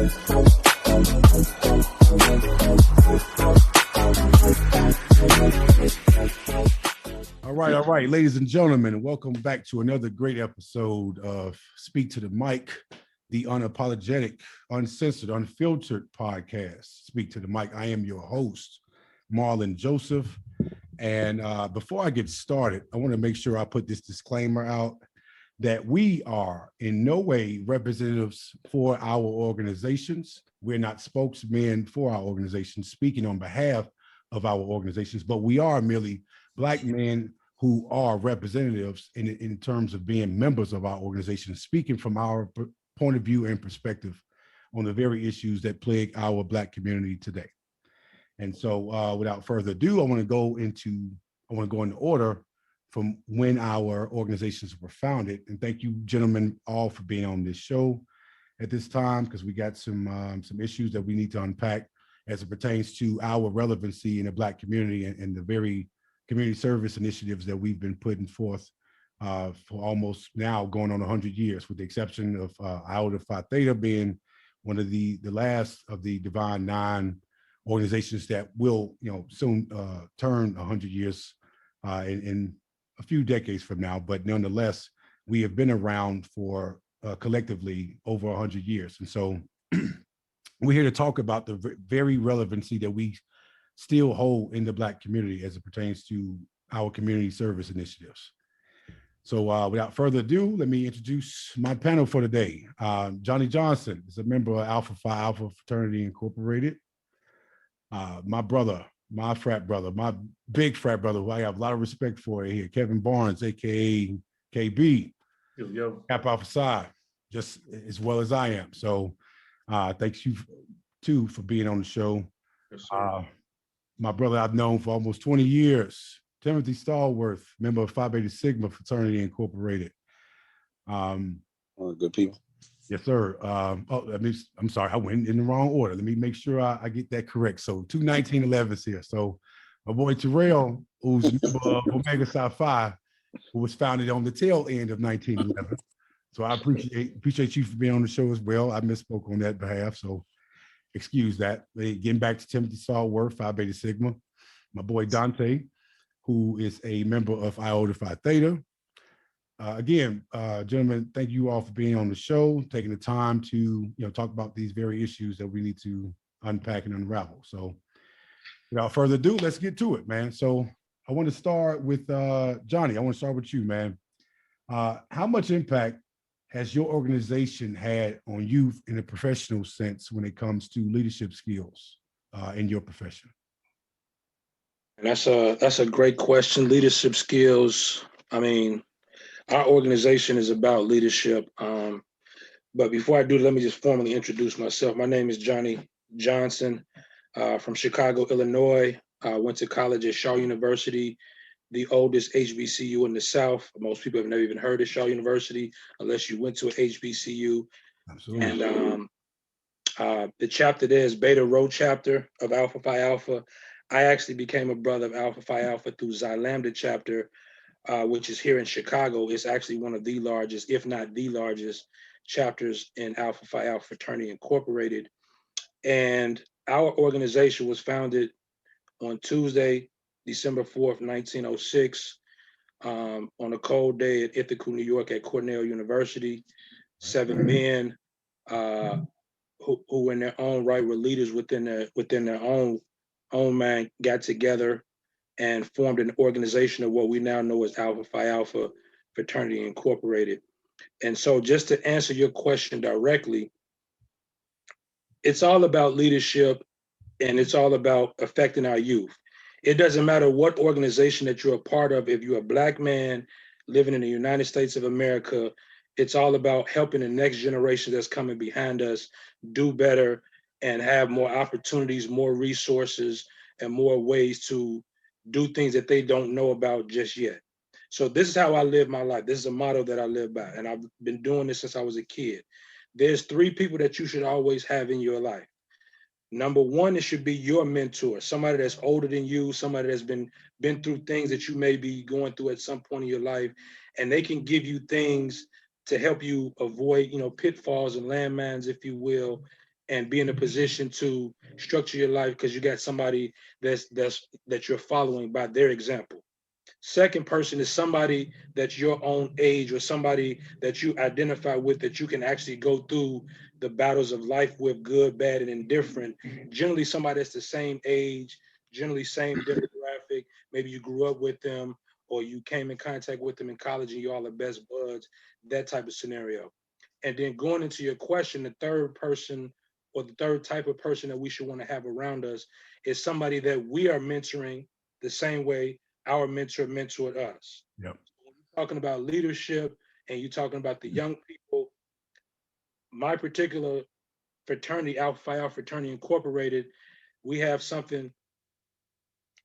All right, ladies and gentlemen, welcome back to another great episode of Speak to the Mic, the unapologetic, uncensored, unfiltered podcast. Speak to the Mic. I am your host, Marlon Joseph. And before I get started, I want to make sure I put this disclaimer out that we are in no way representatives for our organizations. We're not spokesmen for our organizations speaking on behalf of our organizations, but we are merely Black men who are representatives in terms of being members of our organization, speaking from our point of view and perspective on the very issues that plague our Black community today. And so without further ado, I want to go in order from when our organizations were founded. And thank you, gentlemen, all for being on this show at this time, because we got some issues that we need to unpack as it pertains to our relevancy in the Black community and the very community service initiatives that we've been putting forth for almost now going on 100 years, with the exception of Iota, Phi Theta being one of the last of the Divine Nine organizations that will, soon turn 100 years in a few decades from now. But nonetheless, we have been around for collectively over 100 years. And so we're here to talk about the very relevancy that we still hold in the Black community as it pertains to our community service initiatives. So without further ado, let me introduce my panel for today. Johnny Johnson is a member of Alpha Phi Alpha Fraternity Incorporated. My brother, my frat brother, my big frat brother, who I have a lot of respect for here, Kevin Barnes, AKA KB, Kappa Alpha Psi, just as well as I am. So thanks you too for being on the show. Yes, sir. My brother I've known for almost 20 years, Timothy Stallworth, member of Phi Beta Sigma Fraternity Incorporated. Good people. Yes, sir. I'm sorry, I went in the wrong order. Let me make sure I get that correct. So 21911s here. So my boy Terrell, who's a member of Omega Psi Phi, who was founded on the tail end of 1911. So I appreciate you for being on the show as well. I misspoke on that behalf, so excuse that. Getting back to Timothy Stallworth, Phi Beta Sigma. My boy Donte, who is a member of Iota Phi Theta. Again, gentlemen, thank you all for being on the show, taking the time to talk about these very issues that we need to unpack and unravel. So without further ado, let's get to it, man. So I want to start with Johnny. I want to start with you, man. How much impact has your organization had on youth in a professional sense when it comes to leadership skills in your profession? And that's a great question. Leadership skills. I mean, our organization is about leadership. But before I do, let me just formally introduce myself. My name is Johnny Johnson from Chicago, Illinois. I went to college at Shaw University, the oldest HBCU in the South. Most people have never even heard of Shaw University unless you went to an HBCU. Absolutely. And the chapter there is Beta Rho chapter of Alpha Phi Alpha. I actually became a brother of Alpha Phi Alpha through Xi Lambda chapter, which is here in Chicago. It's actually one of the largest, if not the largest, chapters in Alpha Phi Alpha Fraternity Incorporated. And our organization was founded on Tuesday, December 4th, 1906, on a cold day at Ithaca, New York at Cornell University. 7 men who in their own right were leaders within their own mind got together and formed an organization of what we now know as Alpha Phi Alpha Fraternity Incorporated. And so just to answer your question directly, it's all about leadership and it's all about affecting our youth. It doesn't matter what organization that you're a part of. If you're a Black man living in the United States of America, it's all about helping the next generation that's coming behind us do better and have more opportunities, more resources, and more ways to do things that they don't know about just yet. So this is how I live my life. This is a motto that I live by, and I've been doing this since I was a kid. There's 3 people that you should always have in your life. Number one, it should be your mentor, somebody that's older than you, somebody that's been through things that you may be going through at some point in your life, and they can give you things to help you avoid, pitfalls and landmines, if you will, and be in a position to structure your life because you got somebody that you're following by their example. Second person is somebody that's your own age or somebody that you identify with that you can actually go through the battles of life with, good, bad, and indifferent. Generally, somebody that's the same age, generally same demographic. Maybe you grew up with them or you came in contact with them in college and you all are best buds, that type of scenario. And then going into your question, the third person or the third type of person that we should want to have around us is somebody that we are mentoring the same way our mentor mentored us. Yep. When you're talking about leadership and you're talking about the young people, my particular fraternity, Alpha Phi Alpha Fraternity Incorporated, we have something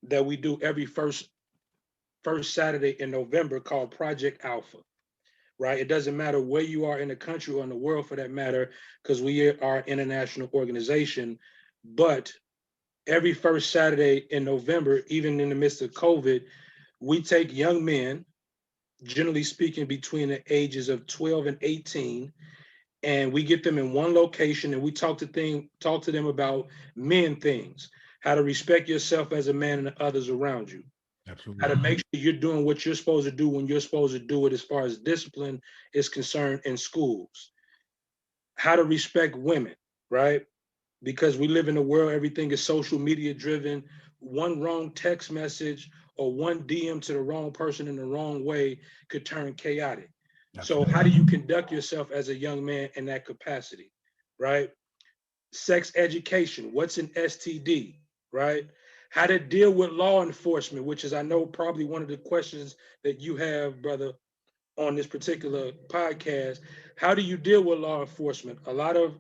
that we do every first Saturday in November called Project Alpha. Right? It doesn't matter where you are in the country or in the world for that matter, because we are an international organization. But every first Saturday in November, even in the midst of COVID, we take young men, generally speaking, between the ages of 12 and 18, and we get them in one location and we talk to them about men things, how to respect yourself as a man and the others around you. Absolutely. How to make sure you're doing what you're supposed to do when you're supposed to do it as far as discipline is concerned in schools. How to respect women, right? Because we live in a world, everything is social media driven. One wrong text message or one DM to the wrong person in the wrong way could turn chaotic. Absolutely. So how do you conduct yourself as a young man in that capacity, right? Sex education, what's an STD, right? How to deal with law enforcement, which is, I know, probably one of the questions that you have, brother, on this particular podcast. How do you deal with law enforcement? A lot of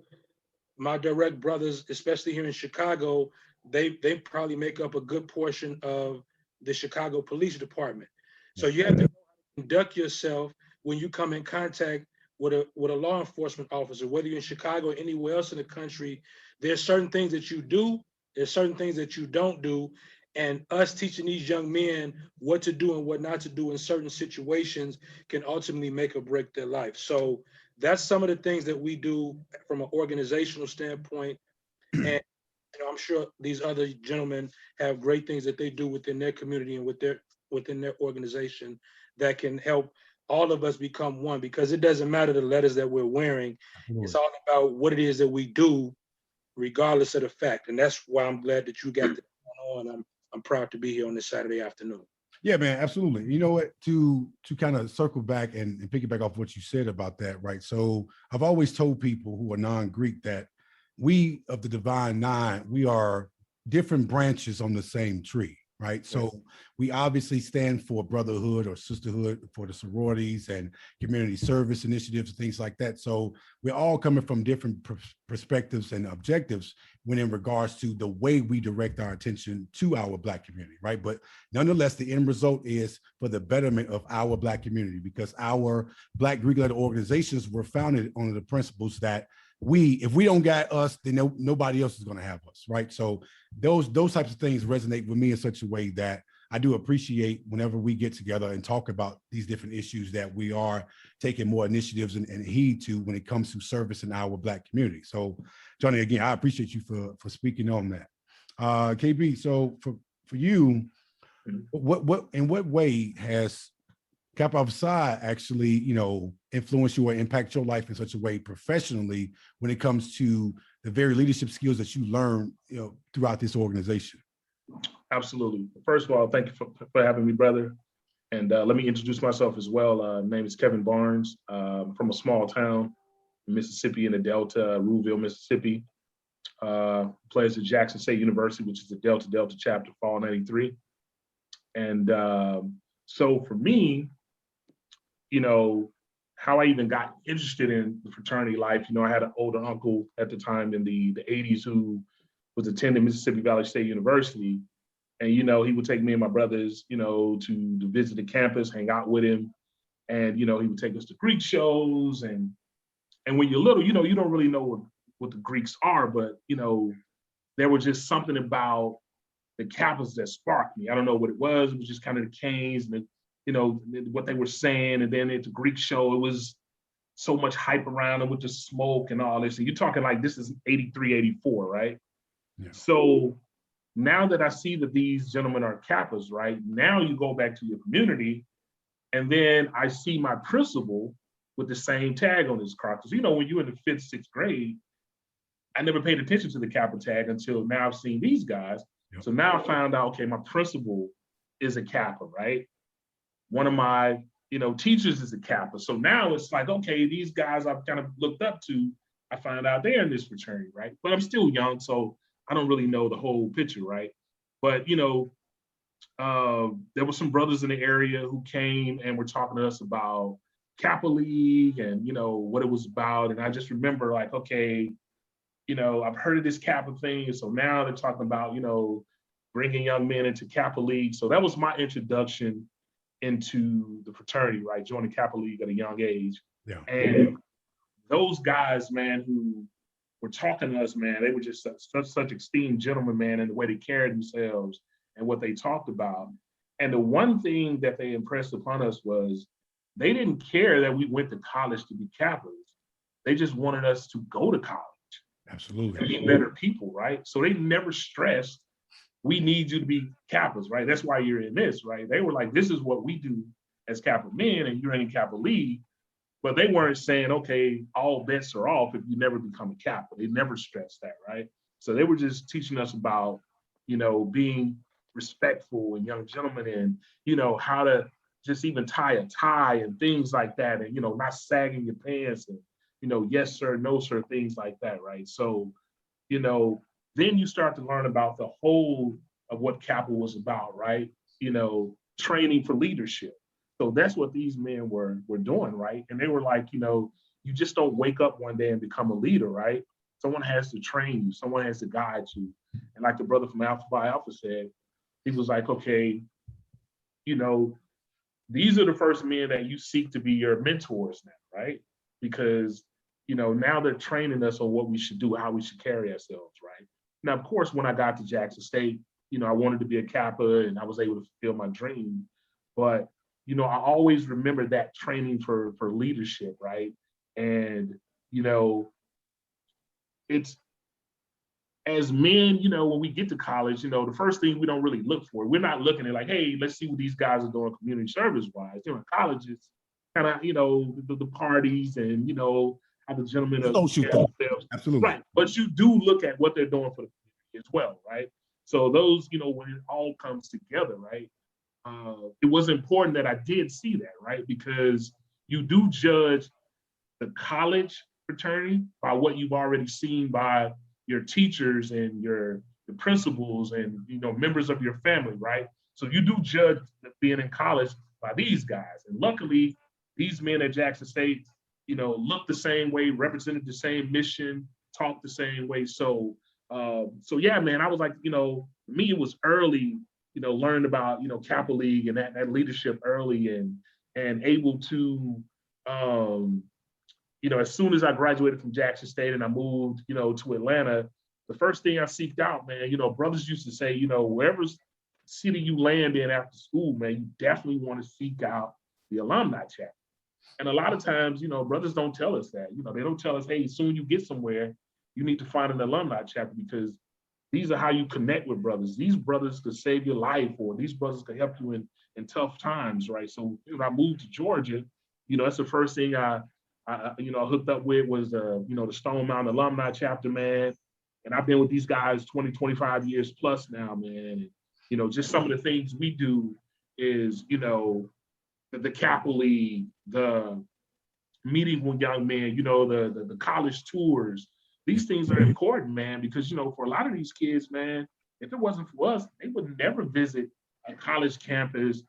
my direct brothers, especially here in Chicago, they probably make up a good portion of the Chicago Police Department. So you have to conduct yourself when you come in contact with a law enforcement officer, whether you're in Chicago or anywhere else in the country. There's certain things that you do, there's certain things that you don't do, and us teaching these young men what to do and what not to do in certain situations can ultimately make or break their life. So that's some of the things that we do from an organizational standpoint. And I'm sure these other gentlemen have great things that they do within their community and within their organization that can help all of us become one, because it doesn't matter the letters that we're wearing. Absolutely. It's all about what it is that we do, regardless of the fact. And that's why I'm glad that you got that going on. I'm proud to be here on this Saturday afternoon. Yeah, man, absolutely. You know what? To kind of circle back and piggyback off what you said about that, right? So I've always told people who are non-Greek that we of the Divine Nine, we are different branches on the same tree, right? So we obviously stand for brotherhood or sisterhood for the sororities and community service initiatives and things like that. So we're all coming from different perspectives and objectives when in regards to the way we direct our attention to our Black community, right? But nonetheless, the end result is for the betterment of our Black community, because our Black Greek-led organizations were founded on the principles that if we don't got us, then nobody else is going to have us, right? So those types of things resonate with me in such a way that I do appreciate whenever we get together and talk about these different issues that we are taking more initiatives and heed to when it comes to service in our Black community. So, Johnny, again, I appreciate you for speaking on that. KB, so for you, what in what way has Kappa Psi actually, influence you or impact your life in such a way professionally when it comes to the very leadership skills that you learn, throughout this organization? Absolutely. First of all, thank you for having me, brother. And let me introduce myself as well. My name is Kevin Barnes. From a small town in Mississippi in the Delta, Rouville, Mississippi. Plays at Jackson State University, which is the Delta chapter, Fall 93. And so for me, how I even got interested in the fraternity life, I had an older uncle at the time in the 80s who was attending Mississippi Valley State University. And, he would take me and my brothers, to visit the campus, hang out with him. And, he would take us to Greek shows. And when you're little, you don't really know what the Greeks are, but, there was just something about the Kappas that sparked me. I don't know what it was. It was just kind of the canes and what they were saying. And then at the Greek show, it was so much hype around them with the smoke and all this. And you're talking like this is 83, 84, right? Yeah. So now that I see that these gentlemen are Kappas, right? Now you go back to your community, and then I see my principal with the same tag on his car. Because, you know, when you're in the 5th, 6th grade, I never paid attention to the Kappa tag until now I've seen these guys. Yep. So now I found out, okay, my principal is a Kappa, right? One of my, you know, teachers is a Kappa. So now it's like, okay, these guys I've kind of looked up to, I find out they're in this fraternity, right? But I'm still young, so I don't really know the whole picture, right? But, you know, there were some brothers in the area who came and were talking to us about Kappa League and, you know, what it was about. And I just remember like, okay, you know, I've heard of this Kappa thing. And so now they're talking about, you know, bringing young men into Kappa League. So that was my introduction into the fraternity, right? Joining Kappa League at a young age. Yeah. And those guys, man, who were talking to us, man, they were just such esteemed gentlemen, man, and the way they carried themselves and what they talked about. And the one thing that they impressed upon us was they didn't care that we went to college to be Kappas. They just wanted us to go to college. Absolutely. And be better people, right? So they never stressed, we need you to be Kappas, right? That's why you're in this, right? They were like, this is what we do as Kappa men, and you're in Kappa League. But they weren't saying, okay, all bets are off if you never become a Kappa. They never stressed that, right? So they were just teaching us about, you know, being respectful and young gentlemen and, you know, how to just even tie a tie and things like that. And, you know, not sagging your pants and, you know, yes, sir, no, sir, things like that, right? So, you know, then you start to learn about the whole of what Kappa was about, right? You know, training for leadership. So that's what these men were doing, right? And they were like, you know, you just don't wake up one day and become a leader, right? Someone has to train you. Someone has to guide you. And like the brother from Alpha Phi Alpha said, he was like, okay, you know, these are the first men that you seek to be your mentors now, right? Because, you know, now they're training us on what we should do, how we should carry ourselves, right? Now, of course, when I got to Jackson State, you know, I wanted to be a Kappa and I was able to fulfill my dream. But, you know, I always remember that training for leadership, right? And, you know, it's, as men, you know, when we get to college, you know, the first thing we don't really look for, we're not looking at like, hey, let's see what these guys are doing community service wise. You know, in college, it's kind of, you know, the parties and, you know, how the gentlemen are themselves. Absolutely. Right. But you do look at what they're doing for the community as well, right? So those, you know, when it all comes together, right? It was important that I did see that, right? Because you do judge the college fraternity by what you've already seen by your teachers and your principals and, you know, members of your family, right? So you do judge being in college by these guys. And luckily, these men at Jackson State, you know, looked the same way, represented the same mission, talked the same way. So, so yeah, man, I was like, you know, for me, it was early, you know, learned about, you know, Kappa League and that leadership early and able to, you know, as soon as I graduated from Jackson State and I moved, you know, to Atlanta, the first thing I seeked out, man, you know, brothers used to say, you know, wherever city you land in after school, man, you definitely want to seek out the alumni chapter. And a lot of times, you know, brothers don't tell us that. You know, they don't tell us, hey, soon you get somewhere, you need to find an alumni chapter because these are how you connect with brothers. These brothers could save your life or these brothers could help you in tough times, right? So when I moved to Georgia, you know, that's the first thing I you know, hooked up with was, you know, the Stone Mountain Alumni Chapter, man. And I've been with these guys 20, 25 years plus now, man. And, you know, just some of the things we do is, you know, the Kappa League, the meeting with young men, you know, the college tours. These things are important, man, because, you know, for a lot of these kids, man, if it wasn't for us, they would never visit a college campus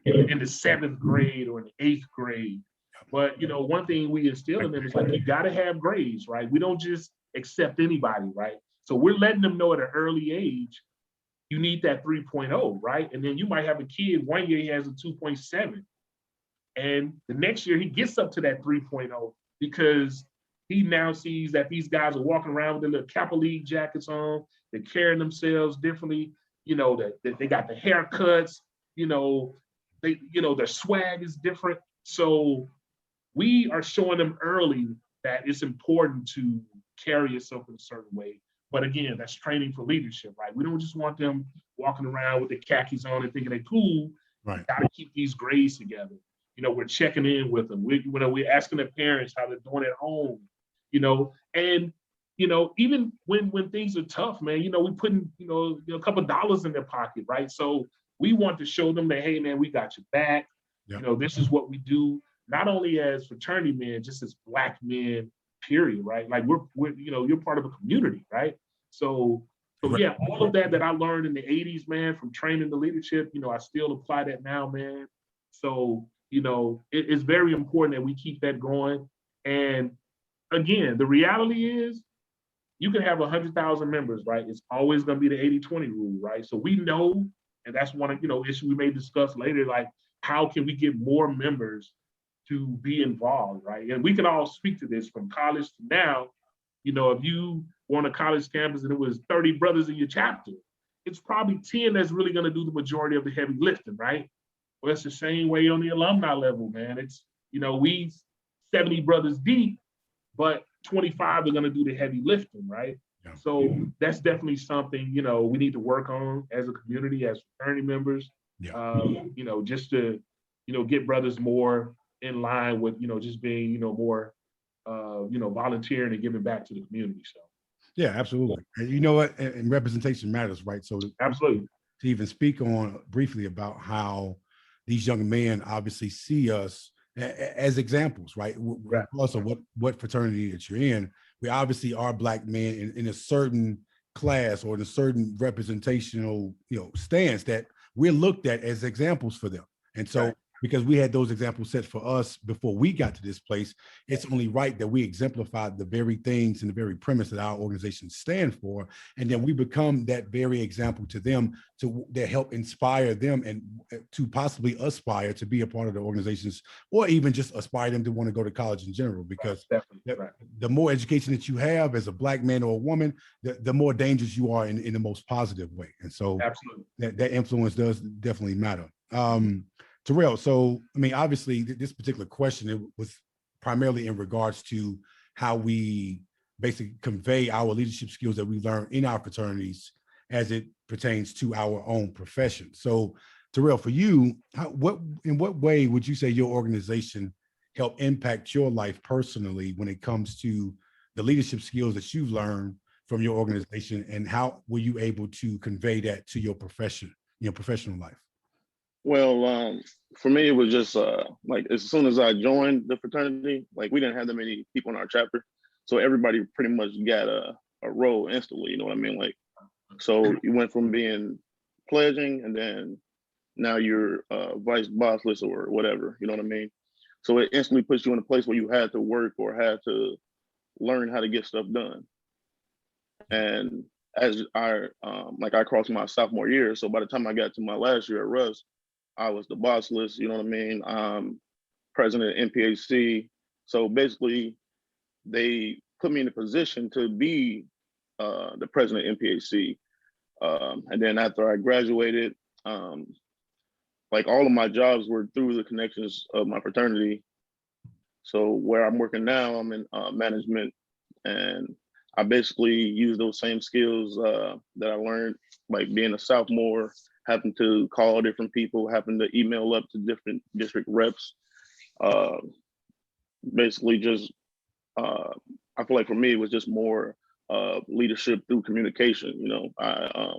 in the 7th grade or in the 8th grade. But, you know, one thing we instill in them is like, you got to have grades, right? We don't just accept anybody, right? So we're letting them know at an early age, you need that 3.0, right? And then you might have a kid, one year he has a 2.7. And the next year he gets up to that 3.0 because he now sees that these guys are walking around with their little Kappa League jackets on, they're carrying themselves differently, you know, that they got the haircuts, you know, they, you know, their swag is different. So we are showing them early that it's important to carry yourself in a certain way. But again, that's training for leadership, right? We don't just want them walking around with their khakis on and thinking they're cool. Right. Got to keep these grades together. We're checking in with them. We're asking their parents how they're doing at home, and even when things are tough, man, we putting, a couple of dollars in their pocket, right? So we want to show them that, hey, man, we got your back. Yep. This is what we do, not only as fraternity men, just as Black men, period, right? Like we're you're part of a community, right? So yeah, all of that I learned in the 80s, man, from training to leadership, I still apply that now, man. So, it's very important that we keep that going. And again, the reality is you can have 100,000 members, right? It's always going to be the 80-20 rule, right? So we know, and that's one of, issues we may discuss later, like how can we get more members to be involved, right? And we can all speak to this from college to now. If you were on a college campus and it was 30 brothers in your chapter, it's probably 10 that's really going to do the majority of the heavy lifting, right? Well, it's the same way on the alumni level, man. It's, we 70 brothers deep, but 25 are going to do the heavy lifting, right? Yeah. So that's definitely something, we need to work on as a community, as fraternity members, just to, get brothers more in line with, just being, more, volunteering and giving back to the community. So. Yeah, absolutely. And you know what? And representation matters, right? So absolutely. To even speak on briefly about how these young men obviously see us as examples, right? Regardless of what fraternity that you're in, we obviously are Black men in a certain class or in a certain representational, stance that we're looked at as examples for them. And so because we had those examples set for us before we got to this place, it's only right that we exemplified the very things and the very premise that our organizations stand for. And then we become that very example to them that help inspire them and to possibly aspire to be a part of the organizations, or even just aspire them to want to go to college in general, because the more education that you have as a Black man or a woman, the more dangerous you are in the most positive way. And so that influence does definitely matter. Terrell, so, obviously this particular question, it was primarily in regards to how we basically convey our leadership skills that we learn in our fraternities as it pertains to our own profession. So, Terrell, for you, in what way would you say your organization helped impact your life personally when it comes to the leadership skills that you've learned from your organization, and how were you able to convey that to your profession, your professional life? Well, for me, it was just like as soon as I joined the fraternity, like we didn't have that many people in our chapter, so everybody pretty much got a role instantly. You know what I mean? Like, so you went from being pledging, and then now you're vice bossless or whatever. You know what I mean? So it instantly puts you in a place where you had to work or had to learn how to get stuff done. And as I crossed my sophomore year, so by the time I got to my last year at Russ, I was the boss list, you know what I mean? President of NPHC. So basically, they put me in a position to be the president of NPHC. And then after I graduated, like all of my jobs were through the connections of my fraternity. So where I'm working now, I'm in management, and I basically use those same skills that I learned, like being a sophomore, having to call different people, having to email up to different district reps. Basically just, I feel like for me, it was just more leadership through communication. I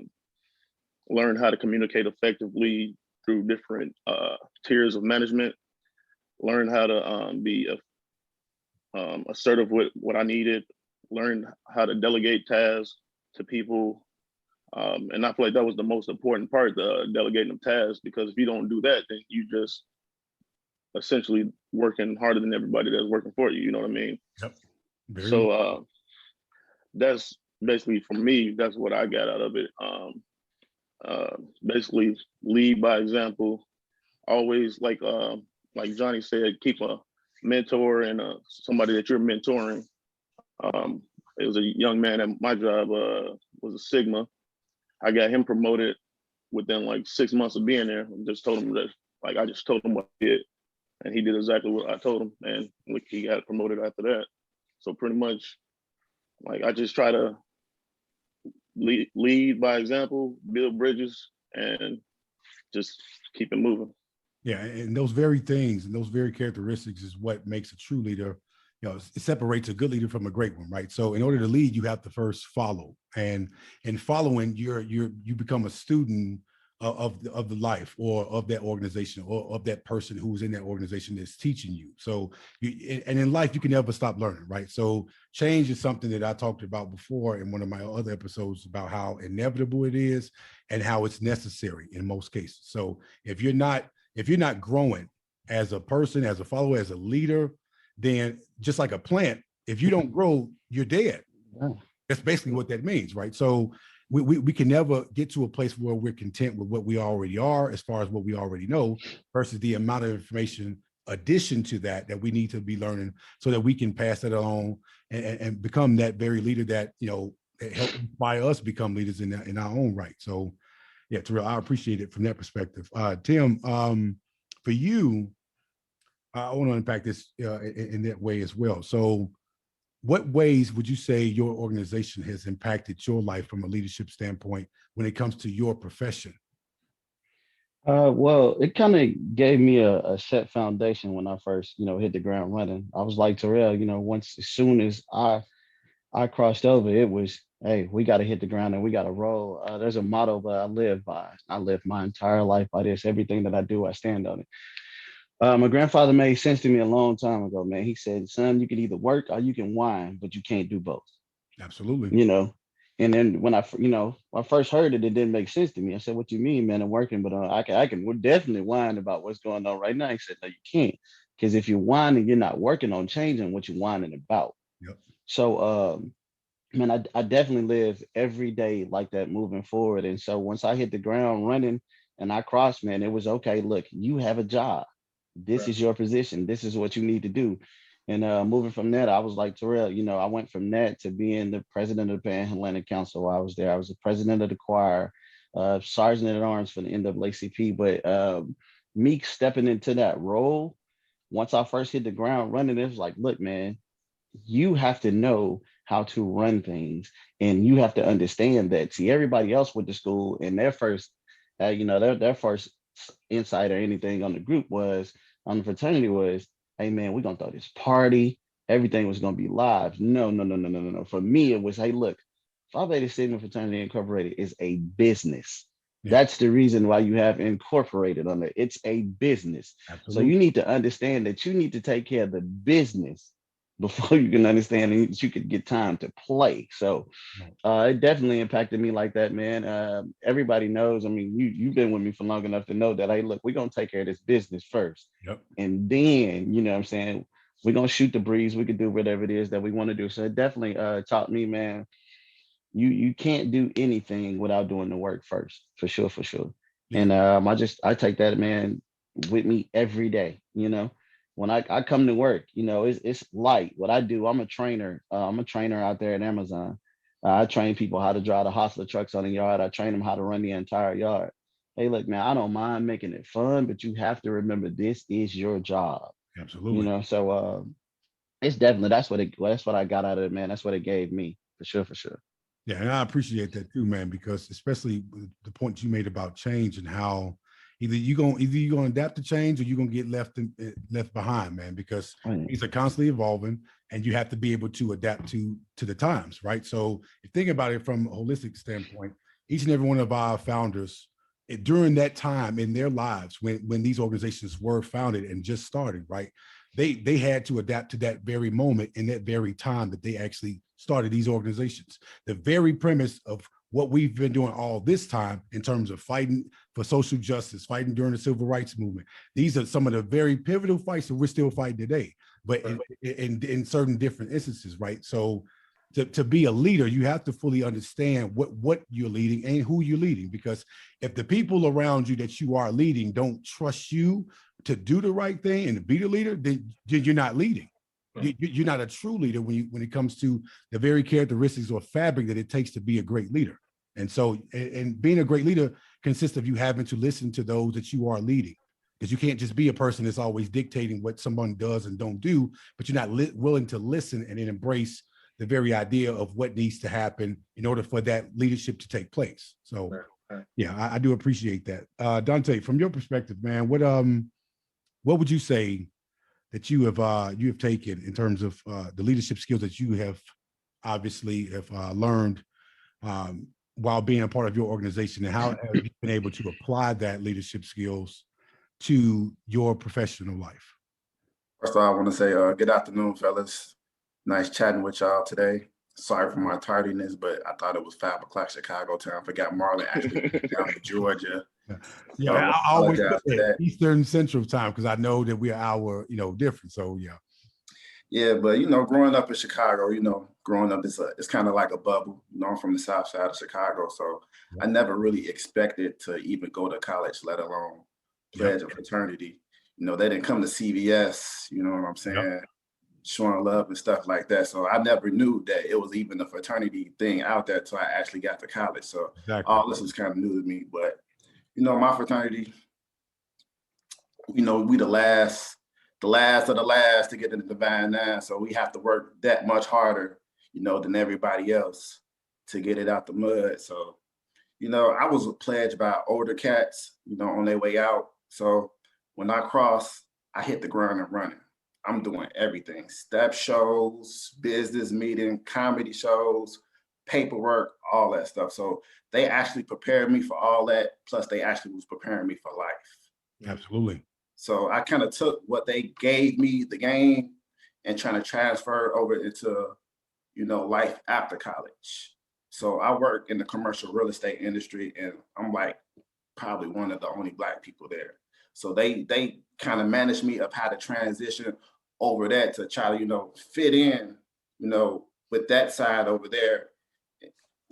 learned how to communicate effectively through different tiers of management, learned how to be assertive with what I needed, learned how to delegate tasks to people. And I feel like that was the most important part, delegating of tasks, because if you don't do that, then you just essentially working harder than everybody that's working for you, you know what I mean? Yep. So that's basically, for me, that's what I got out of it. Basically lead by example, always like Johnny said, keep a mentor and somebody that you're mentoring. It was a young man at my job, was a Sigma. I got him promoted within like 6 months of being there. I just told him what I did. and he did exactly what I told him, and look, he got promoted after that. So pretty much, like, I just try to lead by example, build bridges, and just keep it moving. Yeah, and those very things and those very characteristics is what makes a true leader. It separates a good leader from a great one, right? So in order to lead, you have to first follow, and in following, you become a student of the life or of that organization or of that person who's in that organization that's teaching you. So and in life, you can never stop learning, right? So change is something that I talked about before in one of my other episodes about how inevitable it is and how it's necessary in most cases. So if you're not growing as a person, as a follower, as a leader, then just like a plant, if you don't grow, you're dead. That's basically what that means, right? So we can never get to a place where we're content with what we already are, as far as what we already know, versus the amount of information addition to that we need to be learning so that we can pass it along and become that very leader that, help inspire us become leaders in our own right. So yeah, Terrell, I appreciate it from that perspective. Tim, for you, I want to unpack this in that way as well. So what ways would you say your organization has impacted your life from a leadership standpoint when it comes to your profession? Well, it kind of gave me a set foundation when I first, hit the ground running. I was like Terrell, as soon as I crossed over, it was, hey, we got to hit the ground and we got to roll. There's a motto that I live by. I live my entire life by this. Everything that I do, I stand on it. My grandfather made sense to me a long time ago, man. He said, son, you can either work or you can whine, but you can't do both. Absolutely. And then when I first heard it, it didn't make sense to me. I said, what you mean, man? I'm working, but we're definitely whine about what's going on right now. He said, no, you can't. Because if you're whining, you're not working on changing what you're whining about. Yep. So, man, I definitely live every day like that moving forward. And so once I hit the ground running and I crossed, man, it was okay. Look, you have a job. This is your position. This is what you need to do. And moving from that, I was like Terrell, I went from that to being the president of the Panhandle Atlantic Council. I was there. I was the president of the choir, sergeant at arms for the NAACP. But me stepping into that role, once I first hit the ground running, it was like, look, man, you have to know how to run things, and you have to understand that. See, everybody else went to school, and their first, their first insight or anything on the fraternity was, hey man, we're gonna throw this party. Everything was gonna be live. No. For me, it was, hey, look, Phi Beta Sigma Fraternity Incorporated is a business. Yeah. That's the reason why you have incorporated on it. It's a business. Absolutely. So you need to understand that you need to take care of the business before you can understand that you could get time to play. So it definitely impacted me like that, man. Everybody knows, I mean, you've been with me for long enough to know that, hey, look, we're going to take care of this business first. Yep. And then, you know what I'm saying, we're going to shoot the breeze. We can do whatever it is that we want to do. So it definitely taught me, man, you can't do anything without doing the work first, for sure. Yeah. And I take that, man, with me every day, When I come to work, it's light. What I do, I'm a trainer. I'm a trainer out there at Amazon. I train people how to drive the hostler trucks on the yard. I train them how to run the entire yard. Hey, look, man, I don't mind making it fun, but you have to remember this is your job. Absolutely. So it's definitely that's what I got out of it, man. That's what it gave me, for sure. Yeah, and I appreciate that too, man, because especially the point you made about change and how either you're gonna adapt to change or you're gonna get left behind, man, because things are constantly evolving and you have to be able to adapt to the times, right? So if think about it from a holistic standpoint, each and every one of our founders during that time in their lives when these organizations were founded and just started, right? They had to adapt to that very moment in that very time that they actually started these organizations. The very premise of what we've been doing all this time in terms of fighting for social justice, fighting during the civil rights movement. These are some of the very pivotal fights that we're still fighting today, but in certain different instances, right? So to be a leader, you have to fully understand what you're leading and who you're leading, because if the people around you that you are leading don't trust you to do the right thing and to be the leader, then you're not leading. You're not a true leader when it comes to the very characteristics or fabric that it takes to be a great leader. And so, and being a great leader consists of you having to listen to those that you are leading. because you can't just be a person that's always dictating what someone does and don't do, but you're not willing to listen and then embrace the very idea of what needs to happen in order for that leadership to take place. So yeah, I do appreciate that. Donte, from your perspective, man, what would you say that you have taken in terms of the leadership skills that you have obviously have learned while being a part of your organization, and how have you been able to apply that leadership skills to your professional life? First of all, I want to say good afternoon, fellas. Nice chatting with y'all today. Sorry for my tardiness, but I thought it was 5 o'clock Chicago time. Forgot Marlon actually down in Georgia. Yeah, I always put that Eastern Central time because I know that we are hour, different. So yeah. Yeah, but growing up in Chicago, growing up it's kind of like a bubble. I'm from the South Side of Chicago, so I never really expected to even go to college, let alone pledge a fraternity. They didn't come to CVS. You know what I'm saying? Showing love and stuff like that. So I never knew that it was even a fraternity thing out there until I actually got to college. So all this was kind of new to me. But my fraternity, we the last of the last to get in the Divine Nine. So we have to work that much harder, than everybody else to get it out the mud. So, I was pledged by older cats, on their way out. So when I cross, I hit the ground and running. I'm doing everything: step shows, business meeting, comedy shows, paperwork, all that stuff. So they actually prepared me for all that. Plus they actually was preparing me for life. Absolutely. So I kind of took what they gave me, the game, and trying to transfer it over into, life after college. So I work in the commercial real estate industry, and I'm like probably one of the only Black people there. So they kind of managed me of how to transition over that to try to, fit in, with that side over there,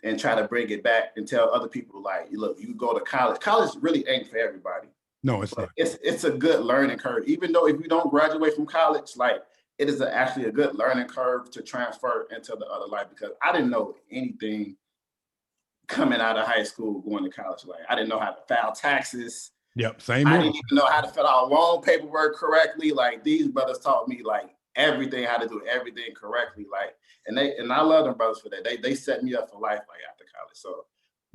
and try to bring it back and tell other people, like, look, you go to college. College really ain't for everybody. No, it's not. It's a good learning curve. Even though if you don't graduate from college, like, it is actually a good learning curve to transfer into the other life, because I didn't know anything coming out of high school going to college. Like, I didn't know how to file taxes. Yep, same. I didn't even know how to fill out loan paperwork correctly. Like, these brothers taught me like everything, how to do everything correctly. Like, and I love them brothers for that. They set me up for life, like, after college. So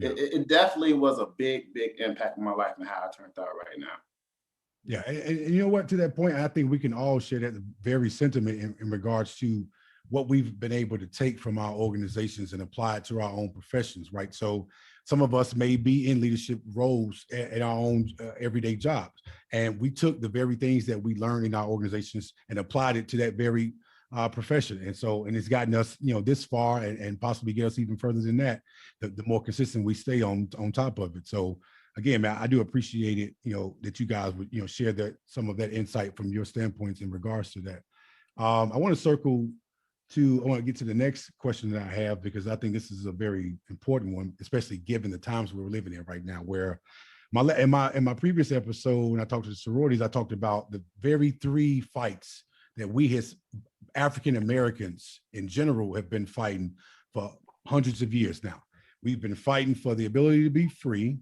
it definitely was a big impact on my life and how I turned out right now. Yeah, and you know what? To that point, I think we can all share that very sentiment in regards to what we've been able to take from our organizations and apply it to our own professions, right? So some of us may be in leadership roles at our own everyday jobs, and we took the very things that we learned in our organizations and applied it to that very profession. And it's gotten us, this far, and possibly get us even further than that, the more consistent we stay on top of it. So again, man, I do appreciate it, that you guys would, share some of that insight from your standpoints in regards to that. I want to get to the next question that I have, because I think this is a very important one, especially given the times we're living in right now, where in my previous episode, when I talked to the sororities, I talked about the very 3 fights that we as African Americans in general have been fighting for hundreds of years now. We've been fighting for the ability to be free,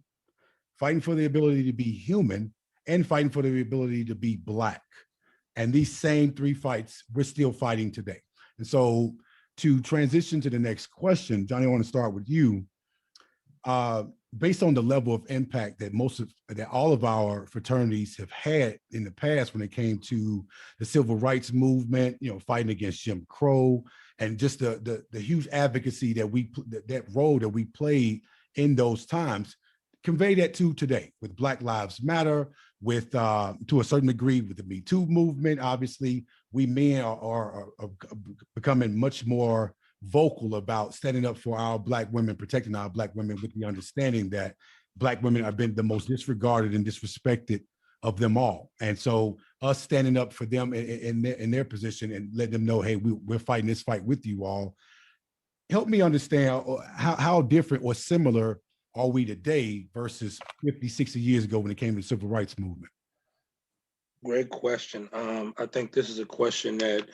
fighting for the ability to be human, and fighting for the ability to be Black. And these same 3 fights, we're still fighting today. And so to transition to the next question, Johnny, I want to start with you. Based on the level of impact that all of our fraternities have had in the past when it came to the civil rights movement, fighting against Jim Crow, and just the huge advocacy that role that we played in those times, convey that to today with Black Lives Matter, with to a certain degree with the Me Too movement. Obviously, we men are becoming much more vocal about standing up for our Black women, protecting our Black women, with the understanding that Black women have been the most disregarded and disrespected of them all. And so us standing up for them in their position and let them know, hey, we're fighting this fight with you all. Help me understand how different or similar are we today versus 50, 60 years ago when it came to the civil rights movement? Great question. I think this is a question that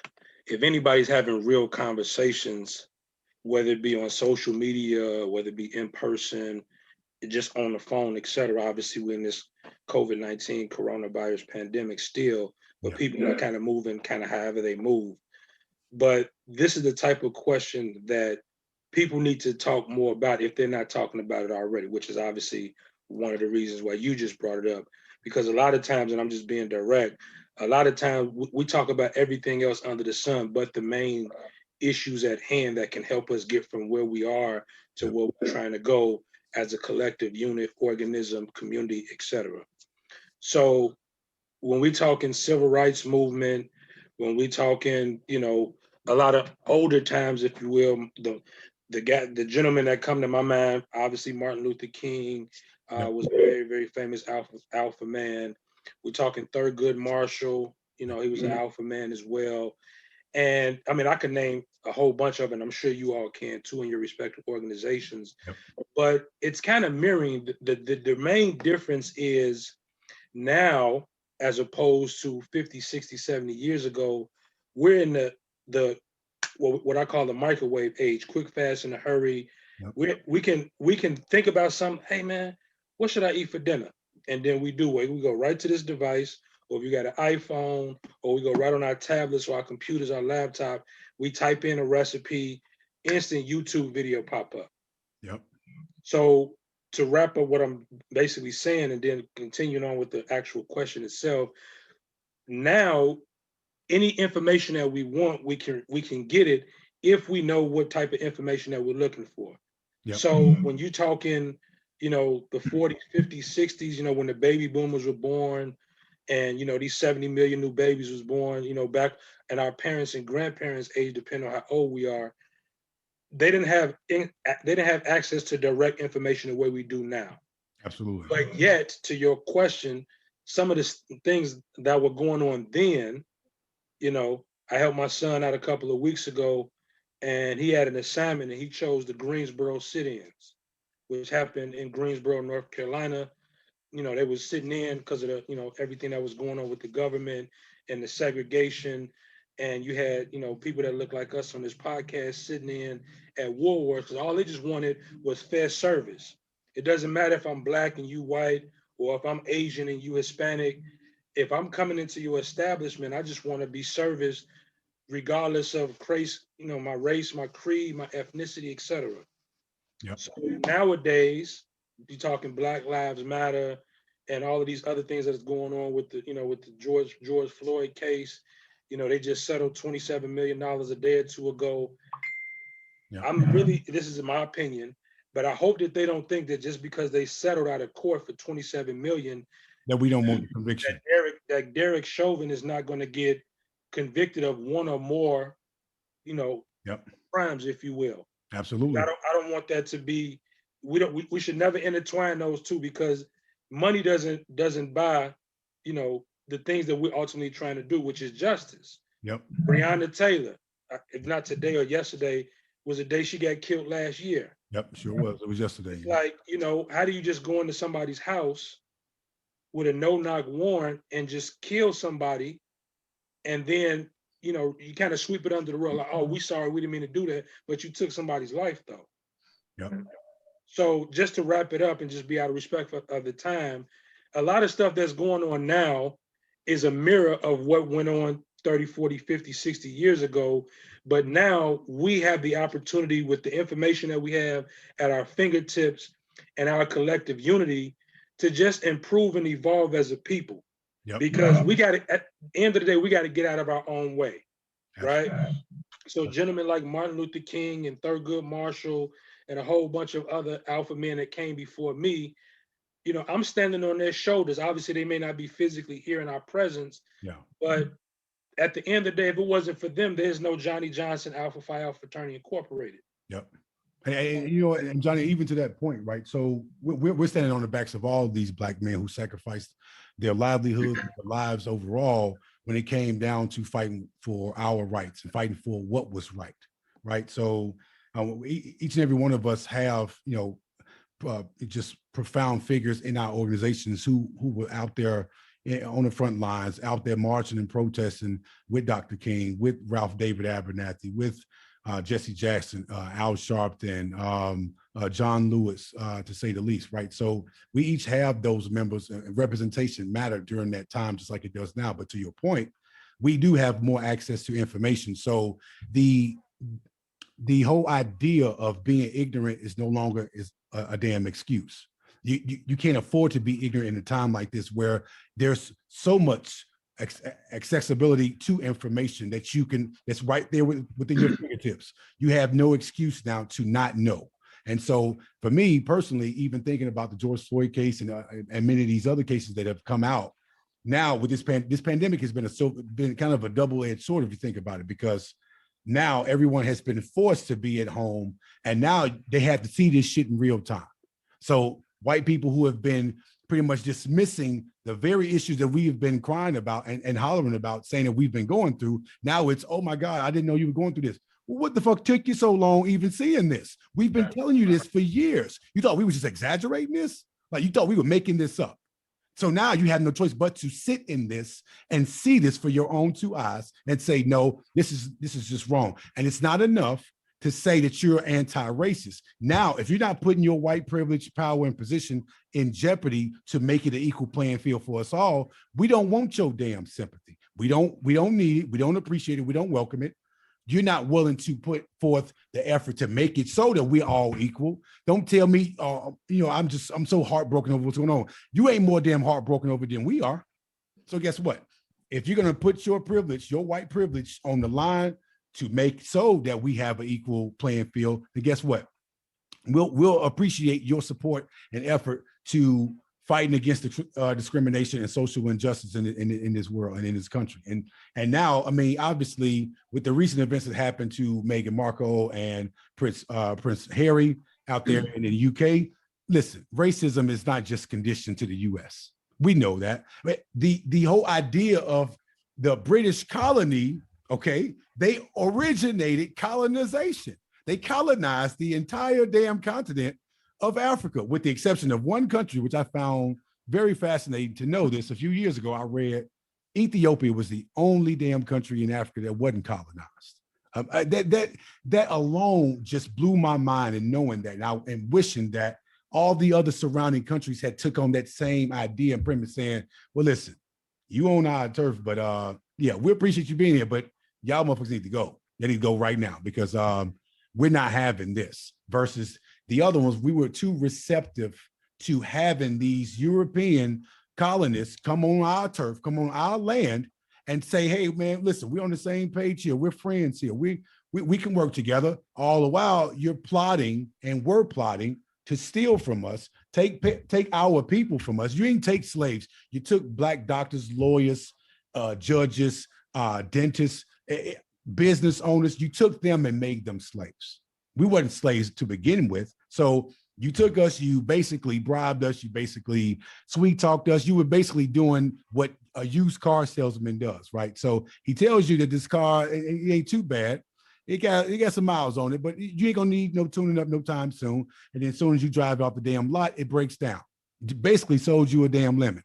if anybody's having real conversations, whether it be on social media, whether it be in person, just on the phone, et cetera. Obviously, we're in this COVID-19 coronavirus pandemic still, but people are kind of moving kind of however they move. But this is the type of question that people need to talk more about if they're not talking about it already, which is obviously one of the reasons why you just brought it up. Because a lot of times, and I'm just being direct, a lot of times we talk about everything else under the sun, but the main issues at hand that can help us get from where we are to where we're trying to go as a collective unit, organism, community, etc. So when we talking civil rights movement, when we talking, you know, a lot of older times, if you will, the gentleman that come to my mind, obviously Martin Luther King was a very, very famous alpha man. We're talking Thurgood Marshall, you know, he was an alpha man as well. And I mean, I can name a whole bunch of it, and I'm sure you all can too in your respective organizations. But it's kind of mirroring. The main difference is now, as opposed to 50, 60, 70 years ago, we're in the what I call the microwave age, quick, fast, in a hurry. We can think about something. Hey man, what should I eat for dinner? And then we go right to this device, or if you got an iPhone, or we go right on our tablets or our computers, our laptop, we type in a recipe, instant YouTube video pop up. So to wrap up what I'm basically saying, and then continuing on with the actual question itself, now any information that we want, we can get it if we know what type of information that we're looking for. So when you talking, you know, the 40s, 50s, 60s, you know, when the baby boomers were born, and, you know, these 70 million new babies was born, you know, back in our parents' and grandparents' age, depending on how old we are, they didn't have access to direct information the way we do now. Absolutely. But yet, to your question, some of the things that were going on then, you know, I helped my son out a couple of weeks ago, and he had an assignment, and he chose the Greensboro sit-ins, which happened in Greensboro, North Carolina. You know, they was sitting in because of the, you know, everything that was going on with the government and the segregation. And you had, you know, people that look like us on this podcast sitting in at Woolworths, because all they just wanted was fair service. It doesn't matter if I'm Black and you white, or if I'm Asian and you Hispanic. If I'm coming into your establishment, I just want to be serviced regardless of race, you know, my race, my creed, my ethnicity, etc. So nowadays, you're talking Black Lives Matter and all of these other things that's going on with the, you know, with the George Floyd case. You know, they just settled $27 million a day or two ago. I'm really, this is my opinion, but I hope that they don't think that just because they settled out of court for 27 million, that we don't want the conviction. That Derek Chauvin is not going to get convicted of one or more, you know, crimes, if you will. Absolutely. I don't want that to be. We should never intertwine those two, because money doesn't buy, you know, the things that we're ultimately trying to do, which is justice. Breonna Taylor, if not today or yesterday, was the day she got killed last year. Sure was. It was yesterday. Like, you know, how do you just go into somebody's house with a no-knock warrant and just kill somebody, and then, you know, you kind of sweep it under the rug, like, oh, we sorry, we didn't mean to do that, but you took somebody's life though. So just to wrap it up and just be out of respect of the time, a lot of stuff that's going on now is a mirror of what went on 30, 40, 50, 60 years ago. But now we have the opportunity, with the information that we have at our fingertips and our collective unity, to just improve and evolve as a people. Because we got to, at the end of the day, we got to get out of our own way, right? So gentlemen like Martin Luther King and Thurgood Marshall and a whole bunch of other alpha men that came before me, you know, I'm standing on their shoulders. Obviously, they may not be physically here in our presence, but at the end of the day, if it wasn't for them, there's no Johnny Johnson, Alpha Phi Alpha Fraternity Incorporated. And you know, and Johnny, even to that point, right? So we're standing on the backs of all these Black men who sacrificed their livelihood, their lives overall, when it came down to fighting for our rights and fighting for what was right, right? So each and every one of us have, you know, just profound figures in our organizations who were out there on the front lines, out there marching and protesting with Dr. King, with Ralph David Abernathy, with Jesse Jackson, Al Sharpton, John Lewis, to say the least, right? So we each have those members, and representation mattered during that time, just like it does now. But to your point, we do have more access to information. So the whole idea of being ignorant is no longer a damn excuse. You can't afford to be ignorant in a time like this where there's so much accessibility to information that that's right there within your fingertips. You have no excuse now to not know. And so for me personally, even thinking about the George Floyd case and many of these other cases that have come out now with this pandemic has been kind of a double-edged sword if you think about it, because now everyone has been forced to be at home and now they have to see this shit in real time. So white people who have been pretty much dismissing the very issues that we have been crying about and hollering about, saying that we've been going through, now it's, oh my God, I didn't know you were going through this. Well, what the fuck took you so long even seeing this? We've been telling you this for years. You thought we were just exaggerating this? Like you thought we were making this up. So now you have no choice but to sit in this and see this for your own two eyes and say, no, this is just wrong. And it's not enough to say that you're anti-racist. Now, if you're not putting your white privilege, power, and position in jeopardy to make it an equal playing field for us all, we don't want your damn sympathy. We don't need it. We don't appreciate it. We don't welcome it. You're not willing to put forth the effort to make it so that we're all equal. Don't tell me, I'm so heartbroken over what's going on. You ain't more damn heartbroken over than we are. So guess what? If you're going to put your privilege, your white privilege on the line to make so that we have an equal playing field, then guess what? We'll appreciate your support and effort to fighting against the discrimination and social injustice in this world and in this country. And now, I mean, obviously, with the recent events that happened to Meghan Markle and Prince Harry out there in the UK, listen, racism is not just conditioned to the US. We know that. But the whole idea of the British colony, okay, they originated colonization. They colonized the entire damn continent of Africa, with the exception of one country, which I found very fascinating to know this. A few years ago, I read Ethiopia was the only damn country in Africa that wasn't colonized. That alone just blew my mind, and knowing that and wishing that all the other surrounding countries had took on that same idea and premise, saying, well, listen, you own our turf, but yeah, we appreciate you being here, but y'all motherfuckers need to go. They need to go right now, because we're not having this. Versus the other ones, we were too receptive to having these European colonists come on our turf, come on our land, and say, hey, man, listen, we're on the same page here. We're friends here. We can work together. All the while, you're plotting, and we're plotting to steal from us, take our people from us. You didn't take slaves. You took Black doctors, lawyers, judges, dentists, business owners. You took them and made them slaves. We weren't slaves to begin with. So you took us, you basically bribed us, you basically sweet talked us. You were basically doing what a used car salesman does, right? So he tells you that this car, it ain't too bad. It got some miles on it, but you ain't gonna need no tuning up no time soon. And then as soon as you drive off the damn lot, it breaks down. Basically sold you a damn lemon.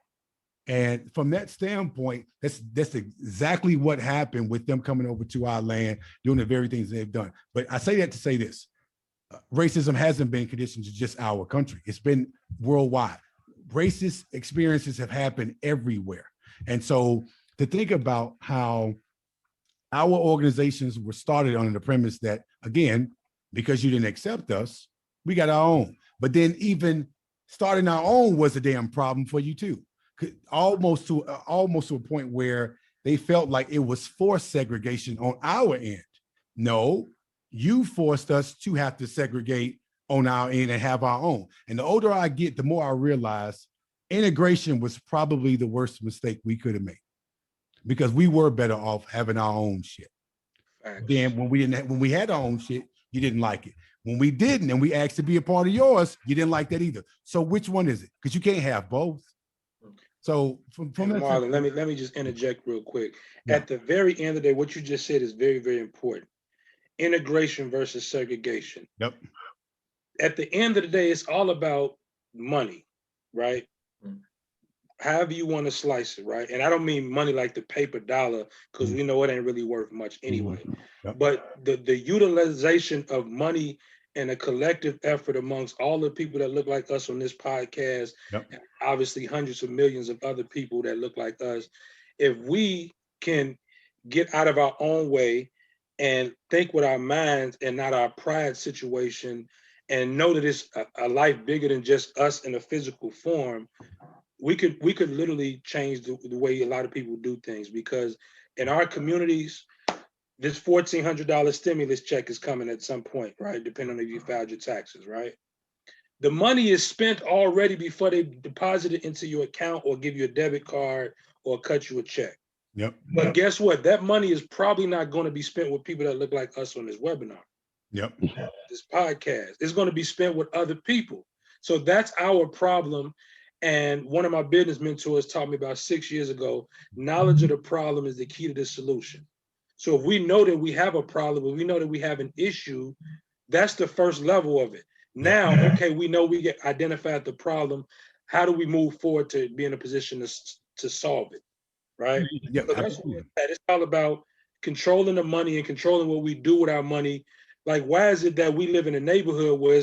And from that standpoint, that's exactly what happened with them coming over to our land, doing the very things they've done. But I say that to say this: racism hasn't been conditioned to just our country. It's been worldwide. Racist experiences have happened everywhere. And so to think about how our organizations were started on the premise that, again, because you didn't accept us, we got our own. But then even starting our own was a damn problem for you too. Almost to a point where they felt like it was forced segregation on our end. No, you forced us to have to segregate on our end and have our own. And the older I get, the more I realize integration was probably the worst mistake we could have made, because we were better off having our own shit. Facts. Then when we had our own shit, you didn't like it. When we didn't, and we asked to be a part of yours, you didn't like that either. So which one is it? Because you can't have both. So from Marlon, let me just interject real quick. Yeah. At the very end of the day, what you just said is very, very important. Integration versus segregation. Yep. At the end of the day, it's all about money, right? However you want to slice it, right? And I don't mean money like the paper dollar, because we know it ain't really worth much anyway. Yep. But the utilization of money and a collective effort amongst all the people that look like us on this podcast, Yep. and obviously hundreds of millions of other people that look like us, if we can get out of our own way and think with our minds and not our pride situation, and know that it's a life bigger than just us in a physical form, we could literally change the way a lot of people do things. Because in our communities, this $1,400 stimulus check is coming at some point, right? Depending on if you filed your taxes, right? The money is spent already before they deposit it into your account or give you a debit card or cut you a check. Yep. But guess what? That money is probably not going to be spent with people that look like us on this webinar, Yep. this podcast. It's going to be spent with other people. So that's our problem. And one of my business mentors taught me about 6 years ago, knowledge of the problem is the key to the solution. So if we know that we have a problem, if we know that we have an issue, that's the first level of it. Now, okay, we know we get identified the problem. How do we move forward to be in a position to solve it, right? Yeah, So that's what it's all about, controlling the money and controlling what we do with our money. Like, why is it that we live in a neighborhood where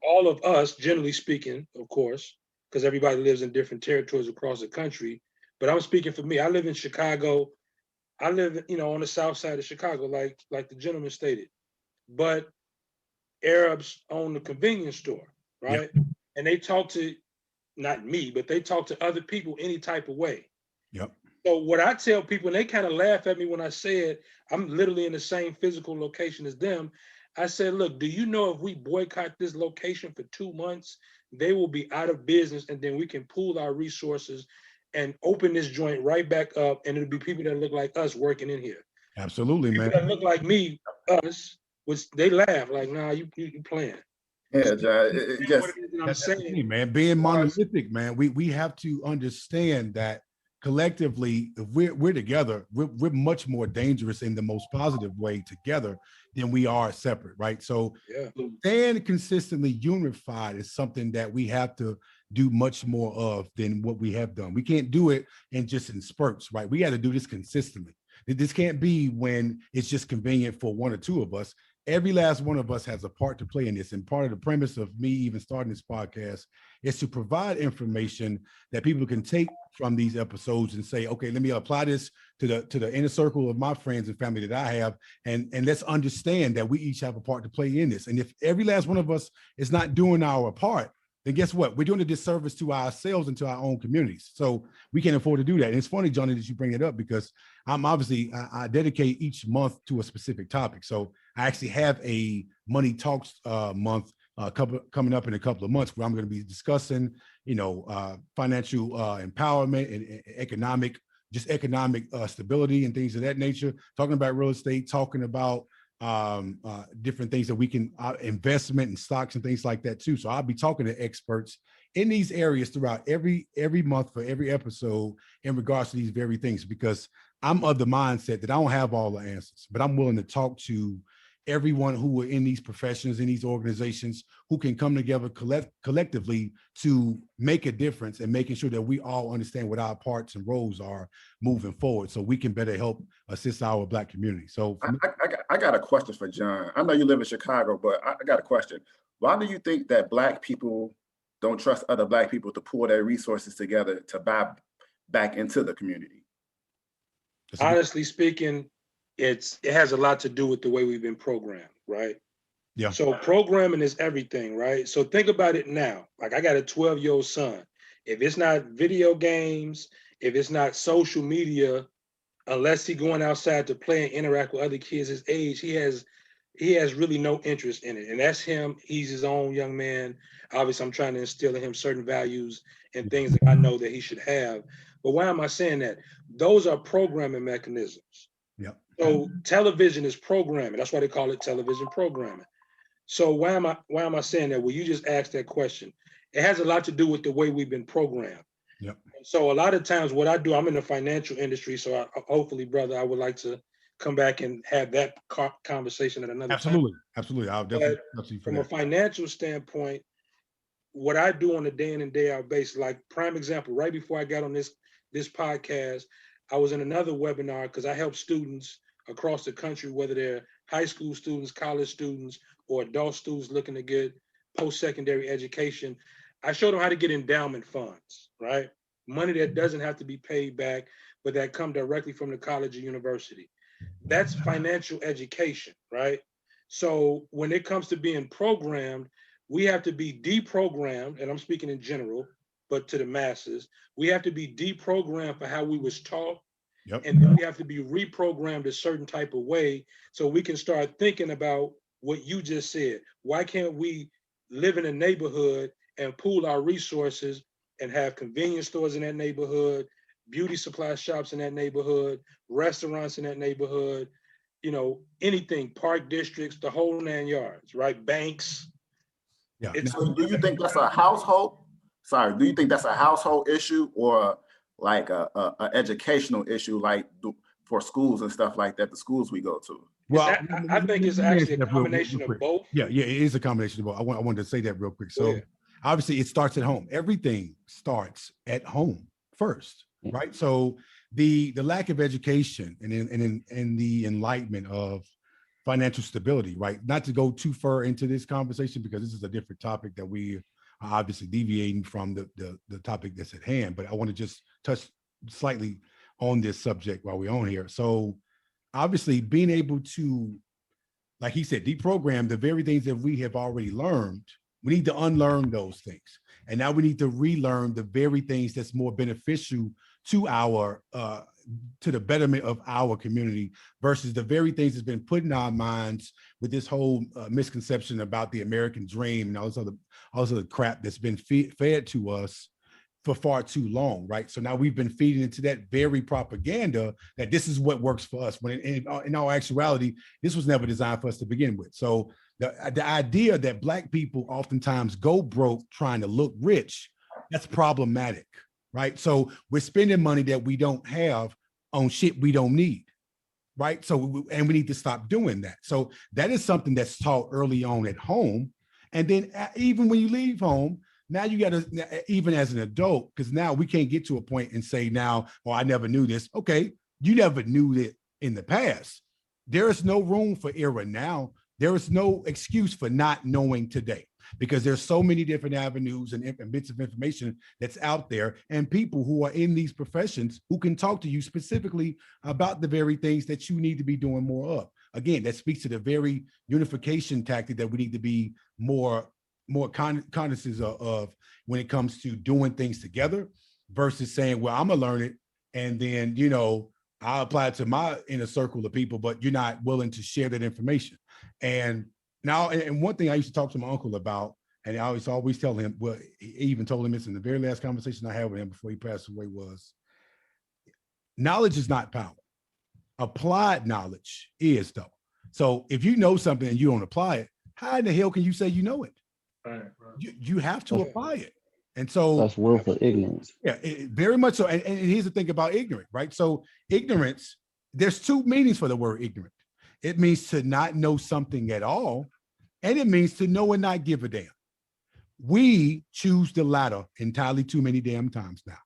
all of us, generally speaking, of course, because everybody lives in different territories across the country, but I'm speaking for me. I live in Chicago. I live, on the south side of Chicago, like the gentleman stated. But Arabs own the convenience store, right? Yep. And they talk to, not me, but they talk to other people any type of way. Yep. So what I tell people, and they kind of laugh at me when I say it, I'm literally in the same physical location as them. I said, look, do you know if we boycott this location for 2 months, they will be out of business, and then we can pool our resources and open this joint right back up, and it'll be people that look like us working in here. Absolutely, people man. That look like me, us, which they laugh like, nah, you playing. Yeah, John. I'm saying, man, being monolithic, man, we have to understand that collectively, if we're together, we're much more dangerous in the most positive way together than we are separate, right? So staying consistently unified is something that we have to do much more of than what we have done. We can't do it in spurts, right? We got to do this consistently. This can't be when it's just convenient for one or two of us. Every last one of us has a part to play in this. And part of the premise of me even starting this podcast is to provide information that people can take from these episodes and say, okay, let me apply this to the inner circle of my friends and family that I have. And let's understand that we each have a part to play in this. And if every last one of us is not doing our part, then guess what? We're doing a disservice to ourselves and to our own communities. So we can't afford to do that. And it's funny, Johnny, that you bring it up, because I dedicate each month to a specific topic. So I actually have a Money Talks month coming up in a couple of months, where I'm going to be discussing, financial empowerment and economic stability and things of that nature, talking about real estate, talking about different things that we can investment in stocks and things like that too. So I'll be talking to experts in these areas throughout every month for every episode in regards to these very things, because I'm of the mindset that I don't have all the answers, but I'm willing to talk to everyone who are in these professions, in these organizations, who can come together collectively to make a difference, and making sure that we all understand what our parts and roles are moving forward, so we can better help assist our Black community. So I got a question for John. I know you live in Chicago, but I got a question. Why do you think that Black people don't trust other Black people to pull their resources together to buy back into the community? Honestly speaking, it has a lot to do with the way we've been programmed, right? Yeah. So programming is everything, right? So think about it now. Like, I got a 12-year-old son. If it's not video games, if it's not social media, unless he's going outside to play and interact with other kids his age, he has really no interest in it. And that's him. He's his own young man. Obviously, I'm trying to instill in him certain values and things that I know that he should have. But why am I saying that? Those are programming mechanisms. Yeah. So television is programming. That's why they call it television programming. So why am I saying that? Well, you just asked that question. It has a lot to do with the way we've been programmed. Yep. So a lot of times what I do, I'm in the financial industry. So hopefully, brother, I would like to come back and have that conversation at another time. Absolutely. I'll definitely. From a financial standpoint, what I do on a day in and day out basis, like prime example, right before I got on this podcast, I was in another webinar because I help students across the country, whether they're high school students, college students, or adult students looking to get post-secondary education. I showed them how to get endowment funds, right? Money that doesn't have to be paid back, but that come directly from the college or university. That's financial education, right? So when it comes to being programmed, we have to be deprogrammed, and I'm speaking in general, but to the masses, we have to be deprogrammed for how we was taught. Yep. And then we have to be reprogrammed a certain type of way so we can start thinking about what you just said. Why can't we live in a neighborhood and pool our resources and have convenience stores in that neighborhood, beauty supply shops in that neighborhood, restaurants in that neighborhood, you know, anything, park districts, the whole 9 yards, right? Banks. Yeah. So do you think that's a household? Sorry, do you think that's a household issue or like a educational issue, like for schools and stuff like that, the schools we go to? Well, I think it's actually a real combination of quick. both. Yeah, it is a combination of both. I wanted to say that real quick. So obviously it starts at home. Everything starts at home first, right? So the lack of education and the enlightenment of financial stability, right? Not to go too far into this conversation because this is a different topic that we are obviously deviating from the topic that's at hand, but I want to just touch slightly on this subject while we're on here. So obviously being able to, like he said, deprogram the very things that we have already learned, we need to unlearn those things. And now we need to relearn the very things that's more beneficial to our, to the betterment of our community versus the very things that's been put in our minds with this whole misconception about the American dream and all this other crap that's been fed to us for far too long, right? So now we've been feeding into that very propaganda that this is what works for us, when in all actuality, this was never designed for us to begin with. So the idea that Black people oftentimes go broke trying to look rich, that's problematic, right? So we're spending money that we don't have on shit we don't need, right? So, and we need to stop doing that. So that is something that's taught early on at home. And then even when you leave home, now you got to, even as an adult, because now we can't get to a point and say now, oh, I never knew this. Okay, you never knew it in the past. There is no room for error now. There is no excuse for not knowing today because there's so many different avenues and bits of information that's out there and people who are in these professions who can talk to you specifically about the very things that you need to be doing more of. Again, that speaks to the very unification tactic that we need to be more cognizant of when it comes to doing things together versus saying, well, I'm gonna learn it and then, you know, I'll apply it to my inner circle of people, but you're not willing to share that information. And now, and one thing I used to talk to my uncle about, and I always tell him, well, he even told him this in the very last conversation I had with him before he passed away, was knowledge is not power. Applied knowledge is, though. So if you know something and you don't apply it, how in the hell can you say you know it? Right. You have to apply it. And so that's willful ignorance. Yeah, very much so. And here's the thing about ignorant, right? So ignorance, there's two meanings for the word ignorant. It means to not know something at all, and it means to know and not give a damn. We choose the latter entirely too many damn times now.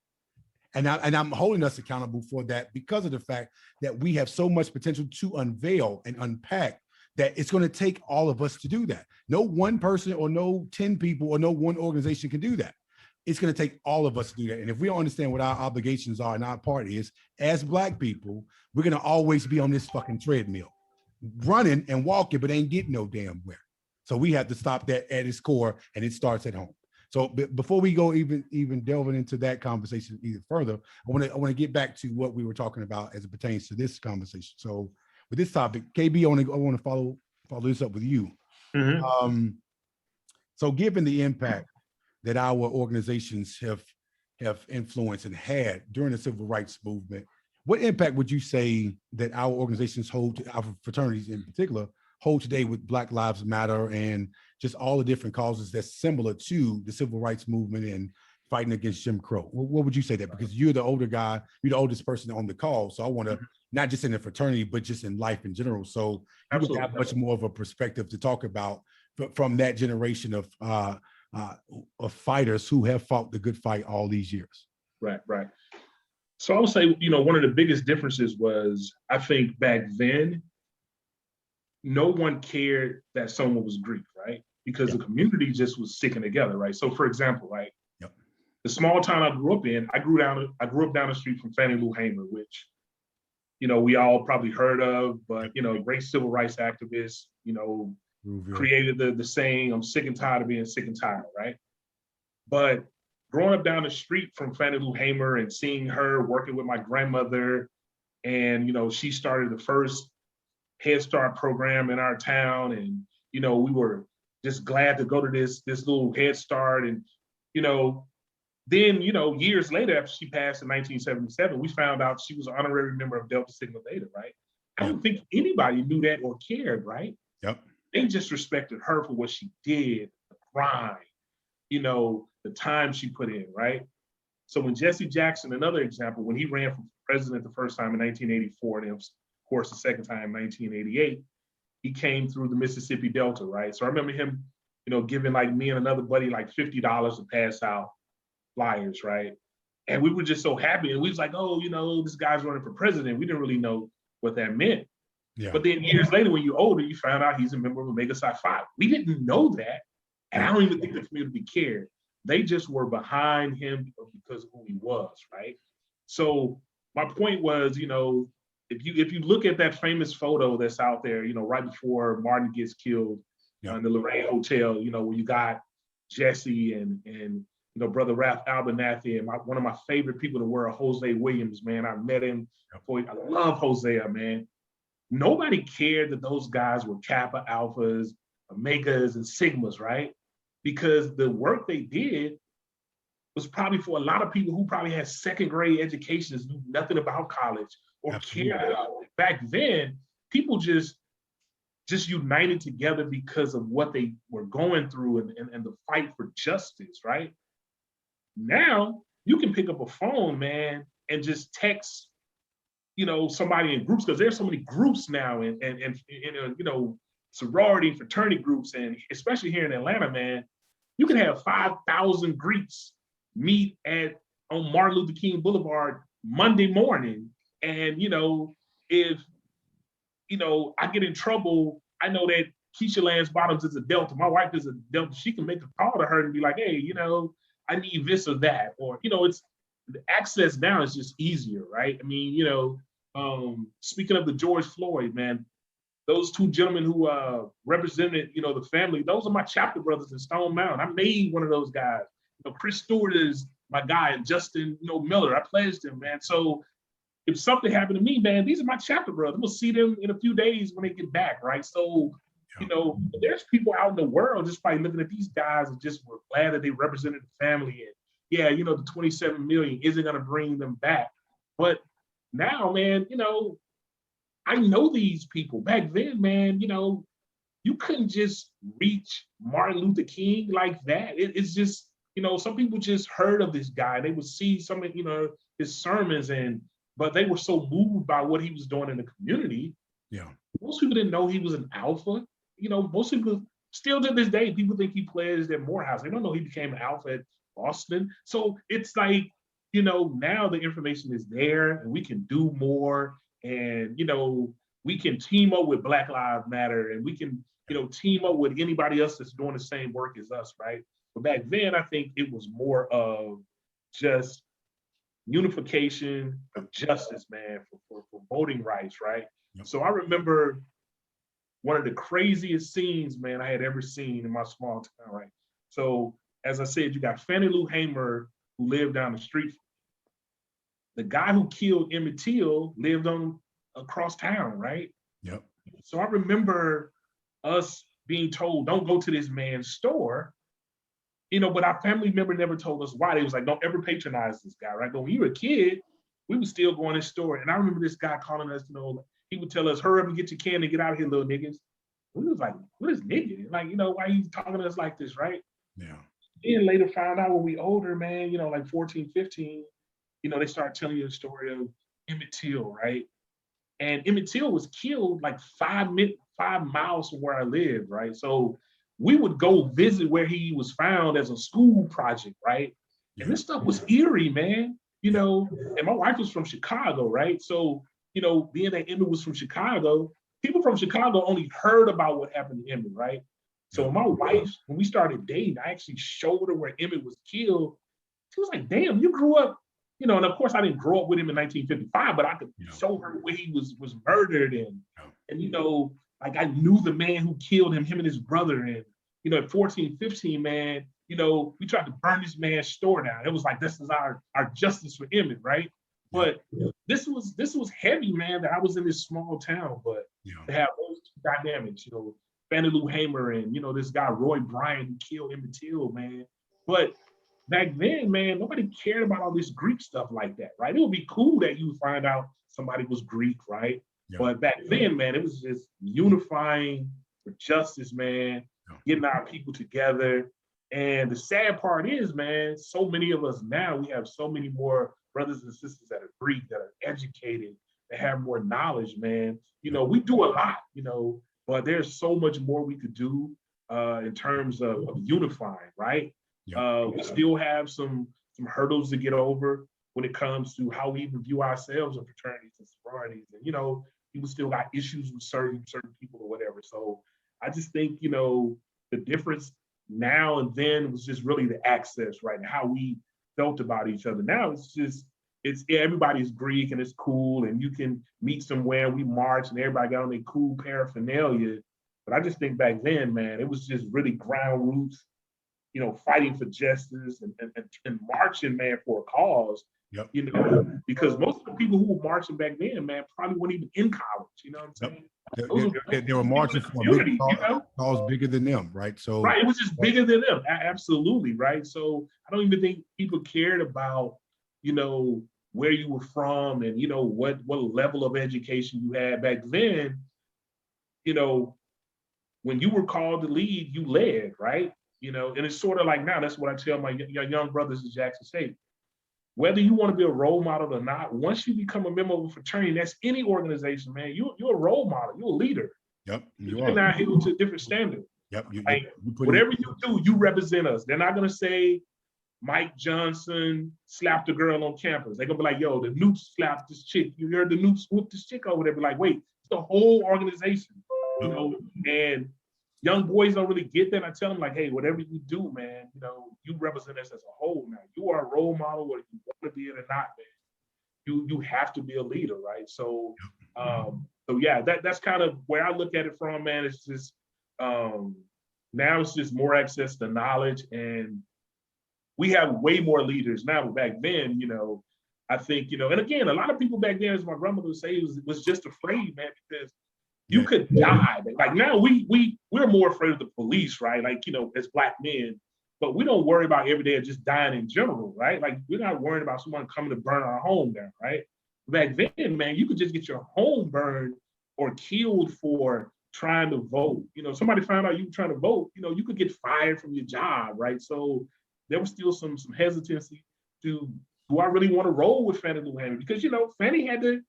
And I'm holding us accountable for that because of the fact that we have so much potential to unveil and unpack that it's going to take all of us to do that. No one person or no 10 people or no one organization can do that. It's going to take all of us to do that. And if we don't understand what our obligations are and our part is, as Black people, we're going to always be on this fucking treadmill, running and walking, but ain't getting no damn where. So we have to stop that at its core, and it starts at home. So before we go even delving into that conversation even further, I want to get back to what we were talking about as it pertains to this conversation. So with this topic, KB, I want to follow this up with you. Mm-hmm. So given the impact that our organizations have influenced and had during the civil rights movement, what impact would you say that our organizations hold, our fraternities in particular, hold today with Black Lives Matter and just all the different causes that's similar to the civil rights movement and fighting against Jim Crow? What would you say that? Because you're the older guy, you're the oldest person on the call. So I want to, not just in the fraternity, but just in life in general. So you would have much more of a perspective to talk about from that generation of fighters who have fought the good fight all these years. Right. So I would say, one of the biggest differences was, I think back then, no one cared that someone was Greek, right? Because the community just was sticking together, right? So for example, right, the small town I grew up in, I grew up down the street from Fannie Lou Hamer, which, you know, we all probably heard of, but, you know, great civil rights activist, you know, created the saying, I'm sick and tired of being sick and tired, right? But growing up down the street from Fannie Lou Hamer and seeing her working with my grandmother, and, you know, she started the first Head Start program in our town. And, you know, we were just glad to go to this little Head Start. And, you know, then, you know, years later, after she passed in 1977, we found out she was an honorary member of Delta Sigma Theta, right? I don't think anybody knew that or cared, right? They just respected her for what she did, the grind, you know, the time she put in, right? So when Jesse Jackson, another example, when he ran for president the first time in 1984, and of course the second time in 1988, he came through the Mississippi Delta, right? So I remember him, you know, giving like me and another buddy like $50 to pass out flyers, right? And we were just so happy. And we was like, oh, you know, this guy's running for president. We didn't really know what that meant. But then years later, when you're older, you found out he's a member of Omega Psi Phi. We didn't know that. And I don't even think the community cared. They just were behind him because of who he was, right? So my point was, you know, if you look at that famous photo that's out there, you know, right before Martin gets killed in the Lorraine Hotel, you know, where you got Jesse and you know, Brother Ralph Abernathy, and one of my favorite people in the world, Jose Williams, man. I met him. I love Hosea, man. Nobody cared that those guys were Kappa, Alphas, Omegas, and Sigmas, right? Because the work they did was probably for a lot of people who probably had second grade educations, knew nothing about college or cared about it. Back then, people just united together because of what they were going through and the fight for justice, right? Now, you can pick up a phone, man, and just text, you know, somebody in groups, because there's so many groups now and you know, sorority and fraternity groups, and especially here in Atlanta, man, you can have 5,000 Greeks meet on Martin Luther King Boulevard Monday morning. And, you know, if, you know, I get in trouble, I know that Keisha Lance Bottoms is a Delta. My wife is a Delta. She can make a call to her and be like, hey, you know, I need this or that. Or, you know, it's the access now is just easier, right? I mean, you know, speaking of the George Floyd, man, those two gentlemen who represented, you know, the family, those are my chapter brothers in Stone Mountain. I made one of those guys. You know, Chris Stewart is my guy, and Justin, you know, Miller, I pledged him, man. So if something happened to me, man, these are my chapter brothers. I'm gonna see them in a few days when they get back, right? So, you know, there's people out in the world just by looking at these guys and just were glad that they represented the family. And yeah, you know, the 27 million isn't gonna bring them back. But now, man, you know, I know these people. Back then, man, you know, you couldn't just reach Martin Luther King like that. It's just, you know, some people just heard of this guy. They would see some of, you know, his sermons, but they were so moved by what he was doing in the community. Most people didn't know he was an alpha. You know, most people still to this day, people think he pledged at Morehouse. They don't know he became an alpha at Boston. So it's like, you know, now the information is there and we can do more. And, you know, we can team up with Black Lives Matter, and we can, you know, team up with anybody else that's doing the same work as us, right? But back then, I think it was more of just unification of justice, man, for voting rights, right? So I remember one of the craziest scenes, man, I had ever seen in my small town, right? So as I said, you got Fannie Lou Hamer, who lived down the street. The guy who killed Emmett Till lived across town, right? So I remember us being told, don't go to this man's store, you know, but our family member never told us why. They was like, don't ever patronize this guy, right? But when you were a kid, we would still go in his store. And I remember this guy calling us, you know, he would tell us, hurry up and get your candy, get out of here, little niggas. We was like, what is nigga? Like, you know, why are you talking to us like this, right? Then later found out when we older, man, you know, like 14, 15, you know, they started telling you the story of Emmett Till, right? And Emmett Till was killed like 5 miles from where I lived, right? So we would go visit where he was found as a school project, right? And this stuff was eerie, man. You know, and my wife was from Chicago, right? So, you know, being that Emmett was from Chicago, people from Chicago only heard about what happened to Emmett, right? So my wife, when we started dating, I actually showed her where Emmett was killed. She was like, damn, you grew up, you know, and of course I didn't grow up with him in 1955, but I could show her where he was murdered and, you know, like I knew the man who killed him and his brother. And, you know, at 14, 15, man, you know, we tried to burn this man's store down. It was like, this is our justice for Emmett, right? But this was heavy, man, that I was in this small town, but to have those two dynamics, you know, Fannie Lou Hamer and, you know, this guy, Roy Bryant, who killed Emmett Till, man. But back then, man, nobody cared about all this Greek stuff like that, right? It would be cool that you find out somebody was Greek, right? But back then, man, it was just unifying for justice, man, getting our people together. And the sad part is, man, so many of us now, we have so many more brothers and sisters that are Greek, that are educated, that have more knowledge, man. You know, we do a lot, you know, but there's so much more we could do in terms of unifying, right? We still have some hurdles to get over when it comes to how we even view ourselves in fraternities and sororities. And, you know, people still got issues with certain people or whatever. So I just think, you know, the difference now and then was just really the access, right? And how we felt about each other. Now it's everybody's Greek and it's cool, and you can meet somewhere and we march and everybody got on their cool paraphernalia. But I just think back then, man, it was just really ground roots, you know, fighting for justice and marching, man, for a cause. You know, because most of the people who were marching back then, man, probably weren't even in college. You know what I'm saying? They were marching for a big cause bigger than them, right? So it was just bigger than them, absolutely, right? So I don't even think people cared about, you know, where you were from and, you know, what level of education you had back then. You know, when you were called to lead, you led, right? You know, and it's sort of like now, that's what I tell my young brothers at Jackson State. Whether you want to be a role model or not, once you become a member of a fraternity, that's any organization, man, you're a role model, you're a leader. You're now held to a different standard. Whatever you do, you represent us. They're not going to say Mike Johnson slapped a girl on campus. They're going to be like, yo, the Newts slapped this chick. You heard the Newts whoop this chick over there. Be like, wait, it's the whole organization, you know, and young boys don't really get that. I tell them like, hey, whatever you do, man, you know, you represent us as a whole now. You are a role model, whether you want to be it or not, man. You have to be a leader, right? So, so yeah, that's kind of where I look at it from, man. It's just now it's just more access to knowledge, and we have way more leaders now. But back then, you know, I think, you know, and again, a lot of people back then, as my grandmother would say, was just afraid, man, because you could die. Like now we're more afraid of the police, right? Like, you know, as Black men, but we don't worry about every day of just dying in general, right? Like we're not worried about someone coming to burn our home down, right? Back then, man, you could just get your home burned or killed for trying to vote. You know, somebody found out you were trying to vote, you know, you could get fired from your job, right? So there was still some hesitancy to, do I really want to roll with Fannie Lou Hamer? Because, you know, Fannie had to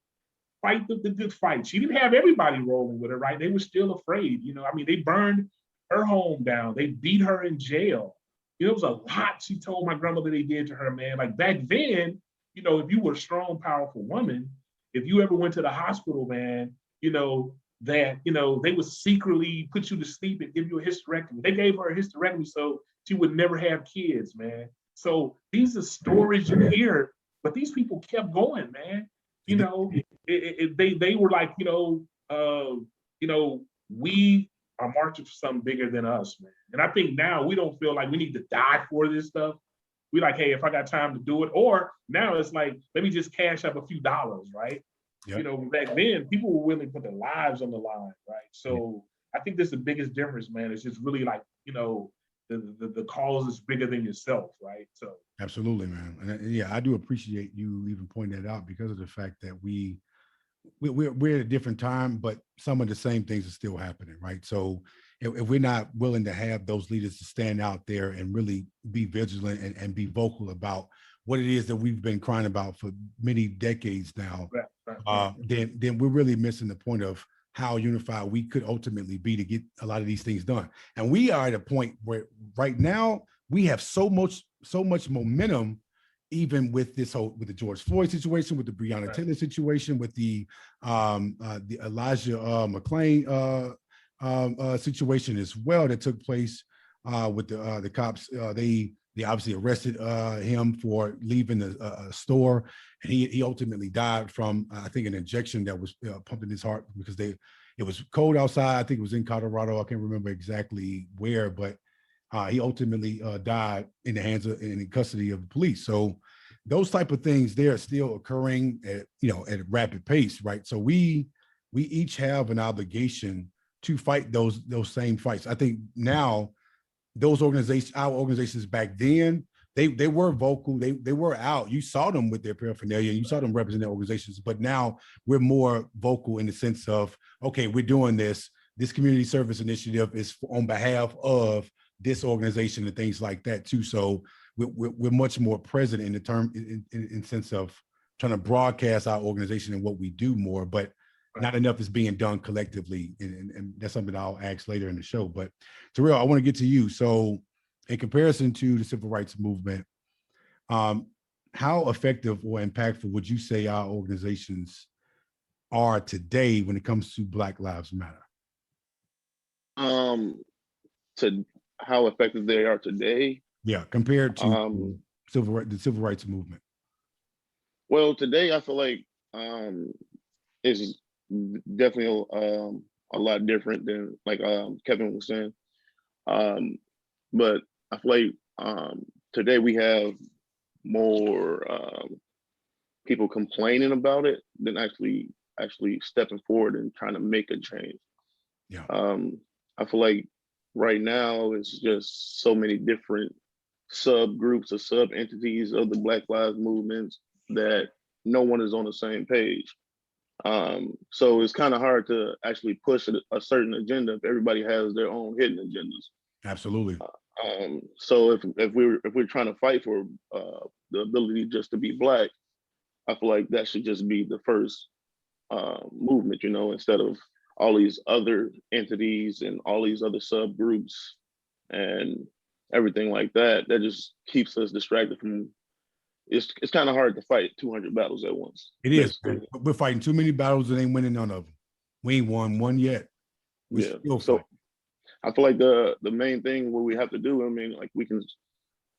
fight the good fight. She didn't have everybody rolling with her, right? They were still afraid. You know, I mean, they burned her home down. They beat her in jail. You know, it was a lot she told my grandmother they did to her, man. Like back then, you know, if you were a strong, powerful woman, if you ever went to the hospital, man, you know, that, you know, they would secretly put you to sleep and give you a hysterectomy. They gave her a hysterectomy so she would never have kids, man. So these are stories you hear, but these people kept going, man. You know, they were like, you know, we are marching for something bigger than us, man. And I think now we don't feel like we need to die for this stuff. We like, hey, if I got time to do it, or now it's like, let me just cash up a few dollars, right? You know, back then people were willing to put their lives on the line, right? So I think that's the biggest difference, man. It's just really like, you know, the cause is bigger than yourself, right? So absolutely, man. And yeah, I do appreciate you even pointing that out, because of the fact that we're at a different time, but some of the same things are still happening, right? So if we're not willing to have those leaders to stand out there and really be vigilant and be vocal about what it is that we've been crying about for many decades now, then we're really missing the point of how unified we could ultimately be to get a lot of these things done. And we are at a point where right now we have so much momentum even with this whole, with the George Floyd situation, with the Breonna Taylor situation, with the Elijah McClain situation as well that took place with the cops. They obviously arrested him for leaving a store, and he ultimately died from I think an injection that was pumped in his heart because it was cold outside. I think it was in Colorado. I can't remember exactly where, but he ultimately died in the hands of, in custody of the police. So those type of things, they're still occurring at, at a rapid pace, right? So we each have an obligation to fight those same fights. I think now those organizations, our organizations back then, they were vocal, they were out. You saw them with their paraphernalia, you saw them represent their organizations, but now we're more vocal in the sense of, okay, we're doing this community service initiative is on behalf of this organization and things like that too. So we're much more present in the term in sense of trying to broadcast our organization and what we do more, but not enough is being done collectively. And that's something I'll ask later in the show. But Terrell, I want to get to you. So in comparison to the civil rights movement, how effective or impactful would you say our organizations are today when it comes to Black Lives Matter? To how effective they are today? Yeah, compared to the civil rights movement. Well, today I feel like it's definitely a lot different than like Kevin was saying. But I feel like today we have more people complaining about it than actually stepping forward and trying to make a change. Yeah. I feel like right now it's just so many different subgroups or sub entities of the Black Lives movements that no one is on the same page. So it's kind of hard to actually push a certain agenda if everybody has their own hidden agendas. Absolutely. So if we're trying to fight for the ability just to be Black, I feel like that should just be the first movement, instead of all these other entities and all these other subgroups and everything like that. That just keeps us distracted from. It's kind of hard to fight 200 battles at once. It is. We're fighting too many battles and ain't winning none of them. We ain't won one yet. Yeah. So I feel like the main thing what we have to do, I mean, like we can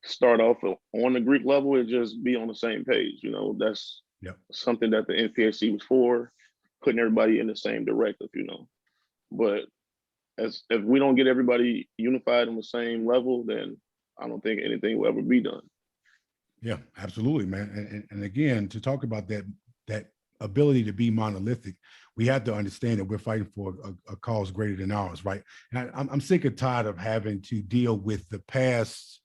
start off on the Greek level and just be on the same page. That's something that the NPAC was for, putting everybody in the same directive, But if we don't get everybody unified on the same level, then I don't think anything will ever be done. Yeah, absolutely, man. And again, to talk about that ability to be monolithic, we have to understand that we're fighting for a cause greater than ours, right? And I'm sick and tired of having to deal with the past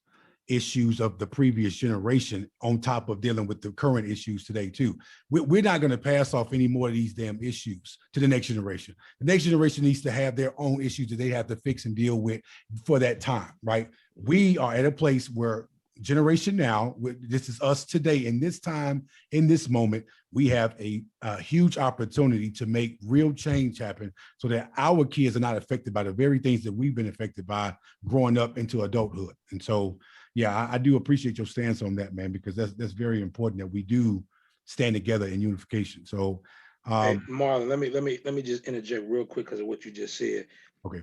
issues of the previous generation on top of dealing with the current issues today too. We're not going to pass off any more of these damn issues to the next generation. The next generation needs to have their own issues that they have to fix and deal with for that time, right? We are at a place where generation now, this is us today, in this time, in this moment, we have a huge opportunity to make real change happen so that our kids are not affected by the very things that we've been affected by growing up into adulthood. And so, yeah, I do appreciate your stance on that, man, because that's very important that we do stand together in unification. So, hey, Marlon, let me just interject real quick because of what you just said. Okay.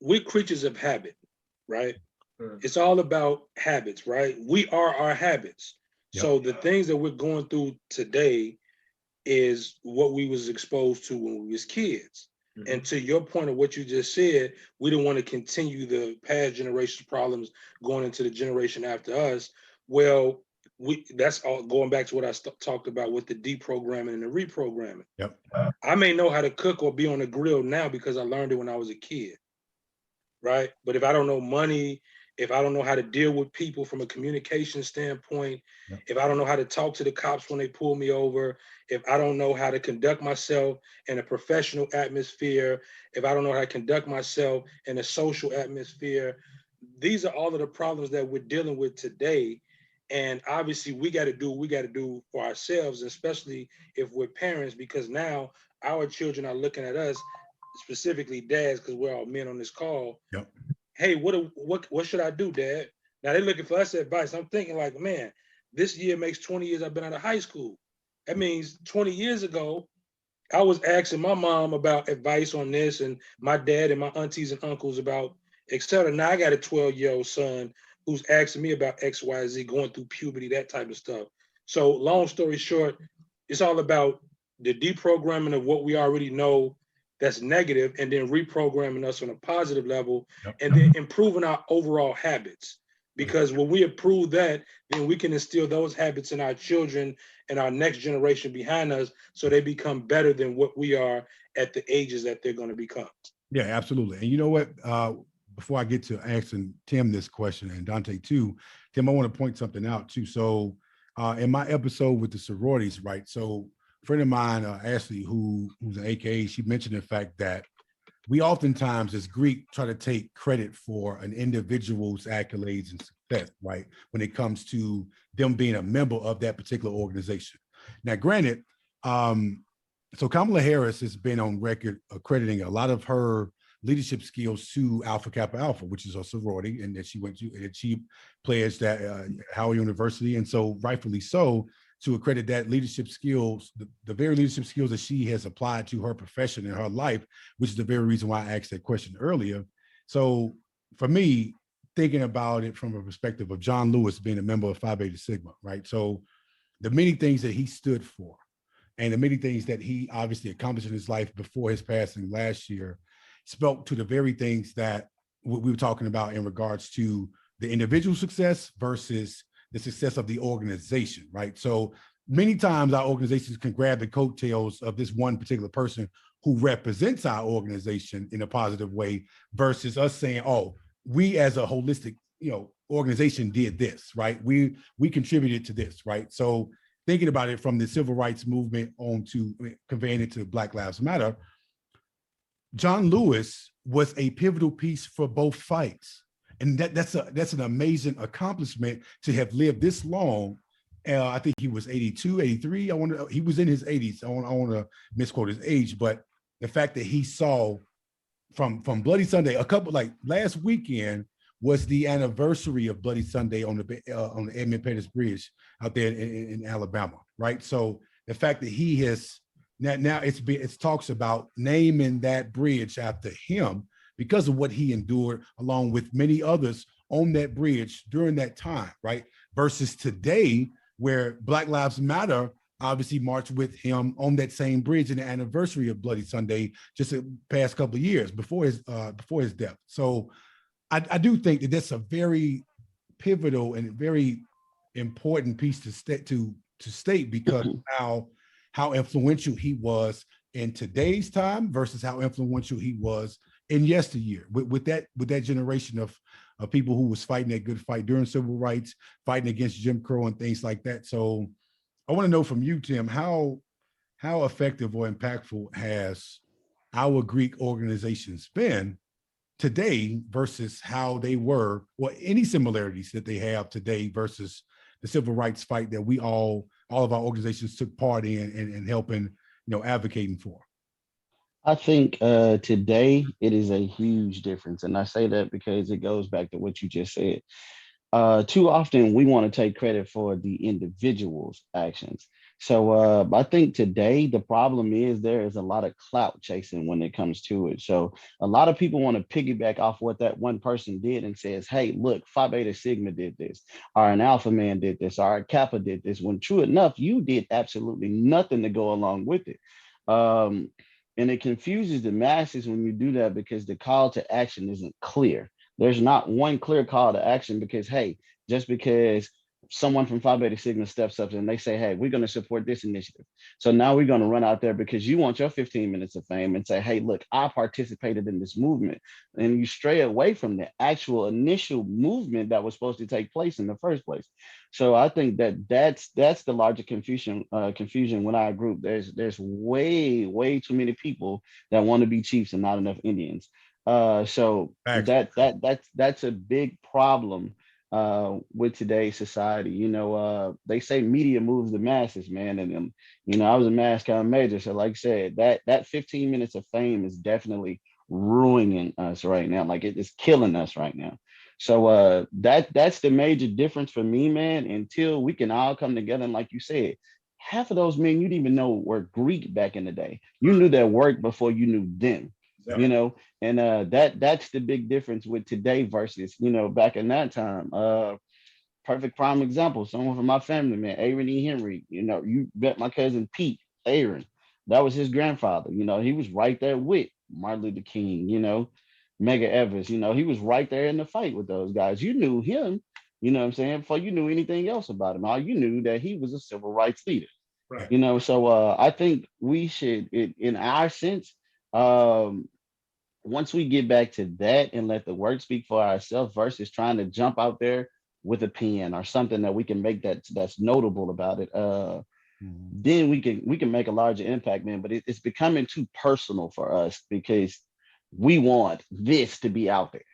We're creatures of habit, right? It's all about habits, right? We are our habits. Yep. So the things that we're going through today is what we was exposed to when we was kids. Mm-hmm. And to your point of what you just said, we don't want to continue the past generation's problems going into the generation after us. Well, that's all going back to what I talked about with the deprogramming and the reprogramming. Yep. I may know how to cook or be on the grill now because I learned it when I was a kid, right? But if I don't know money, if I don't know how to deal with people from a communication standpoint, if I don't know how to talk to the cops when they pull me over, if I don't know how to conduct myself in a professional atmosphere, if I don't know how to conduct myself in a social atmosphere, these are all of the problems that we're dealing with today. And obviously we got to do what we got to do for ourselves, especially if we're parents, because now our children are looking at us, specifically dads, because we're all men on this call. Hey, what should I do, Dad? Now they're looking for us advice. I'm thinking like, man, this year makes 20 years I've been out of high school. That means 20 years ago, I was asking my mom about advice on this, and my dad and my aunties and uncles about et cetera. Now I got a 12-year-old son who's asking me about XYZ, going through puberty, that type of stuff. So long story short, it's all about the deprogramming of what we already know that's negative, and then reprogramming us on a positive level, and then improving our overall habits. Because when we improve that, then we can instill those habits in our children and our next generation behind us, so they become better than what we are at the ages that they're going to become. Yeah, absolutely. And you know what? Before I get to asking Tim this question, and Donte too, Tim, I want to point something out too. So in my episode with the sororities, right? So a friend of mine, Ashley, who's an AKA, she mentioned the fact that we oftentimes as Greek try to take credit for an individual's accolades and success, right? When it comes to them being a member of that particular organization. Now, granted, so Kamala Harris has been on record accrediting a lot of her leadership skills to Alpha Kappa Alpha, which is a sorority, and that she went to, and she pledged at Howard University, and so rightfully so, to accredit that leadership skills, the very leadership skills that she has applied to her profession and her life, which is the very reason why I asked that question earlier. So for me, thinking about it from a perspective of John Lewis being a member of Phi Beta Sigma, right? So the many things that he stood for and the many things that he obviously accomplished in his life before his passing last year spoke to the very things that we were talking about in regards to the individual success versus the success of the organization, right? So many times our organizations can grab the coattails of this one particular person who represents our organization in a positive way versus us saying, oh, we as a holistic, organization did this, right? We contributed to this, right? So thinking about it from the civil rights movement on to conveying it to Black Lives Matter, John Lewis was a pivotal piece for both fights. And that's an amazing accomplishment to have lived this long. I think he was 82, 83. He was in his 80s. I want to misquote his age, but the fact that he saw from Bloody Sunday, a couple like last weekend was the anniversary of Bloody Sunday on the Edmund Pettus Bridge out there in Alabama, right? So the fact that he has now it's talks about naming that bridge after him, because of what he endured along with many others on that bridge during that time, right? Versus today, where Black Lives Matter obviously marched with him on that same bridge in the anniversary of Bloody Sunday, just the past couple of years before his death. So I do think that that's a very pivotal and very important piece to state because how influential he was in today's time versus how influential he was in yesteryear with that generation of people who was fighting that good fight during civil rights, fighting against Jim Crow and things like that. So I want to know from you, Tim, how effective or impactful has our Greek organizations been today versus how they were, or any similarities that they have today versus the civil rights fight that we all of our organizations took part in and helping, advocating for? I think today it is a huge difference. And I say that because it goes back to what you just said. Too often we want to take credit for the individual's actions. So I think today the problem is there is a lot of clout chasing when it comes to it. So a lot of people want to piggyback off what that one person did and says, hey, look, Phi Beta Sigma did this, or an Alpha man did this, or a Kappa did this, when true enough, you did absolutely nothing to go along with it. And it confuses the masses when you do that because the call to action isn't clear. There's not one clear call to action because, hey, just because someone from Phi Beta Sigma steps up and they say, hey, we're going to support this initiative. So now we're going to run out there because you want your 15 minutes of fame and say, hey, look, I participated in this movement. And you stray away from the actual initial movement that was supposed to take place in the first place. So I think that's the larger confusion with our group. There's way too many people that want to be chiefs and not enough Indians. So that's a big problem with today's society. They say media moves the masses, man. And I was a mass comm major, so like I said, that 15 minutes of fame is definitely ruining us right now. Like it is killing us right now. So that's the major difference for me, man. Until we can all come together, and like you said, half of those men you didn't even know were Greek back in the day. You knew their work before you knew them. Yeah. You know, and that's the big difference with today versus, you know, back in that time. Perfect prime example, someone from my family, man, Aaron E. Henry. You know, you bet my cousin Pete, Aaron, that was his grandfather. You know, he was right there with Martin Luther King, you know, Medgar Evers. You know, he was right there in the fight with those guys. You knew him, you know what I'm saying, before you knew anything else about him. All you knew that he was a civil rights leader. Right. You know, so I think we should, in our sense, um, once we get back to that and let the work speak for ourselves versus trying to jump out there with a pen or something that we can make that's notable about it, then we can make a larger impact, man. But it's becoming too personal for us because we want this to be out there.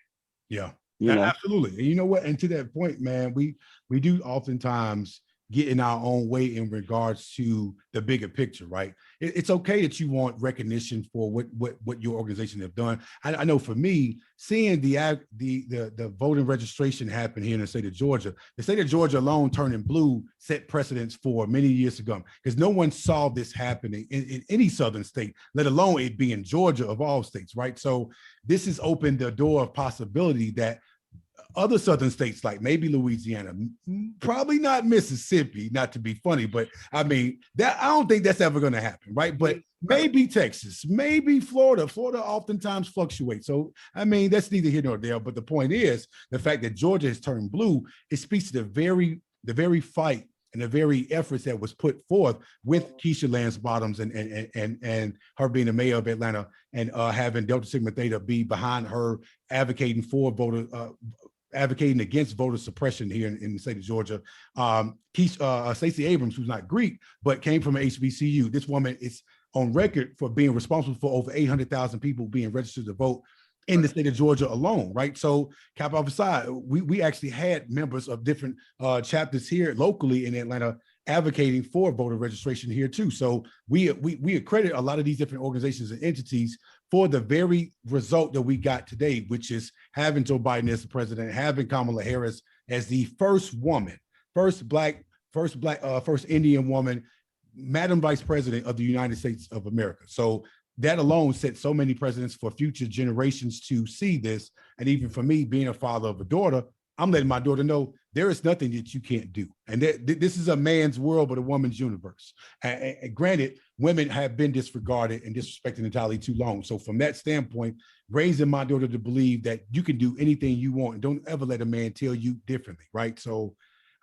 Yeah, You know, absolutely. And you know what? And to that point, man, we do oftentimes get in our own way in regards to the bigger picture, right? It's okay that you want recognition for what your organization have done. I know for me, seeing the voting registration happen here in the state of Georgia alone turning blue set precedents for many years to come, because no one saw this happening in any southern state, let alone it being Georgia of all states, right? So this has opened the door of possibility that other southern states, like maybe Louisiana, probably not Mississippi, not to be funny, but I mean, that I don't think that's ever going to happen, right? But maybe Texas, maybe Florida. Florida oftentimes fluctuates. So, I mean, that's neither here nor there. But the point is, the fact that Georgia has turned blue, it speaks to the very fight and the very efforts that was put forth with Keisha Lance Bottoms and her being the mayor of Atlanta and having Delta Sigma Theta be behind her advocating for advocating against voter suppression here in the state of Georgia. Stacey Abrams, who's not Greek, but came from HBCU. This woman is on record for being responsible for over 800,000 people being registered to vote in the state of Georgia alone, right? So Kappa Alpha Psi, we actually had members of different chapters here locally in Atlanta advocating for voter registration here too. So we accredit a lot of these different organizations and entities for the very result that we got today, which is having Joe Biden as the president, having Kamala Harris as the first woman, first Indian woman, Madam Vice President of the United States of America. So that alone set so many precedents for future generations to see this. And even for me, being a father of a daughter, I'm letting my daughter know there is nothing that you can't do. And this is a man's world, but a woman's universe. And granted, women have been disregarded and disrespected entirely too long. So from that standpoint, raising my daughter to believe that you can do anything you want and don't ever let a man tell you differently, right? So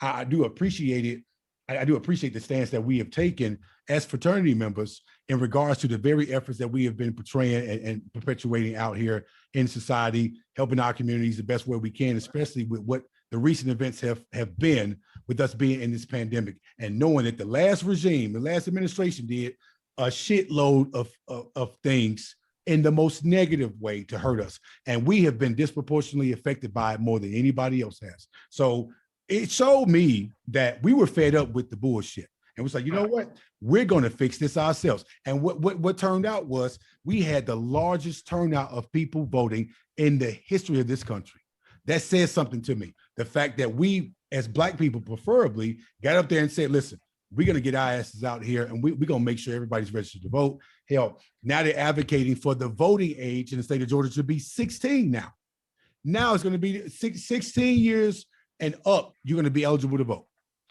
I do appreciate it. I do appreciate the stance that we have taken as fraternity members in regards to the very efforts that we have been portraying and perpetuating out here in society, helping our communities the best way we can, especially with what the recent events have been with us being in this pandemic and knowing that the last regime, the last administration did a shitload of things in the most negative way to hurt us. And we have been disproportionately affected by it more than anybody else has. So it showed me that we were fed up with the bullshit. And was like, you know what? We're going to fix this ourselves. And what turned out was we had the largest turnout of people voting in the history of this country. That says something to me. The fact that we, as Black people preferably, got up there and said, listen, we're going to get our asses out here and we're going to make sure everybody's registered to vote. Hell, now they're advocating for the voting age in the state of Georgia to be 16 now. Now it's going to be 16 years and up, you're going to be eligible to vote.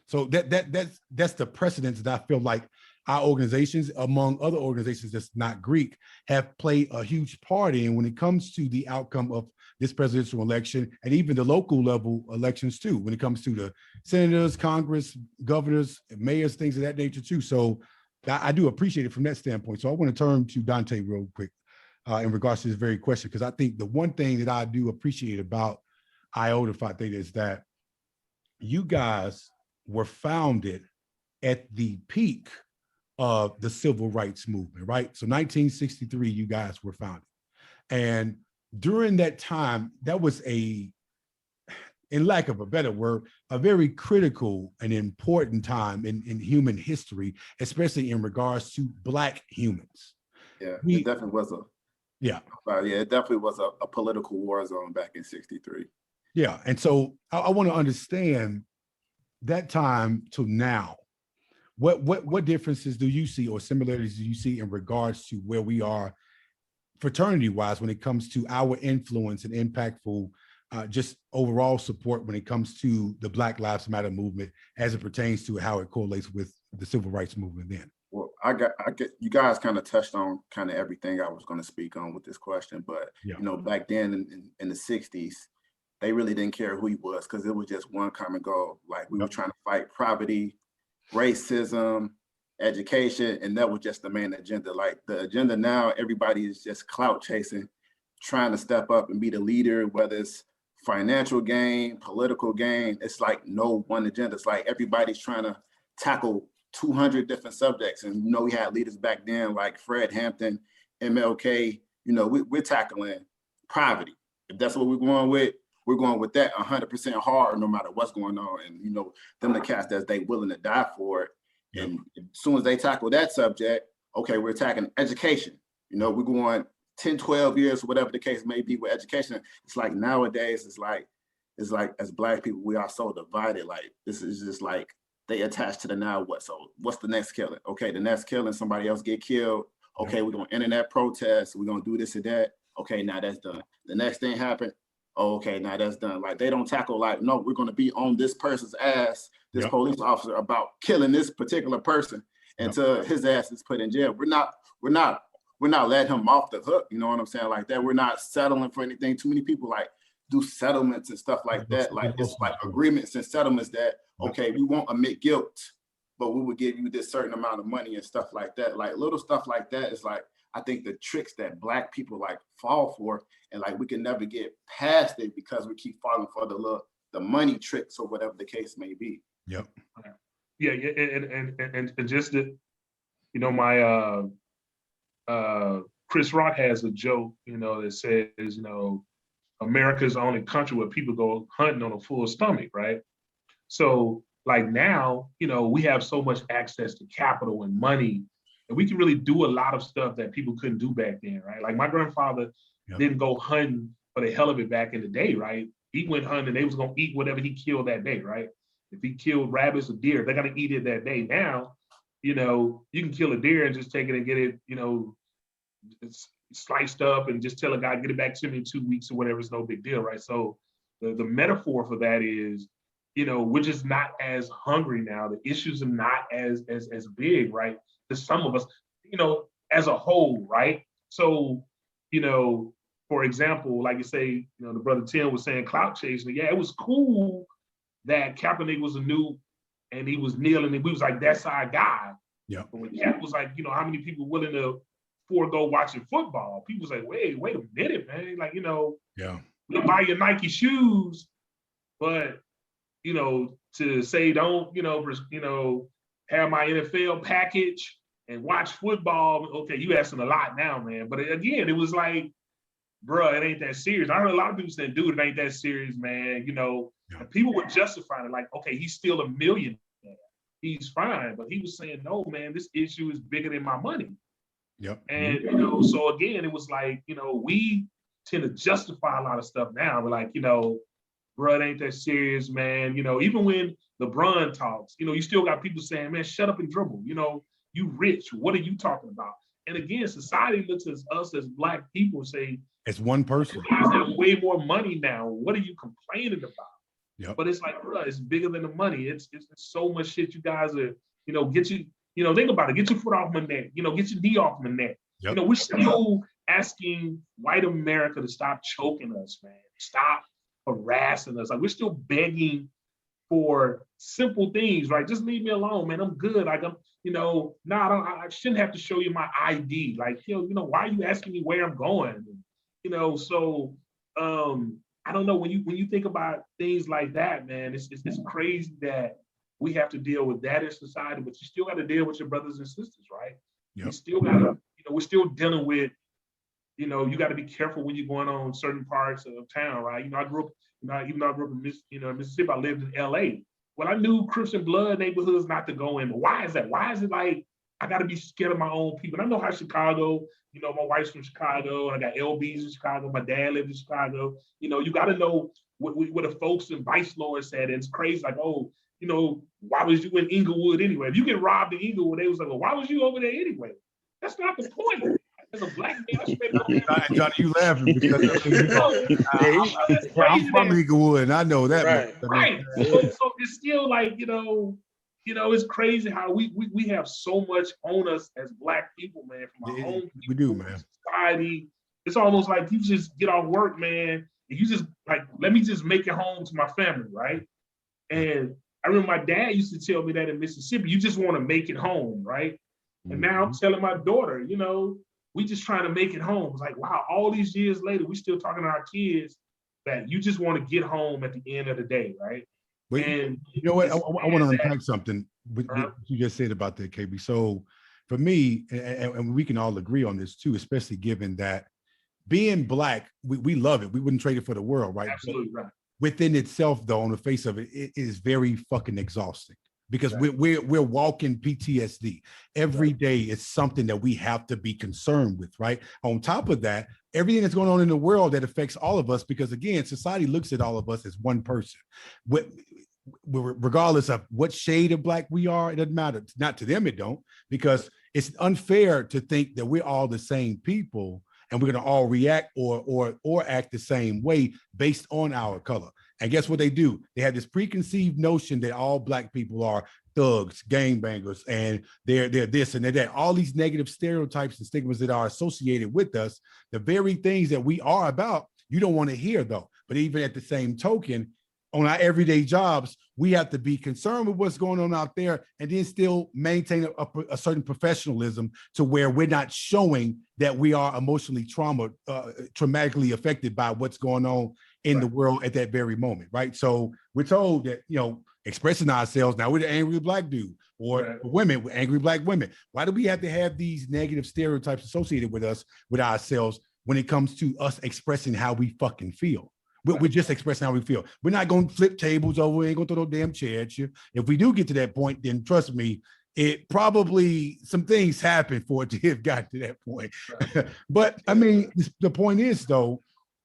So that's the precedence that I feel like our organizations, among other organizations that's not Greek, have played a huge part in when it comes to the outcome of this presidential election and even the local level elections too, when it comes to the senators, Congress, governors, mayors, things of that nature too. So I do appreciate it from that standpoint. So I want to turn to Donte real quick in regards to this very question, because I think the one thing that I do appreciate about Iota Phi Theta is that you guys were founded at the peak of the civil rights movement, right? So 1963, you guys were founded. And during that time, that was in lack of a better word, a very critical and important time in human history, especially in regards to Black humans. Yeah, it definitely was it definitely was a political war zone back in 63. Yeah. And so I want to understand that time to now. What differences do you see or similarities do you see in regards to where we are fraternity wise when it comes to our influence and impactful just overall support when it comes to the Black Lives Matter movement as it pertains to how it correlates with the civil rights movement then? Well, I get you guys kind of touched on kind of everything I was going to speak on with this question, but Yeah. you know, back then in the 60s, they really didn't care who he was because it was just one common goal. Like we were trying to fight poverty, racism, education, and that was just the main agenda. Like the agenda now, everybody is just clout chasing, trying to step up and be the leader, whether it's financial gain, political gain. It's like no one agenda. It's like everybody's trying to tackle 200 different subjects. And you know, we had leaders back then like Fred Hampton, MLK. You know, we're tackling poverty. If that's what we're going with that 100% hard, no matter what's going on. And you know, them the cats that they willing to die for it. And as soon as they tackle that subject, okay, we're attacking education. You know, we're going 10, 12 years, whatever the case may be with education. It's like nowadays, it's like as Black people, we are so divided. Like this is just like they attach to the now what. So what's the next killing? Okay, the next killing, somebody else get killed. Okay, we're gonna internet protest, we're gonna do this and that. Okay, now that's done. The next thing happened. Oh, okay, now that's done. Like they don't tackle like, no, we're gonna be on this person's ass, this police officer about killing this particular person until his ass is put in jail. We're not letting him off the hook. You know what I'm saying? Like that, we're not settling for anything. Too many people like do settlements and stuff like that. Like it's like agreements and settlements that, okay, we won't admit guilt, but we will give you this certain amount of money and stuff like that. Like little stuff like that is like, I think the tricks that Black people like fall for, and like we can never get past it because we keep falling for the money tricks or whatever the case may be. Yep. Yeah, and just that, you know, my Chris Rock has a joke, you know, that says, you know, America's the only country where people go hunting on a full stomach, right? So like now, you know, we have so much access to capital and money, and we can really do a lot of stuff that people couldn't do back then, right? Like my grandfather didn't go hunting for the hell of it back in the day, right? He went hunting, they was gonna eat whatever he killed that day, right? If he killed rabbits or deer, they're gonna eat it that day. Now, you know, you can kill a deer and just take it and get it, you know, it's sliced up and just tell a guy, get it back to me in 2 weeks or whatever, it's no big deal, right? So the metaphor for that is, you know, we're just not as hungry now. The issues are not as big, right? To some of us, you know, as a whole, right? So, you know, for example, like you say, you know, the brother Tim was saying clout chasing. Yeah, it was cool that Kaepernick was a new and he was kneeling and we was like, that's our guy. Yeah. But when Cap was like, you know, how many people willing to forego watching football? People was like, wait a minute, man. Like, you know, we'll buy your Nike shoes, but, you know, to say don't, you know, have my NFL package and watch football. Okay, you asking a lot now, man. But again, it was like, bruh, it ain't that serious. I heard a lot of people saying, dude, it ain't that serious, man. You know, and people were justifying it like, okay, he's still a millionaire. He's fine. But he was saying, no, man, this issue is bigger than my money. Yep. And, you know, so again, it was like, you know, we tend to justify a lot of stuff now. We're like, you know, bruh, it ain't that serious, man. You know, even when LeBron talks, you know, you still got people saying, man, shut up and dribble. You know, you rich. What are you talking about? And again, society looks at us as Black people and say, it's one person. You guys have way more money now. What are you complaining about? Yep. But it's like, bro, it's bigger than the money. It's so much shit you guys are, you know, think about it. Get your foot off my neck. You know, get your knee off my neck. Yep. You know, we're still asking white America to stop choking us, man. Stop harassing us. Like we're still begging for simple things, right? Just leave me alone, man. I'm good. Like I'm, you know, I shouldn't have to show you my ID. Like, you know, why are you asking me where I'm going? You know, so I don't know, when you think about things like that, man, it's crazy that we have to deal with that in society, but you still got to deal with your brothers and sisters, right? Yep. You still got to, you know, we're still dealing with, you know, you got to be careful when you're going on certain parts of town, right? You know, I grew up, you know, even though I grew up in Mississippi, I lived in LA. Well, I knew Christian blood neighborhoods not to go in. But why is that? Why is it like I got to be scared of my own people. And I know how Chicago, you know, my wife's from Chicago, and I got LBs in Chicago. My dad lives in Chicago. You know, you got to know what the folks in Vice Lord said. And it's crazy, like, oh, you know, why was you in Inglewood anyway? If you get robbed in Inglewood, they was like, well, why was you over there anyway? That's not the point. As a black man, I spent Johnny, you laughing because I'm from Inglewood, and I know that. Right. Right. So it's still like, you know, it's crazy how we have so much on us as black people, man, from our own people, we do, man. Society. It's almost like you just get off work, man, and you just like, let me just make it home to my family, right? And I remember my dad used to tell me that in Mississippi, you just want to make it home, right? And now I'm telling my daughter, you know, we just trying to make it home. It's like, wow, all these years later, we still talking to our kids that you just want to get home at the end of the day, right? But and you know what? I want to unpack something with what you just said about that, KB. So for me, and we can all agree on this too, especially given that being black, we love it. We wouldn't trade it for the world, right? Absolutely right. Within itself, though, on the face of it, it is very fucking exhausting. Because we're walking PTSD. Every day it's something that we have to be concerned with, right? On top of that, everything that's going on in the world that affects all of us, because again, society looks at all of us as one person. Regardless of what shade of black we are, it doesn't matter. Not to them, it don't, because it's unfair to think that we're all the same people and we're going to all react or act the same way based on our color. And guess what they do? They have this preconceived notion that all black people are thugs, gangbangers, and they're this and they're that. All these negative stereotypes and stigmas that are associated with us, the very things that we are about, you don't want to hear though. But even at the same token, on our everyday jobs, we have to be concerned with what's going on out there and then still maintain a certain professionalism to where we're not showing that we are emotionally traumatically affected by what's going on in the world at that very moment, right? So we're told that, you know, expressing ourselves, now we're the angry black dude, or women, we're angry black women. Why do we have to have these negative stereotypes associated with us, with ourselves, when it comes to us expressing how we fucking feel? We're just expressing how we feel. We're not going to flip tables over. We ain't going to throw no damn chair at you. If we do get to that point, then trust me, it probably some things happen for it to have gotten to that point. But I mean, the point is though,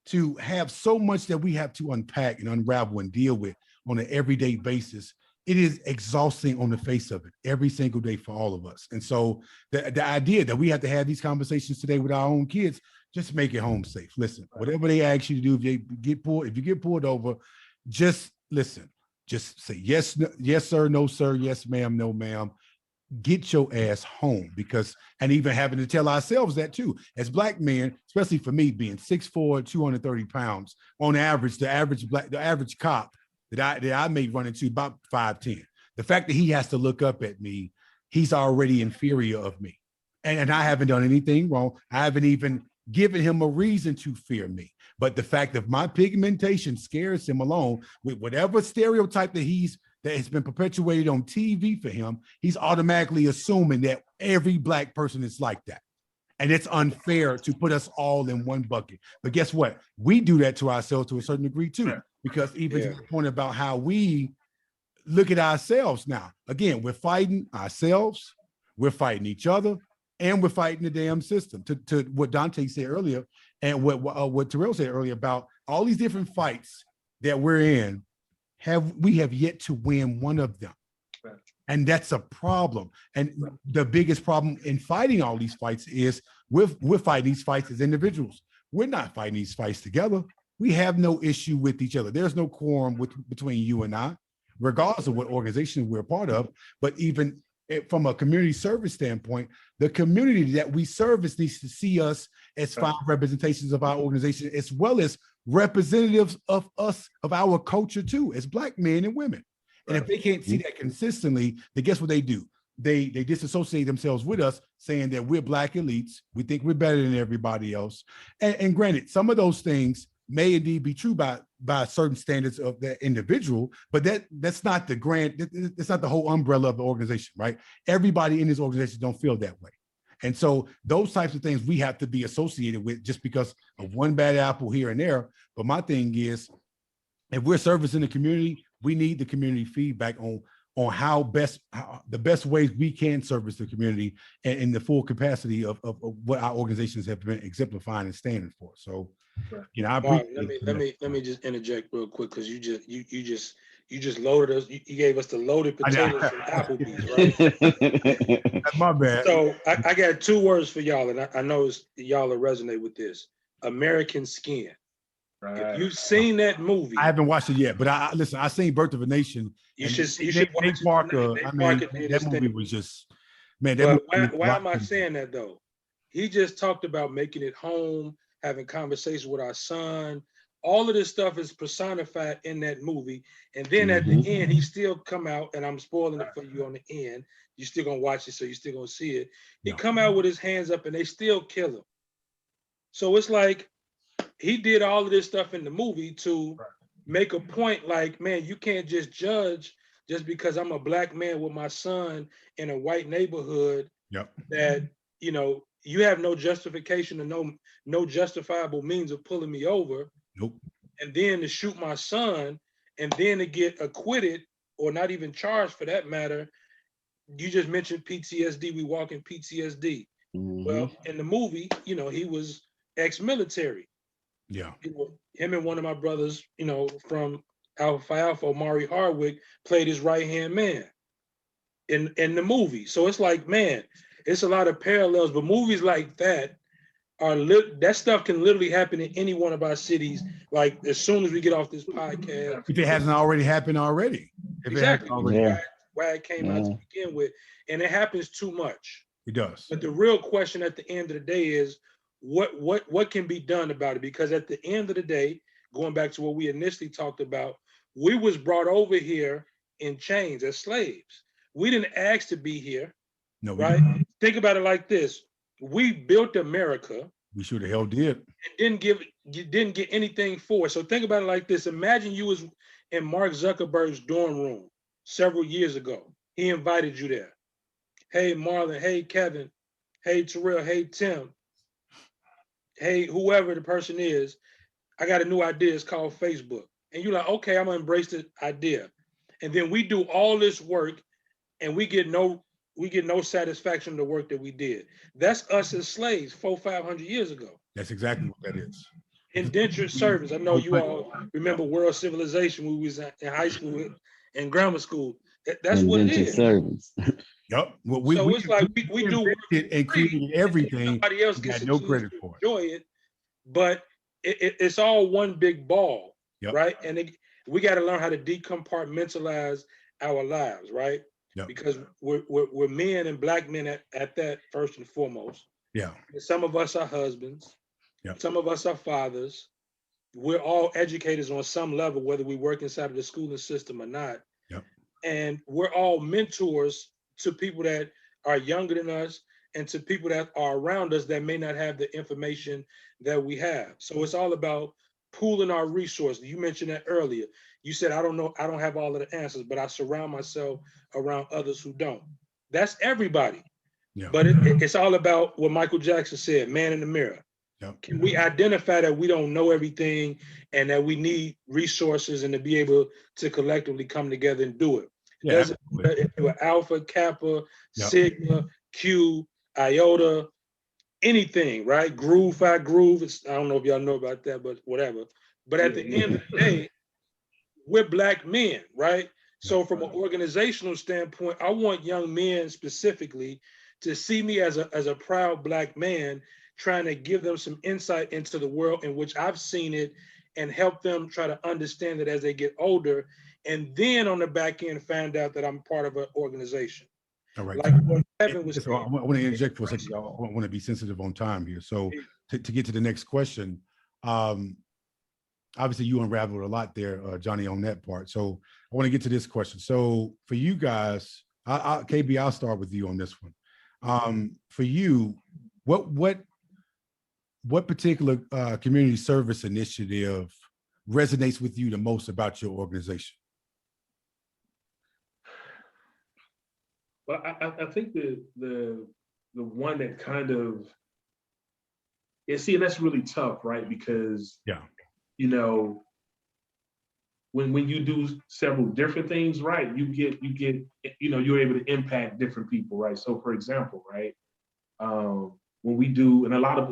to have so much that we have to unpack and unravel and deal with on an everyday basis, it is exhausting on the face of it every single day for all of us. And so the idea that we have to have these conversations today with our own kids, just make it home safe. Listen, whatever they ask you to do, if you get pulled over, just listen. Just say yes, yes, sir, no, sir, yes, ma'am, no, ma'am. Get your ass home, because, and even having to tell ourselves that too, as black men, especially for me being 6'4", 230 pounds, on average, the average cop that I may run into about 5'10". The fact that he has to look up at me, he's already inferior of me. And I haven't done anything wrong. I haven't even given him a reason to fear me. But the fact that my pigmentation scares him alone with whatever stereotype that has been perpetuated on TV for him, he's automatically assuming that every black person is like that. And it's unfair to put us all in one bucket. But guess what? We do that to ourselves to a certain degree too, because even to the point about how we look at ourselves now, again, we're fighting ourselves, we're fighting each other, and we're fighting the damn system. To what Donte said earlier, and what Terrell said earlier about all these different fights that we're in, we have yet to win one of them. Right. And that's a problem. And the biggest problem in fighting all these fights is we're fighting these fights as individuals. We're not fighting these fights together. We have no issue with each other. There's no quorum between you and I, regardless of what organization we're a part of. But even from a community service standpoint, the community that we service needs to see us as fine representations of our organization, as well as representatives of us, of our culture too, as black men and women. And if they can't see that consistently, then guess what they do? They disassociate themselves with us, saying that we're black elites. We think we're better than everybody else. And granted, some of those things may indeed be true by certain standards of that individual, but that's not that's not the whole umbrella of the organization, right? Everybody in this organization don't feel that way. And so those types of things we have to be associated with just because of one bad apple here and there. But my thing is, if we're servicing the community, we need the community feedback on on how the best ways we can service the community and in the full capacity of what our organizations have been exemplifying and standing for. So, you know, I Mark, appreciate let me just interject real quick, because you just loaded us. You gave us the loaded potatoes from Applebee's, right? That's my bad. So I got 2 words for y'all, and I know y'all will resonate with this: American Skin. Right. If you've seen that movie, I haven't watched it yet, but I listen. I seen Birth of a Nation. you should watch Nate it. Parker. Nate I mean, Parker did that his movie thing. was just, man. That But movie why am I saying that though? He just talked about making it home, having conversations with our son. All of this stuff is personified in that movie. And then at the end, he still come out, and I'm spoiling it for you on the end. You're still gonna watch it, so you're still gonna see it. He come out with his hands up, and they still kill him. So it's like he did all of this stuff in the movie to make a point, like, man, you can't just judge just because I'm a black man with my son in a white neighborhood. That, you know, you have no justification and no justifiable means of pulling me over. Nope. And then to shoot my son, and then to get acquitted or not even charged for that matter. You just mentioned PTSD. We walk in PTSD. Well, in the movie, you know, he was ex-military. Yeah. You know, him and one of my brothers, you know, from Alpha Phi Alpha, Omari Hardwick, played his right-hand man in the movie. So it's like, man, it's a lot of parallels, but movies like that that stuff can literally happen in any one of our cities. Like as soon as we get off this podcast, if it hasn't already happened already. Exactly. Why it came out to Yeah. begin with, and it happens too much. It does. But the real question at the end of the day is, what can be done about it? Because at the end of the day, going back to what we initially talked about, we was brought over here in chains as slaves. We didn't ask to be here. No, right? Think about it like this: we built America. We sure the hell did. And didn't get anything for it. So think about it like this: imagine you was in Mark Zuckerberg's dorm room several years ago. He invited you there. Hey, Marlon. Hey, Kevin. Hey, Terrell. Hey, Tim. Hey, whoever the person is, I got a new idea. It's called Facebook. And you're like, okay, I'm gonna embrace the idea. And then we do all this work, and we get no satisfaction in the work that we did. That's us as slaves 400-500 years ago. That's exactly what that is. Indentured servants. I know you all remember World Civilization when we was in high school and grammar school. That's what it is. Servants. Yep. Well, So it's like we do work and created everything. Somebody else gets no credit for it. Enjoy it, but it's all one big ball, right? And we got to learn how to decompartmentalize our lives, right? Because we're men and black men at that first and foremost. Yeah. And some of us are husbands. Some of us are fathers. We're all educators on some level, whether we work inside of the schooling system or not. And we're all mentors to people that are younger than us and to people that are around us that may not have the information that we have. So it's all about pooling our resources. You mentioned that earlier. You said, I don't know, I don't have all of the answers, but I surround myself around others who don't. That's everybody. But it's all about what Michael Jackson said, man in the mirror. Can we identify that we don't know everything and that we need resources and to be able to collectively come together and do it? Doesn't matter if you're Alpha, Kappa, Sigma, Q, Iota, anything, right? Groove, Phi Groove. I don't know if y'all know about that, but whatever. But at the end of the day, we're black men, right? So from an organizational standpoint, I want young men specifically to see me as a proud black man, trying to give them some insight into the world in which I've seen it and help them try to understand it as they get older. And then on the back end, find out that I'm part of an organization. All right. Like what Kevin was saying. I want to interject for a second. I want to be sensitive on time here. So to get to the next question, obviously you unraveled a lot there, Johnny, on that part. So I want to get to this question. So for you guys, KB, I'll start with you on this one. For you, what particular community service initiative resonates with you the most about your organization? Well, I think the one that kind of, and that's really tough, right? Because you know, when you do several different things right, you get you're able to impact different people, right? So for example, right, when we do, and a lot of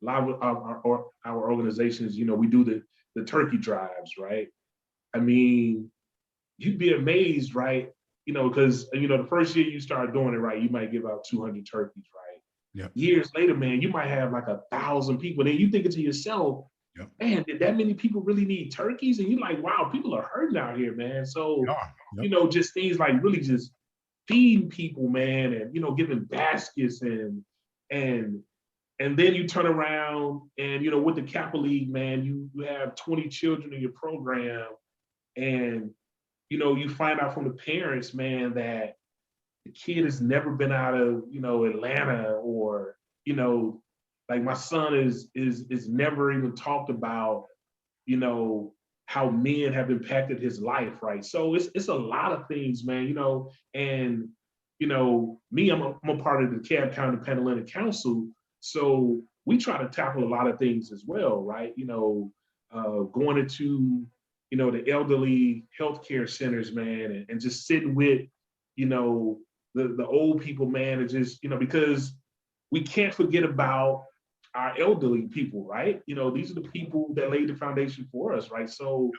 our organizations, we do the turkey drives, right? I mean, you'd be amazed, right? Because the first year you start doing it right, you might give out 200 turkeys, right? Yeah. Years later, man, you might have like 1,000 people. Then you think to yourself, yep. Man, did that many people really need turkeys? And you're like, wow, people are hurting out here, man. So, yep. Just things like really just feeding people, man, and giving baskets and then you turn around and with the Kappa League, man, you have 20 children in your program, and you find out from the parents, man, that the kid has never been out of Atlanta, or like my son is never even talked about how men have impacted his life, right? So it's a lot of things, man, and me, I'm a part of the Cab County Panhellenic Council, so we try to tackle a lot of things as well, right? Going into the elderly healthcare centers, man, and just sitting with the old people, man, and just because we can't forget about our elderly people, right? These are the people that laid the foundation for us, right? So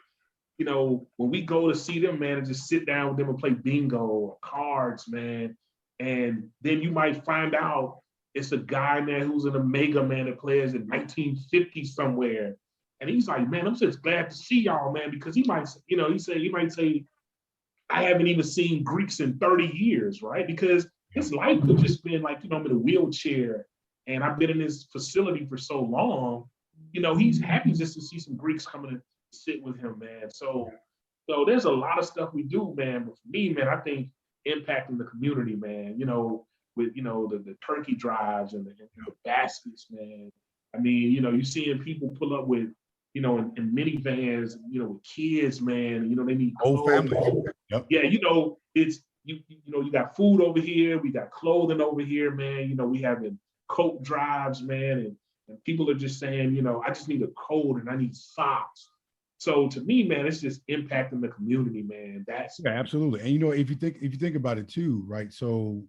when we go to see them, man, and just sit down with them and play bingo or cards, man, and then you might find out it's a guy, man, who's an Omega, man, that plays in 1950 somewhere. And he's like, man, I'm just glad to see y'all, man, because he might say, I haven't even seen Greeks in 30 years, right? Because his life could just been like, I'm in a wheelchair and I've been in this facility for so long, he's happy just to see some Greeks coming and sit with him, man. So there's a lot of stuff we do, man. But for me, man, I think impacting the community, man, with, the turkey drives and the baskets, man. I mean, you seeing people pull up with, in minivans, with kids, man, they need whole family. Yep. Yeah, it's, you got food over here, we got clothing over here, man. We having coat drives, man, and people are just saying, I just need a coat and I need socks. So to me, man, it's just impacting the community, man. That's absolutely. And if you think about it too, right? So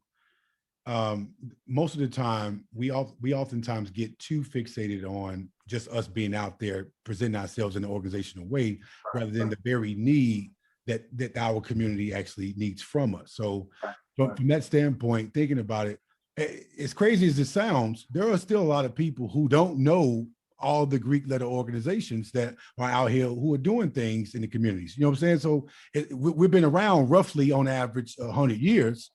most of the time we oftentimes get too fixated on just us being out there presenting ourselves in an organizational way, rather than the very need that our community actually needs from us. So from that standpoint, thinking about it, as crazy as it sounds, there are still a lot of people who don't know all the Greek letter organizations that are out here who are doing things in the communities. You know what I'm saying? So we've been around roughly on average 100 years.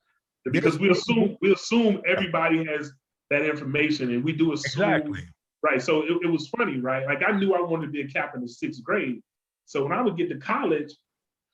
Because we assume everybody has that information, and we do assume. Exactly. Right. So it was funny, right? Like I knew I wanted to be a captain in 6th grade. So when I would get to college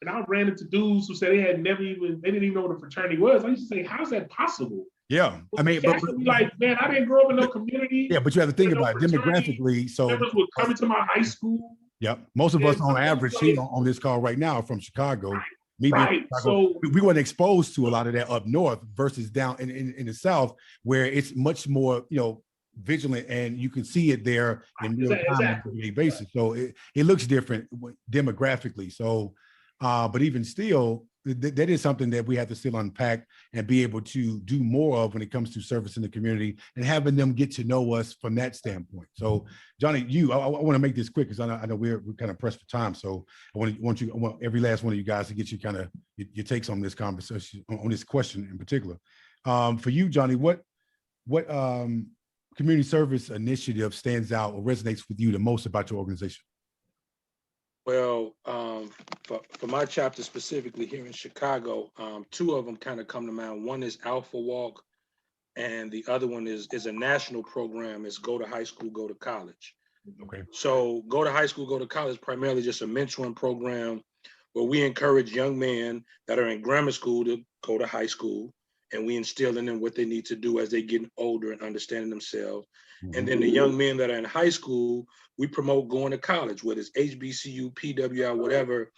and I ran into dudes who said they didn't even know what a fraternity was, I used to say, how's that possible? Yeah. I mean, but like, man, I didn't grow up in no community. Yeah, but you have to think about it demographically. So members would come into my high school. Yep. Most of us on average here on this call right now are from Chicago. Right. So we weren't exposed to a lot of that up north versus down in the South, where it's much more, vigilant, and you can see it there in real time on a daily basis. So it looks different demographically. So, but even still, that is something that we have to still unpack and be able to do more of when it comes to service in the community and having them get to know us from that standpoint. So, Johnny, I want to make this quick because I know we're kind of pressed for time. So I want every last one of you guys to get you kind of your takes on this conversation, on this question in particular. For you, Johnny, what community service initiative stands out or resonates with you the most about your organization? Well, for my chapter specifically here in Chicago, 2 of them kind of come to mind. One is Alpha Walk, and the other one is a national program. It's Go to High School, Go to College. Okay. So Go to High School, Go to College, primarily just a mentoring program where we encourage young men that are in grammar school to go to high school, and we instill in them what they need to do as they get older and understanding themselves. Mm-hmm. And then the young men that are in high school, we promote going to college, whether it's HBCU, PWI, whatever.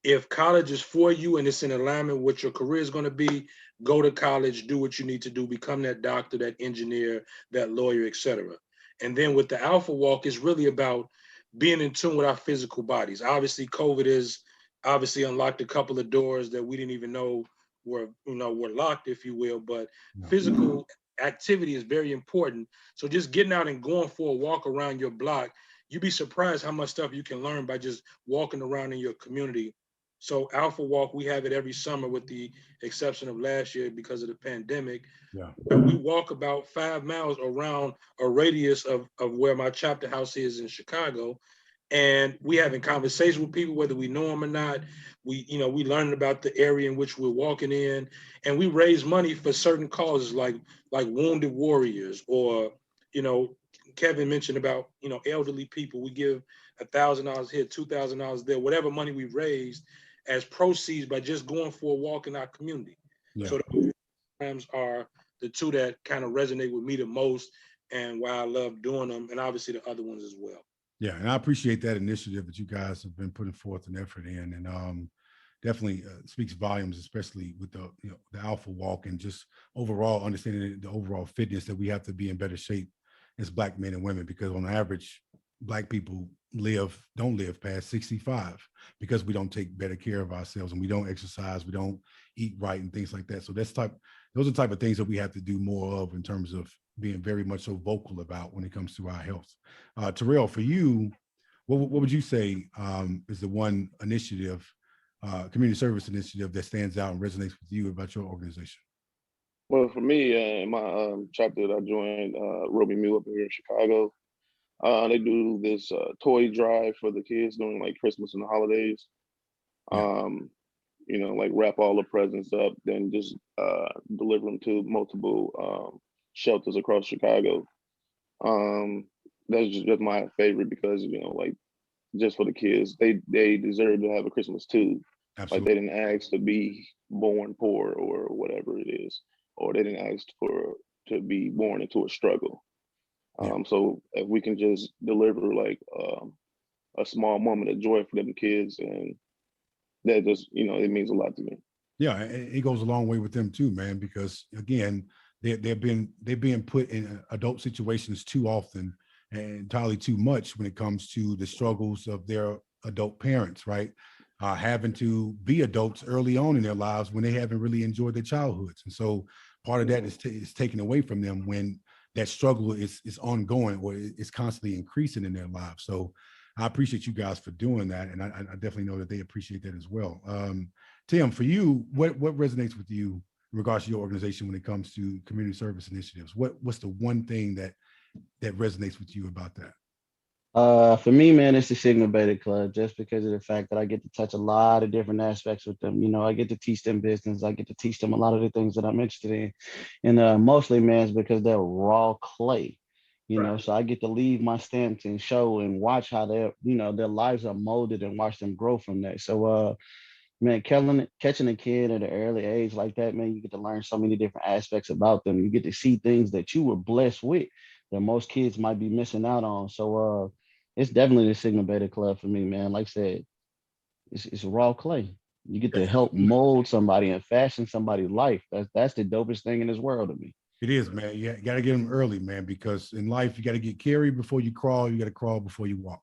If college is for you and it's in alignment with what your career is going to be, go to college, do what you need to do, become that doctor, that engineer, that lawyer, etc. And then with the Alpha Walk, it's really about being in tune with our physical bodies. Obviously, COVID is obviously unlocked a couple of doors that we didn't even know were locked, if you will, but physical activity is very important. So just getting out and going for a walk around your block, you'd be surprised how much stuff you can learn by just walking around in your community. So Alpha Walk, we have it every summer with the exception of last year because of the pandemic. Yeah. We walk about 5 miles around a radius of where my chapter house is in Chicago. And we having conversations with people, whether we know them or not. We learning about the area in which we're walking in, and we raise money for certain causes like wounded warriors, or, Kevin mentioned about, elderly people. We give $1,000 here, $2,000 there, whatever money we raised as proceeds by just going for a walk in our community. Yeah. So the programs are the two that kind of resonate with me the most, and why I love doing them, and obviously the other ones as well. Yeah, and I appreciate that initiative that you guys have been putting forth an effort in, and definitely speaks volumes, especially with the Alpha Walk, and just overall understanding the overall fitness that we have to be in better shape as Black men and women, because on average, Black people don't live past 65 because we don't take better care of ourselves, and we don't exercise, we don't eat right, and things like that. So those are the type of things that we have to do more of in terms of being very much so vocal about when it comes to our health. Terrell, for you, what would you say is the one initiative, community service initiative, that stands out and resonates with you about your organization? Well, for me, in my chapter that I joined, Roby Mule up here in Chicago, they do this toy drive for the kids during like Christmas and the holidays. Yeah. Like wrap all the presents up, then just deliver them to multiple shelters across Chicago. That's just my favorite because, like just for the kids, they deserve to have a Christmas too. Absolutely. Like they didn't ask to be born poor or whatever it is, or they didn't ask to be born into a struggle. So if we can just deliver like a small moment of joy for them kids, and that just, it means a lot to me. Yeah, it goes a long way with them too, man, because again, they're being put in adult situations too often and entirely too much when it comes to the struggles of their adult parents, right? Having to be adults early on in their lives when they haven't really enjoyed their childhoods. And so part of that is taken away from them when that struggle is ongoing, or it's constantly increasing in their lives. So I appreciate you guys for doing that. And I definitely know that they appreciate that as well. Tim, for you, what resonates with you in regards to your organization when it comes to community service initiatives? What's the one thing that resonates with you about that? For me, man, it's the Sigma Beta Club, just because of the fact that I get to touch a lot of different aspects with them. I get to teach them business. I get to teach them a lot of the things that I'm interested in. And mostly, man, it's because they're raw clay, Right. so I get to leave my stamps and show and watch how their lives are molded and watch them grow from that. So, man, catching a kid at an early age like that, man, you get to learn so many different aspects about them. You get to see things that you were blessed with that most kids might be missing out on. So, it's definitely the Sigma Beta Club for me, man. Like I said, it's raw clay. You get to help mold somebody and fashion somebody's life. That's the dopest thing in this world to me. It is, man. You got to get them early, man, because in life, you got to get carried before you crawl. You got to crawl before you walk.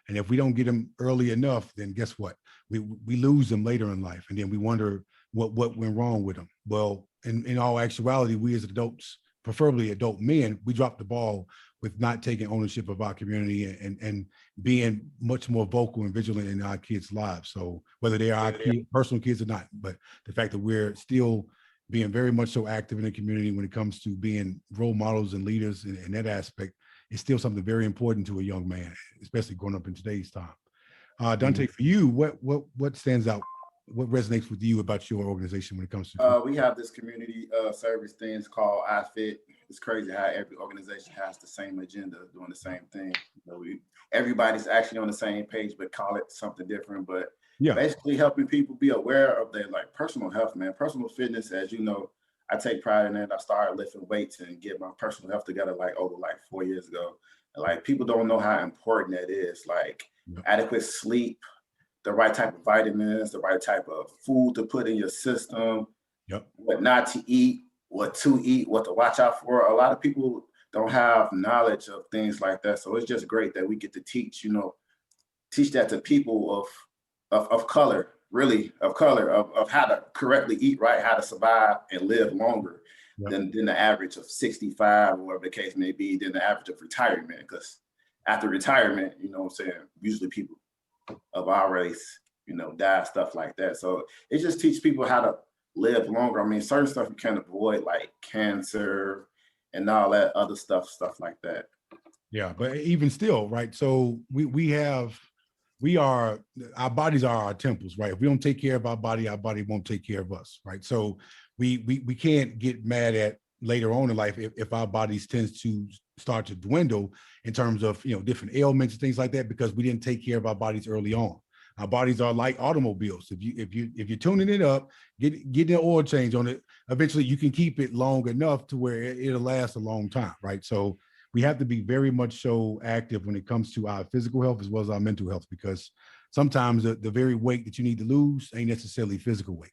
And if we don't get them early enough, then guess what? We lose them later in life. And then we wonder what went wrong with them. Well, in all actuality, we as adults, preferably adult men, we dropped the ball with not taking ownership of our community and being much more vocal and vigilant in our kids' lives. So whether they are our personal kids or not, but the fact that we're still being very much so active in the community when it comes to being role models and leaders in that aspect is still something very important to a young man, especially growing up in today's time. Donte, for you, what stands out? What resonates with you about your organization when it comes to? We have this community service things called iFit. It's crazy how every organization has the same agenda, doing the same thing. Everybody's actually on the same page, but call it something different. But basically helping people be aware of their personal health, man. Personal fitness, as you know, I take pride in it. I started lifting weights and get my personal health together over 4 years ago. And people don't know how important that is. Adequate sleep, the right type of vitamins, the right type of food to put in your system, what not to eat, what to eat, what to watch out for. A lot of people don't have knowledge of things like that. So it's just great that we get to teach, teach that to people of color, really of color, of how to correctly eat right, how to survive and live longer than the average of 65 or whatever the case may be, than the average of retirement. Because after retirement, you know what I'm saying, usually people of our race, you know, die, stuff like that. So it just teaches people how to live longer. I mean, certain stuff you can't avoid, like cancer and all that other stuff like that. Yeah, but even still, right? So our bodies are our temples, right? If we don't take care of our body won't take care of us, right? So we can't get mad at later on in life if our bodies tends to start to dwindle in terms of, you know, different ailments and things like that, because we didn't take care of our bodies early on. Our bodies are like automobiles. If you're tuning it up, getting an oil change on it, eventually you can keep it long enough to where it'll last a long time, right? So we have to be very much so active when it comes to our physical health as well as our mental health, because sometimes the very weight that you need to lose ain't necessarily physical weight.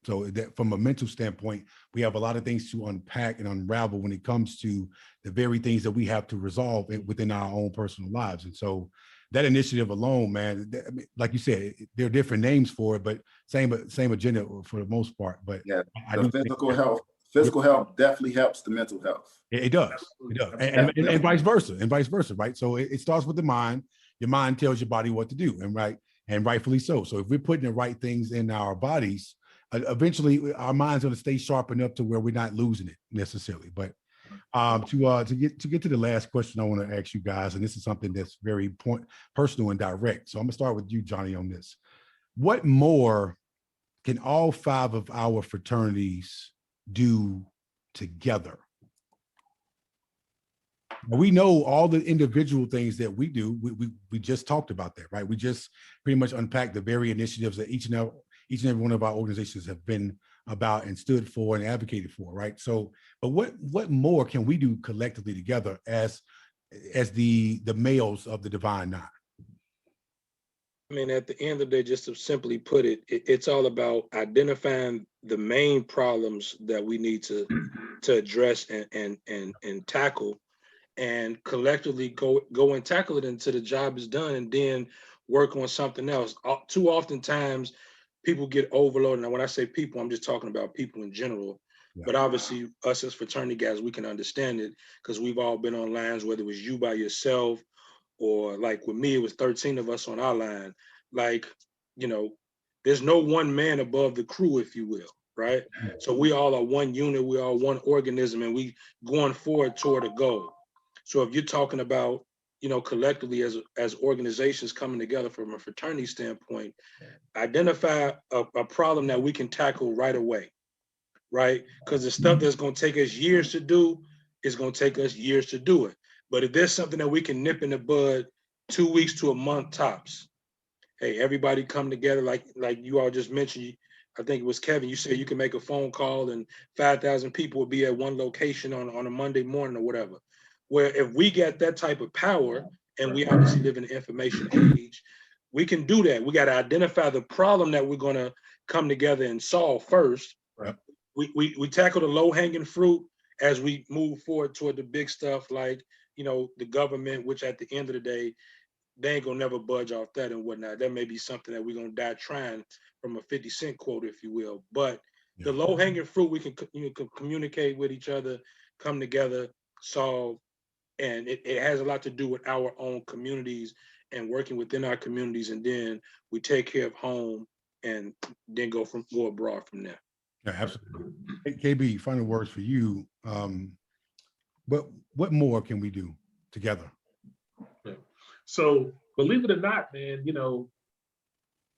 So that from a mental standpoint, we have a lot of things to unpack and unravel when it comes to the very things that we have to resolve within our own personal lives. And so that initiative alone, man, like you said, there are different names for it, but same agenda for the most part. But yeah, physical health definitely helps the mental health. It does. It does. And vice versa, right? So it starts with the mind. Your mind tells your body what to do, and rightfully so. So if we're putting the right things in our bodies, eventually our mind's going to stay sharp enough to where we're not losing it necessarily. But to get to the last question I want to ask you guys, and this is something that's very personal and direct. So I'm gonna start with you, Johnny, on this. What more can all 5 of our fraternities do together? We know all the individual things that we do. We just talked about that, right? We just pretty much unpacked the very initiatives that each and every one of our organizations have been about and stood for and advocated for, right? So, but what more can we do collectively together as the males of the Divine Nine? I mean, at the end of the day, just to simply put it, it's all about identifying the main problems that we need to address and tackle, and collectively go and tackle it until the job is done, and then work on something else. Too oftentimes, people get overloaded. And when I say people, I'm just talking about people in general. Yeah. But obviously, us as fraternity guys, we can understand it because we've all been on lines, whether it was you by yourself or like with me, it was 13 of us on our line. Like, you know, there's no one man above the crew, if you will, right? So we all are one unit, we are one organism, and we going forward toward a goal. So if you're talking about, you know, collectively as organizations coming together from a fraternity standpoint, identify a problem that we can tackle right away, right? Because the stuff that's going to take us years to do is going to take us years to do it. But if there's something that we can nip in the bud 2 weeks to a month tops, hey, everybody come together like you all just mentioned. I think it was Kevin, you said you can make a phone call and 5,000 people will be at one location on a Monday morning or whatever. Where if we get that type of power, and we obviously live in the information age, we can do that. We got to identify the problem that we're going to come together and solve first. Right. We tackle the low-hanging fruit as we move forward toward the big stuff, like, you know, the government, which at the end of the day, they ain't gonna never budge off that and whatnot. That may be something that we're gonna die trying, from a 50 cent quote, if you will. But the low-hanging fruit, we can communicate with each other, come together, solve, and it has a lot to do with our own communities and working within our communities, and then we take care of home and then go abroad from there. Yeah, absolutely. Hey, KB, final words for you. But what more can we do together? Yeah. So believe it or not, man, you know,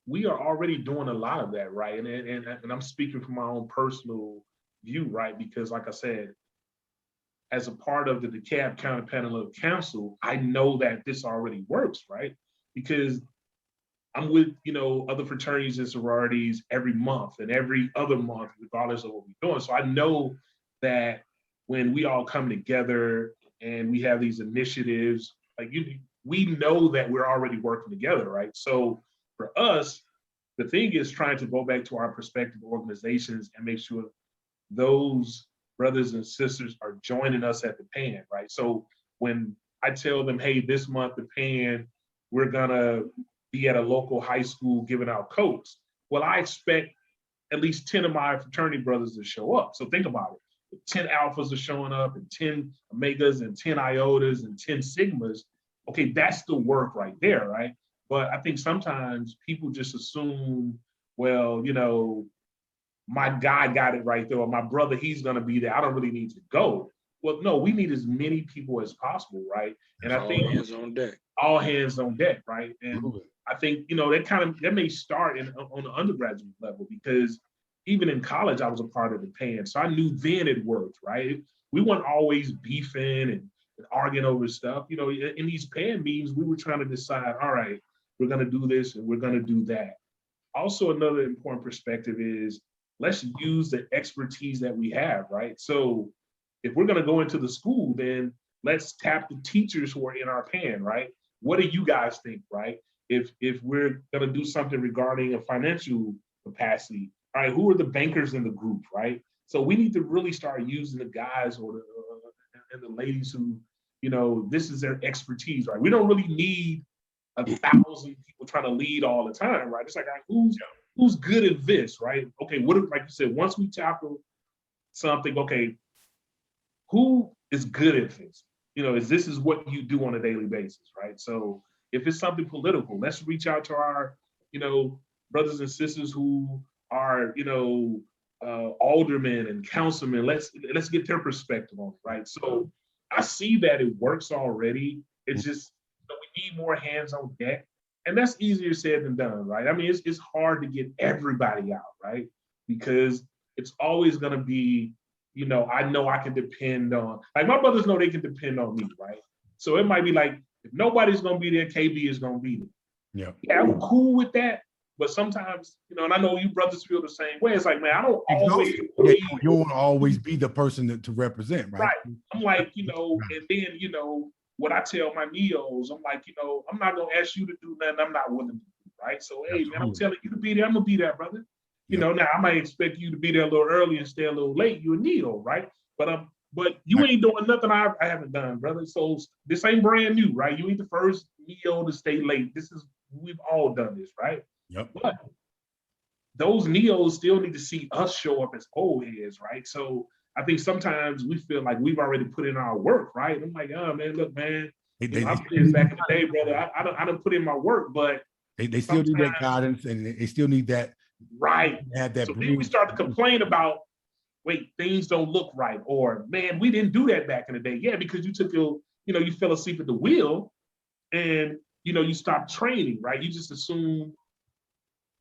we are already doing a lot of that, right? And I'm speaking from my own personal view, right? Because like I said, as a part of the DeKalb County Panel of Council, I know that this already works, right? Because I'm with, you know, other fraternities and sororities every month and every other month, regardless of what we're doing. So I know that when we all come together and we have these initiatives, like we know that we're already working together, right? So for us, the thing is trying to go back to our prospective organizations and make sure those brothers and sisters are joining us at the pan, right? So when I tell them, hey, this month the pan, we're gonna be at a local high school giving out coats. Well, I expect at least 10 of my fraternity brothers to show up. So think about it. 10 alphas are showing up and 10 omegas and 10 iotas and 10 sigmas. Okay, that's the work right there, right? But I think sometimes people just assume, well, my guy got it right there, or my brother, he's gonna be there. I don't really need to go. Well, no, we need as many people as possible, right? And I think all hands on deck. All hands on deck, right? And I think, that may start on the undergraduate level, because even in college, I was a part of the PAN. So I knew then it worked, right? We weren't always beefing and arguing over stuff. In these PAN meetings, we were trying to decide, all right, we're gonna do this and we're gonna do that. Also, another important perspective is, let's use the expertise that we have, right? So if we're gonna go into the school, then let's tap the teachers who are in our PAN, right? What do you guys think, right? If we're gonna do something regarding a financial capacity, all right, who are the bankers in the group, right? So we need to really start using the guys or the ladies who, this is their expertise, right? We don't really need 1,000 people trying to lead all the time, right? It's like, who's good at this, right? Okay, what if, like you said, once we tackle something, okay, who is good at this? This is what you do on a daily basis, right? So if it's something political, let's reach out to our, brothers and sisters who are, aldermen and councilmen. Let's get their perspective on it, right? So I see that it works already. It's just, we need more hands on deck. And that's easier said than done, right? I mean, it's hard to get everybody out, right? Because it's always gonna be, I know I can depend on, like my brothers know they can depend on me, right? So it might be like, if nobody's gonna be there, KB is gonna be there. Yeah, I'm cool with that. But sometimes, and I know you brothers feel the same way. It's like, man, I don't always. You want to always be the person to represent, right? Right. I'm like, and then, what I tell my neos, I'm like, I'm not gonna ask you to do nothing I'm not willing to do, right? So, hey, man, I'm telling you to be there, I'm gonna be there, brother. Now I might expect you to be there a little early and stay a little late. You a neo, right? But you ain't doing nothing I haven't done, brother. So this ain't brand new, right? You ain't the first neo to stay late. We've all done this, right? Yep. But those neos still need to see us show up as old heads, right? So I think sometimes we feel like we've already put in our work, right? I'm like, oh man, look, man, I put this back in the day, brother. I don't put in my work, but they still need that guidance, and they still need that. Right. Have that. So then we start to complain about, wait, things don't look right, or man, we didn't do that back in the day. Yeah, because you took you fell asleep at the wheel, and you stopped training, right? You just assume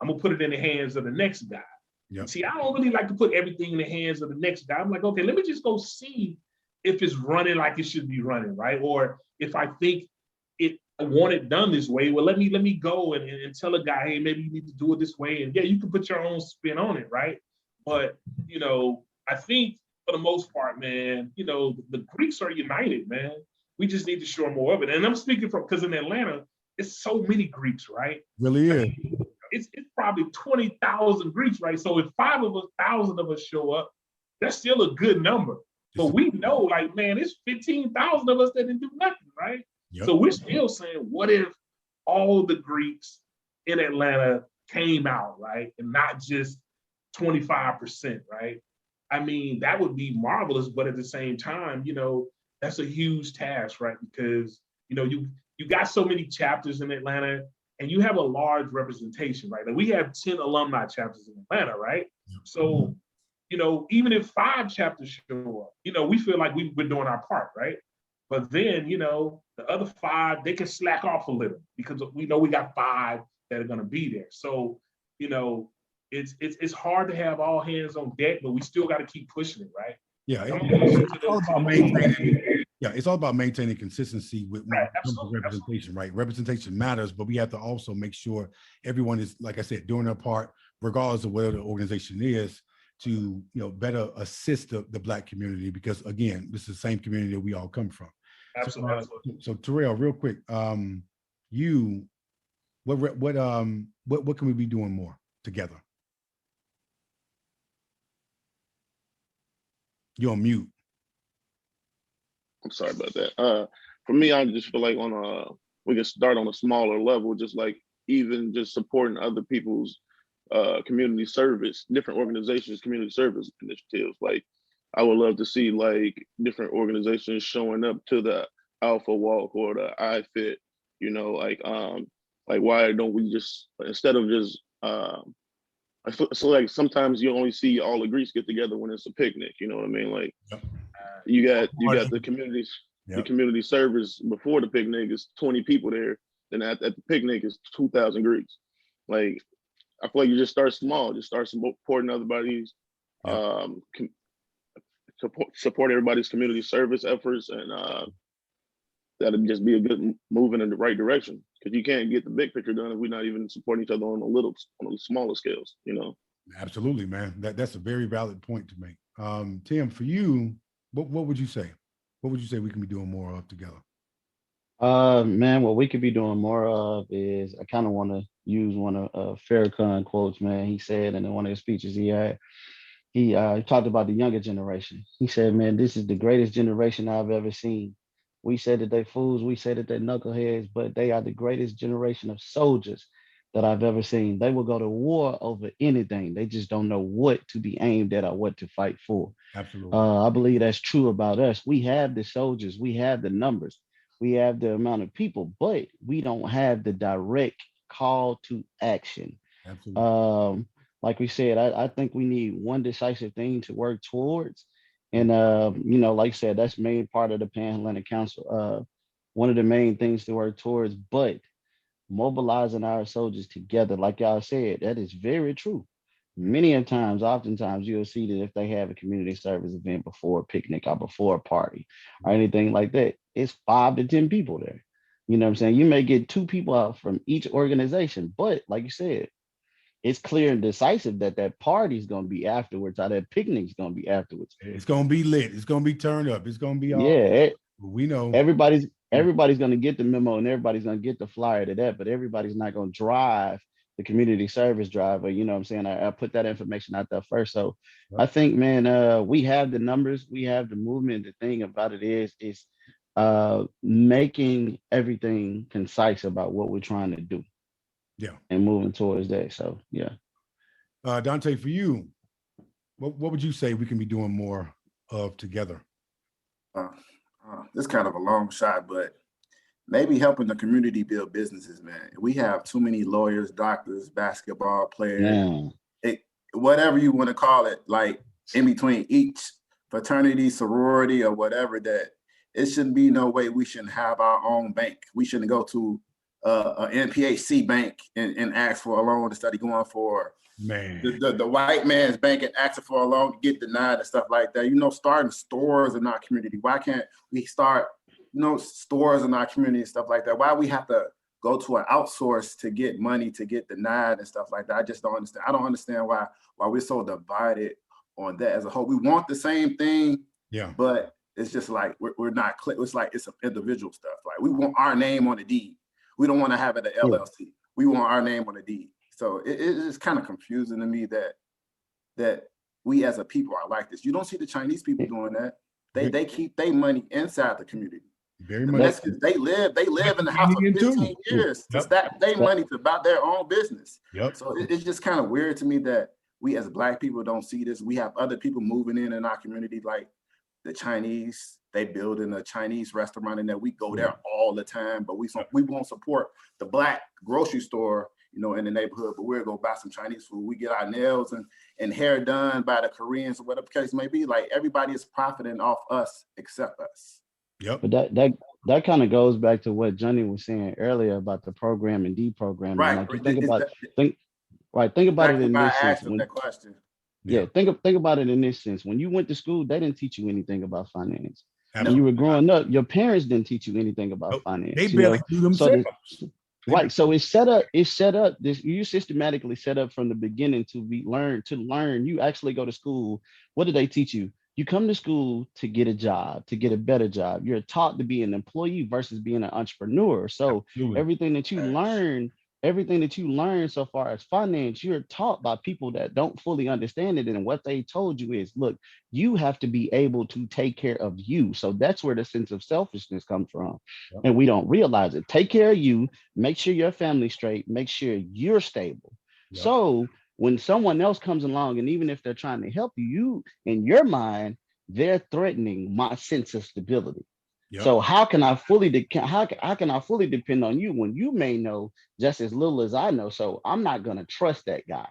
I'm gonna put it in the hands of the next guy. Yep. See, I don't really like to put everything in the hands of the next guy. I'm like, okay, let me just go see if it's running like it should be running, right? Or if I think I want it done this way, well, let me go and tell a guy, hey, maybe you need to do it this way. And yeah, you can put your own spin on it, right? But, I think for the most part, man, the Greeks are united, man. We just need to show more of it. And I'm speaking because in Atlanta, it's so many Greeks, right? Really is. It's probably 20,000 Greeks, right? So if 5,000 of us show up, that's still a good number. But we know, like, man, it's 15,000 of us that didn't do nothing, right? Yep. So we're still saying, what if all the Greeks in Atlanta came out, right? And not just 25%, right? I mean, that would be marvelous, but at the same time, that's a huge task, right? Because, you got so many chapters in Atlanta, and you have a large representation, right? Like we have 10 alumni chapters in Atlanta, right? So, even if 5 chapters show up, we feel like we're doing our part, right? But then, the other 5, they can slack off a little because we know we got 5 that are gonna be there. So, it's hard to have all hands on deck, but we still got to keep pushing it, right? Yeah, it's all about maintaining. Yeah, it's all about maintaining consistency with representation, right? Representation matters, but we have to also make sure everyone is, like I said, doing their part, regardless of whatever the organization is, to better assist the Black community, because again, this is the same community that we all come from. Absolutely. So Terrell, real quick, what can we be doing more together? You're on mute. I'm sorry about that. For me, I just feel like we can start on a smaller level, just like even just supporting other people's community service, different organizations, community service initiatives. Like, I would love to see like different organizations showing up to the Alpha Walk or the iFit, you know, like why don't we just, instead of just so like sometimes you only see all the Greeks get together when it's a picnic, you know what I mean? Like, you got the communities, the community service before the picnic is 20 people there, then at the picnic is 2,000 Greeks. Like, I feel like you just start small, just start supporting everybody's support everybody's community service efforts, and that'll just be a good moving in the right direction. Because you can't get the big picture done if we're not even supporting each other on the smaller scales, you know. Absolutely, man. That's a very valid point to make. Tim, for you, what would you say? What would you say we can be doing more of together? Man, what we could be doing more of is, I kind of want to use one of Farrakhan quotes, man. He said in one of his speeches he had, he talked about the younger generation. He said, man, this is the greatest generation I've ever seen. We say that they fools, we say that they're knuckleheads, but they are the greatest generation of soldiers that I've ever seen. They will go to war over anything. They just don't know what to be aimed at or what to fight for. Absolutely. I believe that's true about us. We have the soldiers, we have the numbers, we have the amount of people, but we don't have the direct call to action. Absolutely. Like we said, I think we need one decisive thing to work towards. And, you know, like I said, that's main part of the Pan-Hellenic Council. One of the main things to work towards, but mobilizing our soldiers together, like y'all said, that is very true. Many of times, oftentimes, you'll see that if they have a community service event before a picnic or before a party or anything like that, it's 5 to 10 people there. You know what I'm saying? You may get 2 people out from each organization, but like you said, it's clear and decisive that that party is going to be afterwards, or that picnic is going to be afterwards. It's going to be lit. It's going to be turned up. It's going to be all. Yeah, we know everybody's going to get the memo and everybody's going to get the flyer to that, but everybody's not going to drive the community service driver. You know what I'm saying? I put that information out there first. So I think, man, we have the numbers, we have the movement. The thing about it is making everything concise about what we're trying to do. Yeah. And moving towards that. So yeah. Donte, for you, what would you say we can be doing more of together? This is kind of a long shot, but maybe helping the community build businesses, man. We have too many lawyers, doctors, basketball players, whatever you want to call it, like in between each fraternity, sorority, or whatever, that it shouldn't be no way we shouldn't have our own bank. We shouldn't go to an NPHC bank and ask for a loan instead of going for the white man's bank and asking for a loan to get denied and stuff like that. You know, starting stores in our community. Why can't we start, you know, stores in our community and stuff like that? Why we have to go to an outsource to get money to get denied and stuff like that? I just don't understand. I don't understand why we're so divided on that as a whole. We want the same thing, but it's just like we're not clear. It's like it's some individual stuff. Like, we want our name on the deed. We don't want to have it at LLC. We want our name on the deed. So it's kind of confusing to me that we as a people are like this. You don't see the Chinese people doing that. They keep their money inside the community. Very the much. Mexicans, they live in the house for 15 years to stack their money to about their own business. So it's just kind of weird to me that we as Black people don't see this. We have other people moving in our community, like the Chinese. They build in a Chinese restaurant and that we go there all the time, but we won't support the Black grocery store, you know, in the neighborhood, but we'll go buy some Chinese food. We get our nails and hair done by the Koreans or whatever the case may be. Like, everybody is profiting off us except us. But that kind of goes back to what Johnny was saying earlier about the program and deprogramming. Right. Like, you think about it in this sense. Think about it in this sense. When you went to school, they didn't teach you anything about finance. When you were growing up, your parents didn't teach you anything about finance. They barely do themselves. So it's set up. You systematically set up from the beginning to learn. You actually go to school. What do they teach you? You come to school to get a job, to get a better job. You're taught to be an employee versus being an entrepreneur. So everything that you learn everything that you learn so far as finance, you're taught by people that don't fully understand it. And what they told you is, look, you have to be able to take care of you. So that's where the sense of selfishness comes from. Yep. And we don't realize it. Take care of you, make sure your family's straight, make sure you're stable. Yep. So when someone else comes along, and even if they're trying to help you, you in your mind, they're threatening my sense of stability. Yep. So how can I fully how can I fully depend on you when you may know just as little as I know? So I'm not going to trust that guy.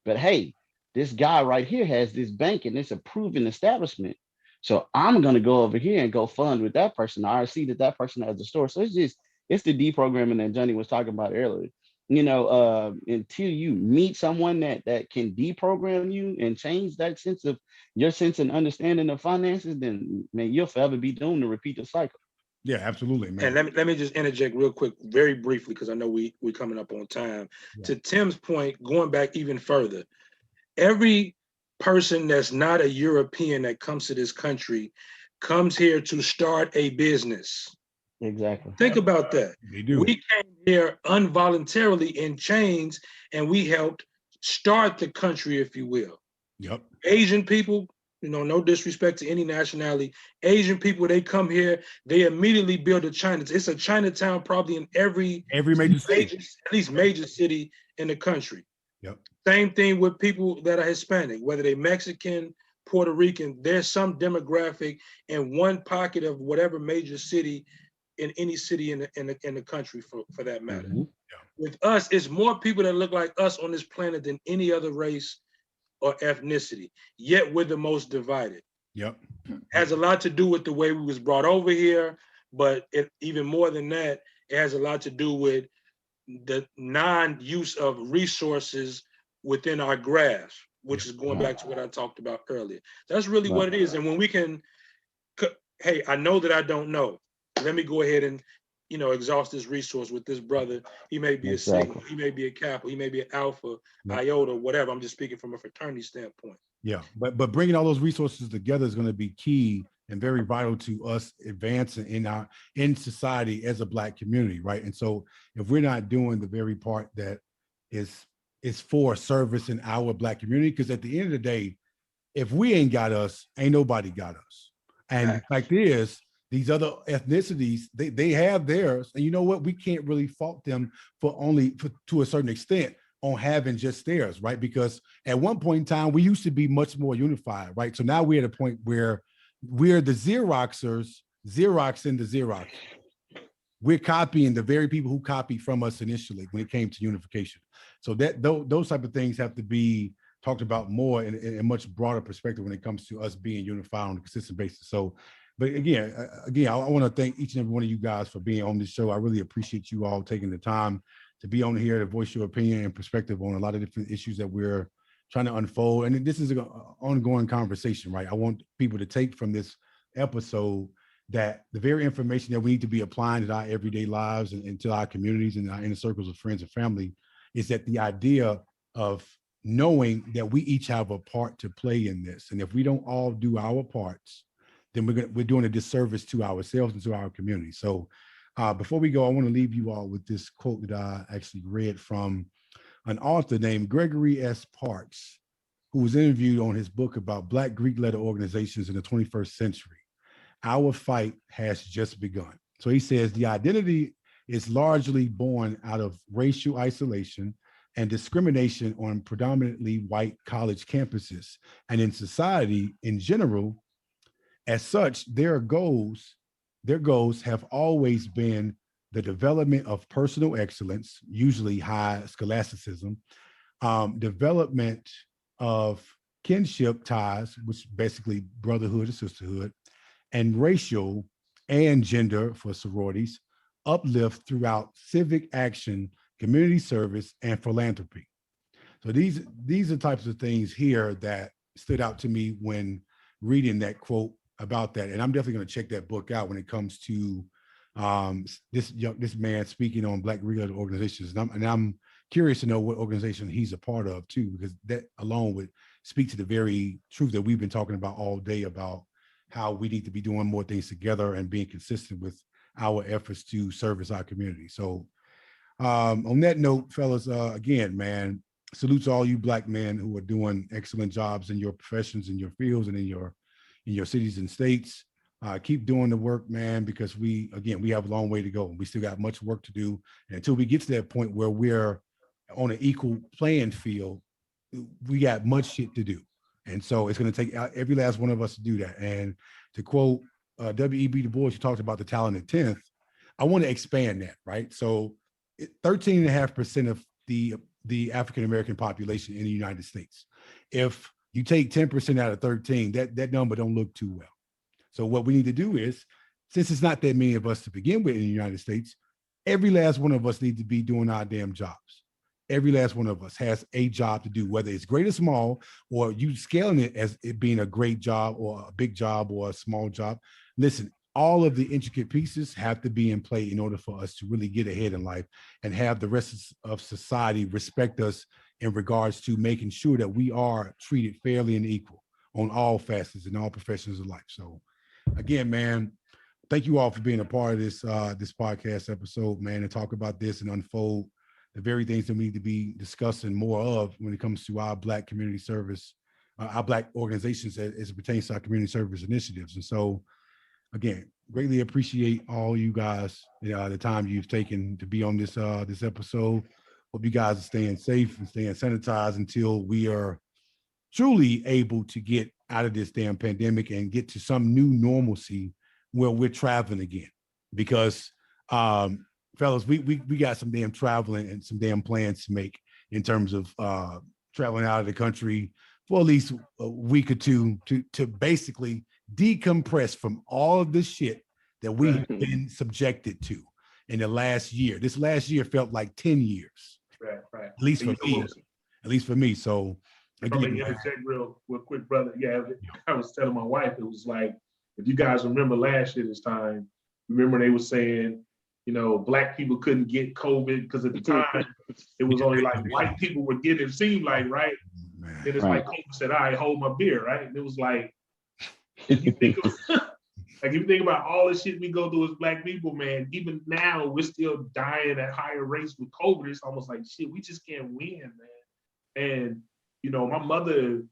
But hey, this guy right here has this bank and it's a proven establishment. So I'm going to go over here and go fund with that person. I see that person has a store. So it's the deprogramming that Johnny was talking about earlier. Until you meet someone that can deprogram you and change that sense of your sense and understanding of finances, then man, you'll forever be doomed to repeat the cycle. Yeah, absolutely, man. And let me just interject real quick, very briefly, because I know we're coming up on time. Yeah. To Tim's point, going back even further, every person that's not a European that comes to this country comes here to start a business. Exactly. Think about that. They do. We came here involuntarily in chains, and we helped start the country, if you will. Yep. Asian people, no disrespect to any nationality, Asian people, they come here, they immediately build a China. It's a Chinatown probably in every major city, at least major city in the country. Yep. Same thing with people that are Hispanic, whether they're Mexican, Puerto Rican, there's some demographic in one pocket of whatever major city in any city in the country for that matter. Mm-hmm. Yeah. With us, it's more people that look like us on this planet than any other race or ethnicity, yet we're the most divided. Yep. Has a lot to do with the way we was brought over here, but even more than that, it has a lot to do with the non-use of resources within our grasp, which is going back to what I talked about earlier. That's really what it is. And when we can, hey, I know that I don't know. Let me go ahead and, exhaust this resource with this brother. He may be a Sigma, he may be a Kappa, he may be an Alpha, Iota, whatever. I'm just speaking from a fraternity standpoint. Yeah, but bringing all those resources together is going to be key and very vital to us advancing in society as a Black community, right? And so if we're not doing the very part that is for service in our Black community, because at the end of the day, if we ain't got us, ain't nobody got us. And the fact is, these other ethnicities, they have theirs, and you know what? We can't really fault them to a certain extent on having just theirs, right? Because at one point in time, we used to be much more unified, right? So now we're at a point where we're the Xeroxers, Xeroxing the Xerox. We're copying the very people who copied from us initially when it came to unification. So those type of things have to be talked about more in a much broader perspective when it comes to us being unified on a consistent basis. So, but again, I want to thank each and every one of you guys for being on this show. I really appreciate you all taking the time to be on here to voice your opinion and perspective on a lot of different issues that we're trying to unfold. And this is an ongoing conversation, right? I want people to take from this episode that the very information that we need to be applying to our everyday lives and to our communities and our inner circles of friends and family is that the idea of knowing that we each have a part to play in this. And if we don't all do our parts, then we're doing a disservice to ourselves and to our community. So before we go, I want to leave you all with this quote that I actually read from an author named Gregory S. Parks, who was interviewed on his book about Black Greek letter organizations in the 21st century. Our fight has just begun. So he says the identity is largely born out of racial isolation and discrimination on predominantly white college campuses and in society in general. As such, their goals have always been the development of personal excellence, usually high scholasticism, development of kinship ties, which basically brotherhood or sisterhood, and racial and gender for sororities, uplift throughout civic action, community service, and philanthropy. So these are types of things here that stood out to me when reading that quote about that. And I'm definitely going to check that book out when it comes to this man speaking on Black Greek letter organizations. And I'm curious to know what organization he's a part of too, because that alone would speak to the very truth that we've been talking about all day about how we need to be doing more things together and being consistent with our efforts to service our community. So On that note, fellas, again, man, salute to all you Black men who are doing excellent jobs in your professions, in your fields, and in your cities and states. Keep doing the work, man, because we have a long way to go. We still got much work to do. And until we get to that point where we're on an equal playing field, we got much shit to do. And so it's going to take every last one of us to do that. And to quote W.E.B. Du Bois, you talked about the talented 10th. I want to expand that, right? So 13.5% of the African-American population in the United States. If you take 10% out of 13, that number don't look too well. So what we need to do is, since it's not that many of us to begin with in the United States, every last one of us need to be doing our damn jobs. Every last one of us has a job to do, whether it's great or small, or you scaling it as it being a great job or a big job or a small job. Listen, all of the intricate pieces have to be in play in order for us to really get ahead in life and have the rest of society respect us in regards to making sure that we are treated fairly and equal on all facets and all professions of life. So again, man, thank you all for being a part of this podcast episode, man, and talk about this and unfold the very things that we need to be discussing more of when it comes to our Black community service, our Black organizations as it pertains to our community service initiatives. And so, again, greatly appreciate all you guys, the time you've taken to be on this episode. Hope you guys are staying safe and staying sanitized until we are truly able to get out of this damn pandemic and get to some new normalcy where we're traveling again. Because fellas, we got some damn traveling and some damn plans to make in terms of traveling out of the country for at least a week or two to basically decompress from all of the shit that we've been subjected to in the last year. This last year felt like 10 years. Right. At least for me. At least for me. So again, interject real quick, brother. Yeah, I was telling my wife, it was like, if you guys remember last year this time, remember they were saying, Black people couldn't get COVID because at the time it was only like white people were getting it, seemed like, right? Man. Then it's like COVID said, all right, hold my beer, right? And it was like, if you think about all the shit we go through as Black people, man, even now we're still dying at higher rates with COVID. It's almost like, shit, we just can't win, man. And, my mother,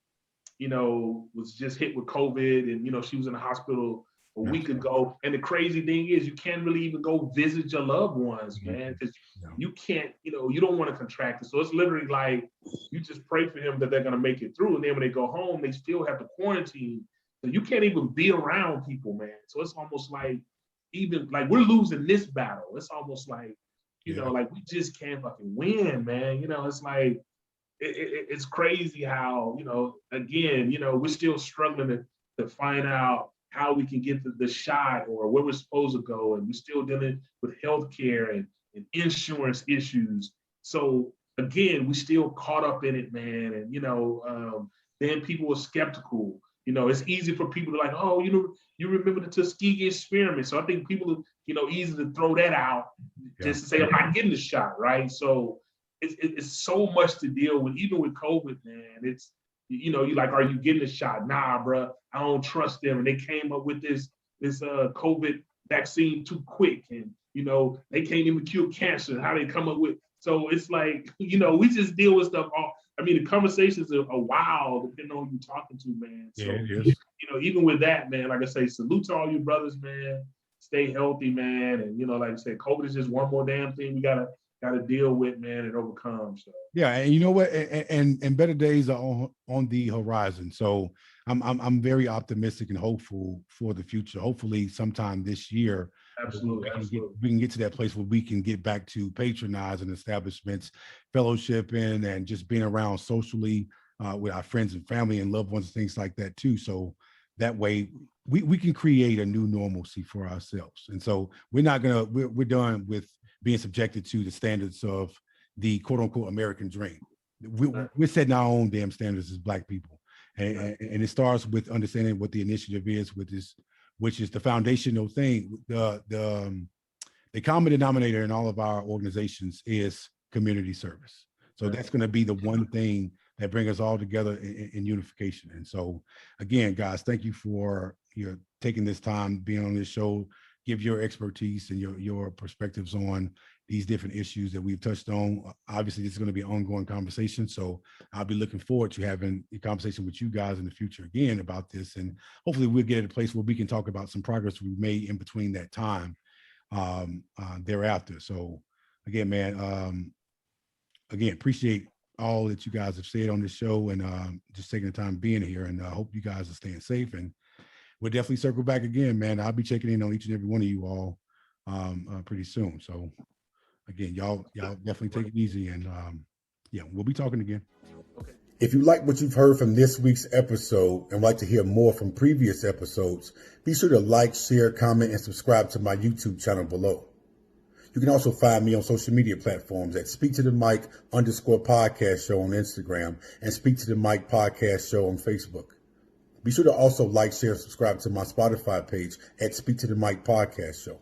was just hit with COVID and, she was in the hospital a week ago. And the crazy thing is you can't really even go visit your loved ones, man, because you can't, you don't want to contract it. So it's literally like, you just pray for them that they're going to make it through. And then when they go home, they still have to quarantine. So you can't even be around people, man. So it's almost like, even like we're losing this battle. It's almost like, like we just can't fucking win, man. It's like, it's crazy how, again, we're still struggling to find out how we can get the shot or where we're supposed to go. And we're still dealing with healthcare and insurance issues. So again, we still caught up in it, man. And, then people were skeptical. It's easy for people to like, oh, you remember the Tuskegee experiment. So I think people, easy to throw that out just to say, I'm not getting the shot, right? So it's so much to deal with, even with COVID, man. It's, you like, are you getting a shot? Nah, bro, I don't trust them. And they came up with this COVID vaccine too quick. And, they can't even cure cancer. How they come up with, so it's like, we just deal with stuff. The conversations are wild depending on who you're talking to, man. So, even with that, man, like I say, salute to all you brothers, man. Stay healthy, man. And, like I said, COVID is just one more damn thing we gotta deal with, man, and overcome. So yeah, and you know what, and better days are on the horizon. So I'm very optimistic and hopeful for the future. Hopefully, sometime this year, absolutely, we can get to that place where we can get back to patronizing establishments, fellowshipping, and just being around socially with our friends and family and loved ones and things like that too. So that way we can create a new normalcy for ourselves. And so we're done with being subjected to the standards of the quote unquote American dream. We're setting our own damn standards as Black people. And it starts with understanding what the initiative is, which is the foundational thing. The common denominator in all of our organizations is community service. So that's going to be the one thing that brings us all together in unification. And so again, guys, thank you for taking this time, being on this show, give your expertise and your perspectives on these different issues that we've touched on. Obviously, this is going to be an ongoing conversation. So I'll be looking forward to having a conversation with you guys in the future again about this. And hopefully we'll get at a place where we can talk about some progress we made in between that time thereafter. So again, man, again, appreciate all that you guys have said on this show and just taking the time being here. And I hope you guys are staying safe. And we'll definitely circle back again, man. I'll be checking in on each and every one of you all pretty soon. So again, y'all definitely take it easy. And yeah, we'll be talking again. If you like what you've heard from this week's episode and would like to hear more from previous episodes, be sure to like, share, comment, and subscribe to my YouTube channel below. You can also find me on social media platforms at Speak to the Mic _podcast show on Instagram and Speak to the Mic podcast show on Facebook. Be sure to also like, share, and subscribe to my Spotify page at Speak to the Mic podcast show.